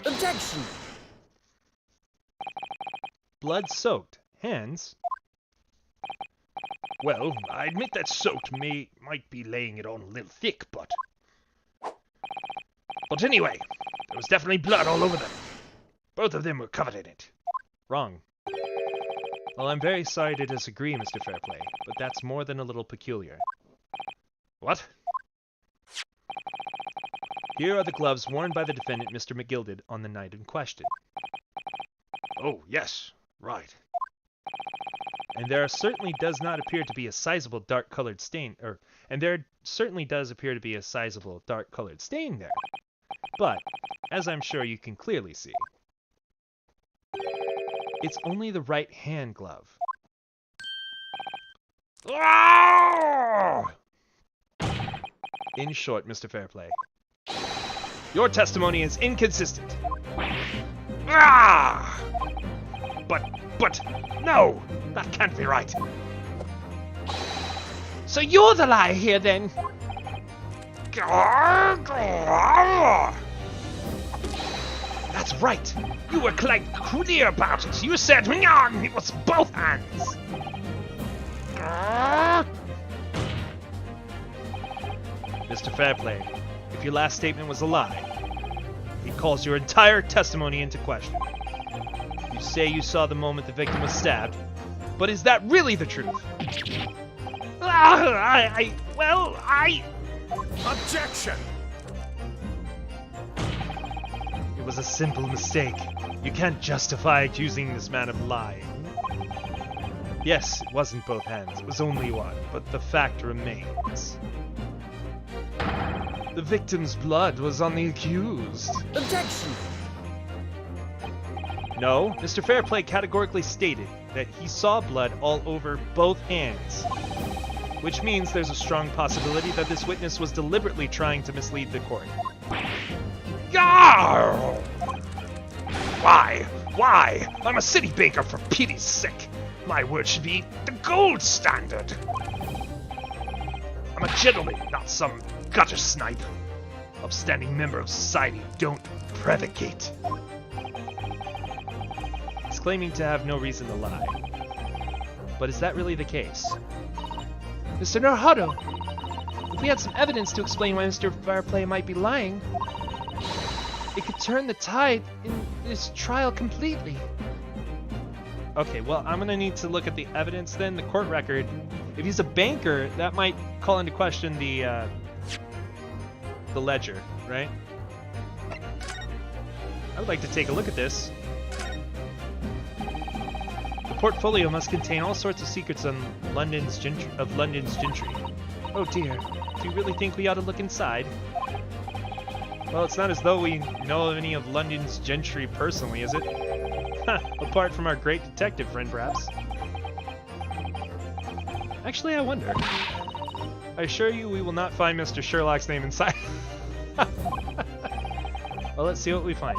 Objection! Blood-soaked. Hands? Well, I admit that soaked might be laying it on a little thick, but anyway, there was definitely blood all over them. Both of them were covered in it. Wrong. Well, I'm very sorry to disagree, Mr. Fairplay, but that's more than a little peculiar. What? Here are the gloves worn by the defendant, Mr. McGilded, on the night in question. Oh, yes, right. And there certainly does not appear to be a sizable dark-colored stain, and there certainly does appear to be a sizable dark-colored stain there. But, as I'm sure you can clearly see, it's only the right hand glove. In short, Mr. Fairplay, your testimony is inconsistent. But, no! That can't be right. So you're the liar here, then? That's right. You were quite clear about it. You said it was both hands. Mr. Fairplay, if your last statement was a lie, it calls your entire testimony into question. You say you saw the moment the victim was stabbed, but is that really the truth? Objection! It was a simple mistake. You can't justify accusing this man of lying. Yes, it wasn't both hands, it was only one, but the fact remains. The victim's blood was on the accused. Objection! No, Mr. Fairplay categorically stated that he saw blood all over both hands. Which means there's a strong possibility that this witness was deliberately trying to mislead the court. Yarr! Why? Why? I'm a city banker, for pity's sake. My word should be the gold standard. I'm a gentleman, not some gutter snipe. Upstanding member of society, don't predicate. He's claiming to have no reason to lie. But is that really the case? Mr. Naruto, if we had some evidence to explain why Mr. Fairplay might be lying, it could turn the tide in this trial completely. Okay, well, I'm gonna need to look at the evidence then, the court record. If he's a banker, that might call into question the ledger, right? I would like to take a look at this. The portfolio must contain all sorts of secrets on London's gentry. Oh dear, do you really think we ought to look inside? Well, it's not as though we know of any of London's gentry personally, is it? Apart from our great detective friend, perhaps. Actually, I wonder. I assure you we will not find Mr. Sherlock's name inside. Well, let's see what we find.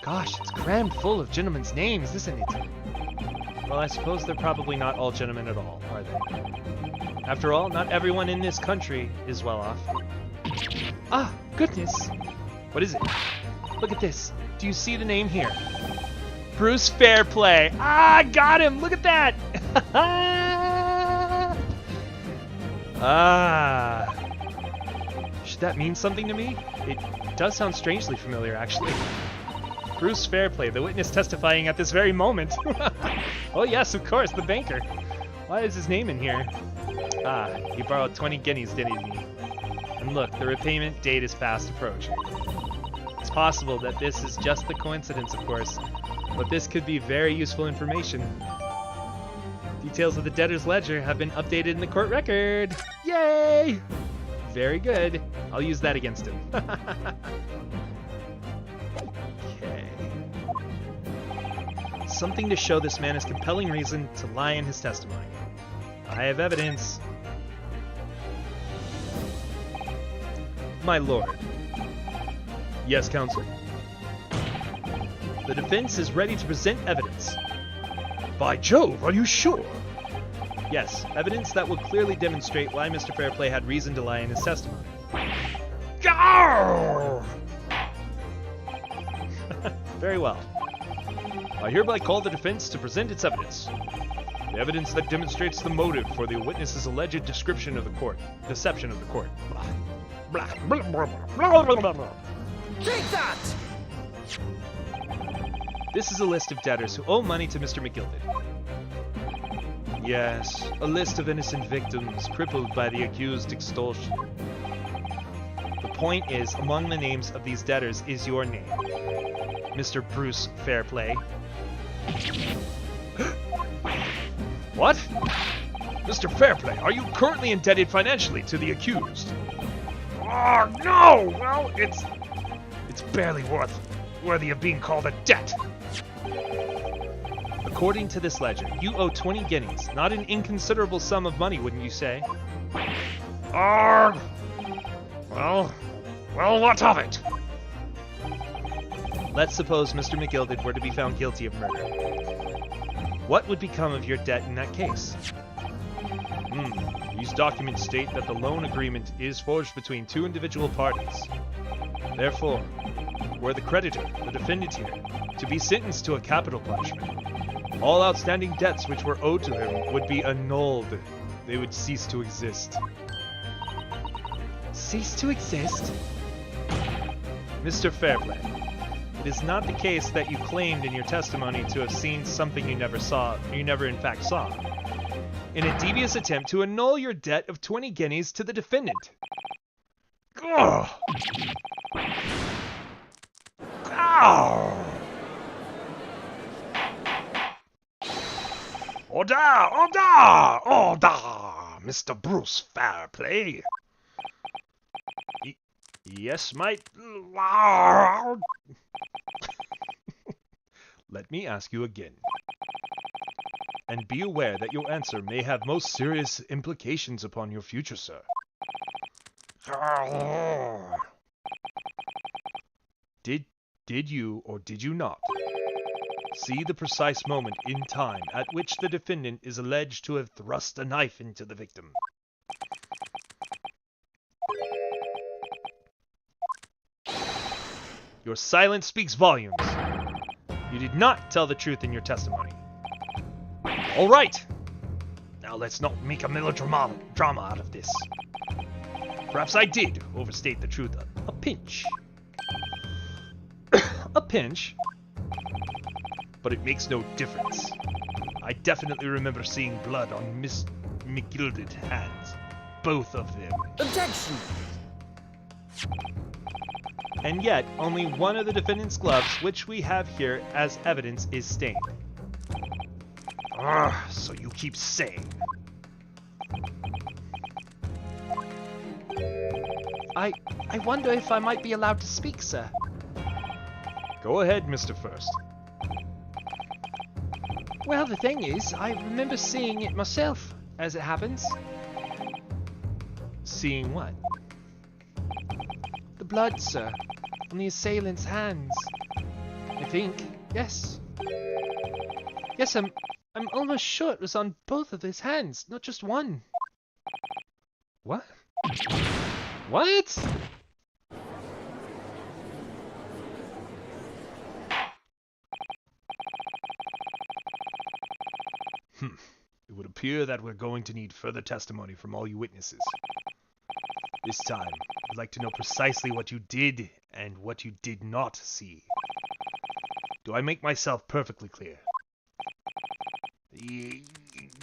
Gosh, it's crammed full of gentlemen's names, isn't it? Well, I suppose they're probably not all gentlemen at all, are they? After all, not everyone in this country is well off. Ah, goodness! What is it? Look at this. Do you see the name here? Bruce Fairplay. Ah, got him! Look at that! Ah. Should that mean something to me? It does sound strangely familiar, actually. Bruce Fairplay, the witness testifying at this very moment. Oh yes, of course, the banker. Why is his name in here? Ah, he borrowed 20 guineas, didn't he? And look, the repayment date is fast approaching. It's possible that this is just a coincidence, of course, but this could be very useful information. Details of the debtor's ledger have been updated in the court record. Yay! Very good. I'll use that against him. Okay. Something to show this man has compelling reason to lie in his testimony. I have evidence. My lord. Yes, counsel. The defense is ready to present evidence. By Jove, are you sure? Yes, evidence that will clearly demonstrate why Mr. Fairplay had reason to lie in his testimony. Yarr! Very well. I hereby call the defense to present its evidence. The evidence that demonstrates the motive for the witness's alleged deception of the court. Blah, blah, blah, blah, blah, blah, blah. Take that! This is a list of debtors who owe money to Mr. McGilded. Yes, a list of innocent victims crippled by the accused extortion. The point is, among the names of these debtors is your name, Mr. Bruce Fairplay. What? Mr. Fairplay, are you currently indebted financially to the accused? Oh, no! Well, it's barely worthy of being called a debt. According to this ledger, you owe 20 guineas, not an inconsiderable sum of money, wouldn't you say? Well, what of it? Let's suppose Mr. McGilded were to be found guilty of murder. What would become of your debt in that case? These documents state that the loan agreement is forged between two individual parties. Therefore, were the creditor, the defendant here, to be sentenced to a capital punishment, all outstanding debts which were owed to him would be annulled. They would cease to exist. Cease to exist? Mr. Fairplay, it is not the case that you claimed in your testimony to have seen something you never in fact saw, in a devious attempt to annul your debt of 20 guineas to the defendant. Ugh. Ow. Order, Mr. Bruce Fairplay. Yes, my... Let me ask you again. And be aware that your answer may have most serious implications upon your future, sir. Did you or did you not see the precise moment in time at which the defendant is alleged to have thrust a knife into the victim? Your silence speaks volumes. You did not tell the truth in your testimony. All right. Now let's not make a drama out of this. Perhaps I did overstate the truth a pinch. A pinch? But it makes no difference. I definitely remember seeing blood on Miss McGilded hands. Both of them. Objection! And yet, only one of the defendant's gloves, which we have here as evidence, is stained. So you keep saying. I wonder if I might be allowed to speak, sir. Go ahead, Mr. First. Well, the thing is, I remember seeing it myself, as it happens. Seeing what? The blood, sir, on the assailant's hands. I think, yes. Yes, I'm almost sure it was on both of his hands, not just one. What? What? It would appear that we're going to need further testimony from all you witnesses. This time, I'd like to know precisely what you did and what you did not see. Do I make myself perfectly clear?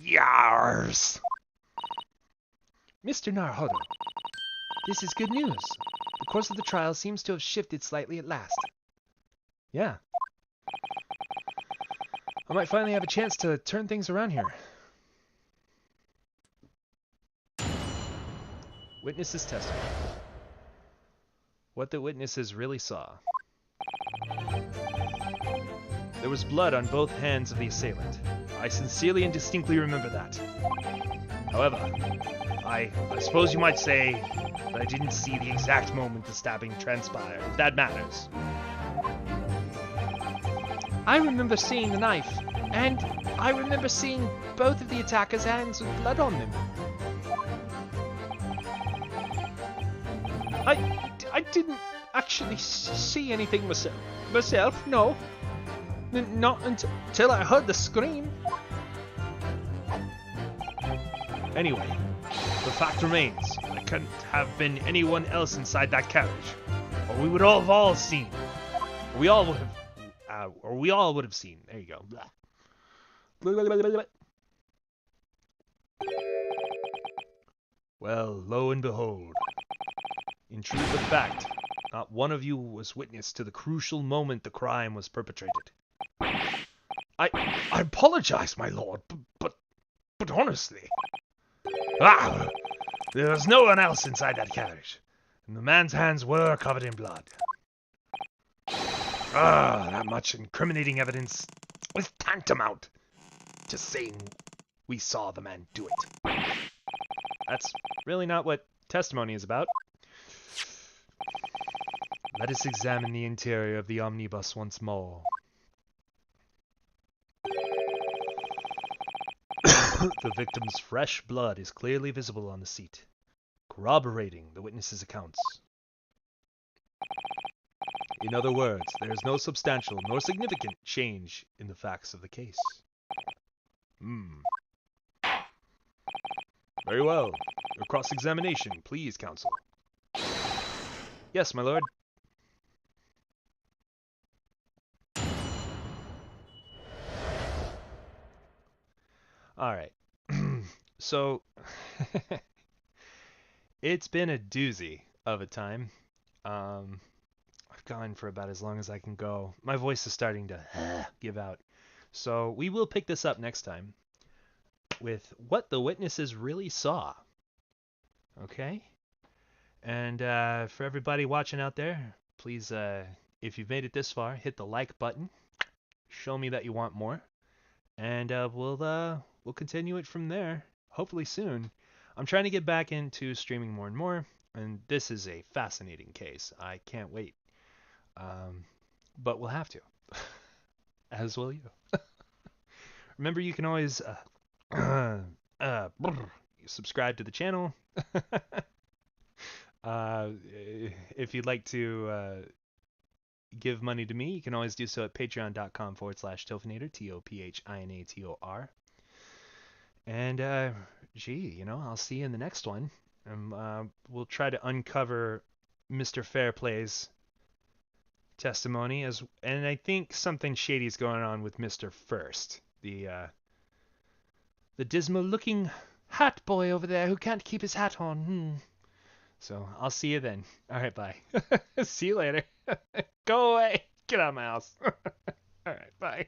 Yars! Mr. Naruhodo, this is good news. The course of the trial seems to have shifted slightly at last. Yeah. I might finally have a chance to turn things around here. Witnesses testimony. What the witnesses really saw. There was blood on both hands of the assailant. I sincerely and distinctly remember that. However, I suppose you might say that I didn't see the exact moment the stabbing transpired, if that matters. I remember seeing the knife, and I remember seeing both of the attacker's hands with blood on them. I didn't actually see anything myself, no. Not until I heard the scream. Anyway, the fact remains, there couldn't have been anyone else inside that carriage, or we would all have all seen. We all would have seen. There you go. Blah. Well, lo and behold. In truth of fact, not one of you was witness to the crucial moment the crime was perpetrated. I apologize, my lord, but honestly... there was no one else inside that carriage, and the man's hands were covered in blood. That much incriminating evidence was tantamount to saying we saw the man do it. That's really not what testimony is about. Let us examine the interior of the omnibus once more. The victim's fresh blood is clearly visible on the seat, corroborating the witness's accounts. In other words, there is no substantial nor significant change in the facts of the case. Very well. Your cross-examination, please, counsel. Yes, my lord. Alright. So, it's been a doozy of a time. I've gone for about as long as I can go. My voice is starting to give out. So we will pick this up next time with what the witnesses really saw. Okay? And for everybody watching out there, please, if you've made it this far, hit the like button. Show me that you want more, and we'll continue it from there. Hopefully soon. I'm trying to get back into streaming more and more, and this is a fascinating case. I can't wait. But we'll have to, as will you. Remember, you can always subscribe to the channel. If you'd like to give money to me, you can always do so at patreon.com/Tophinator, Tophinator. And, gee, I'll see you in the next one. We'll try to uncover Mr. Fairplay's testimony, and I think something shady's going on with Mr. First, the dismal-looking hat boy over there who can't keep his hat on. So I'll see you then. All right, bye. See you later. Go away. Get out of my house. All right, bye.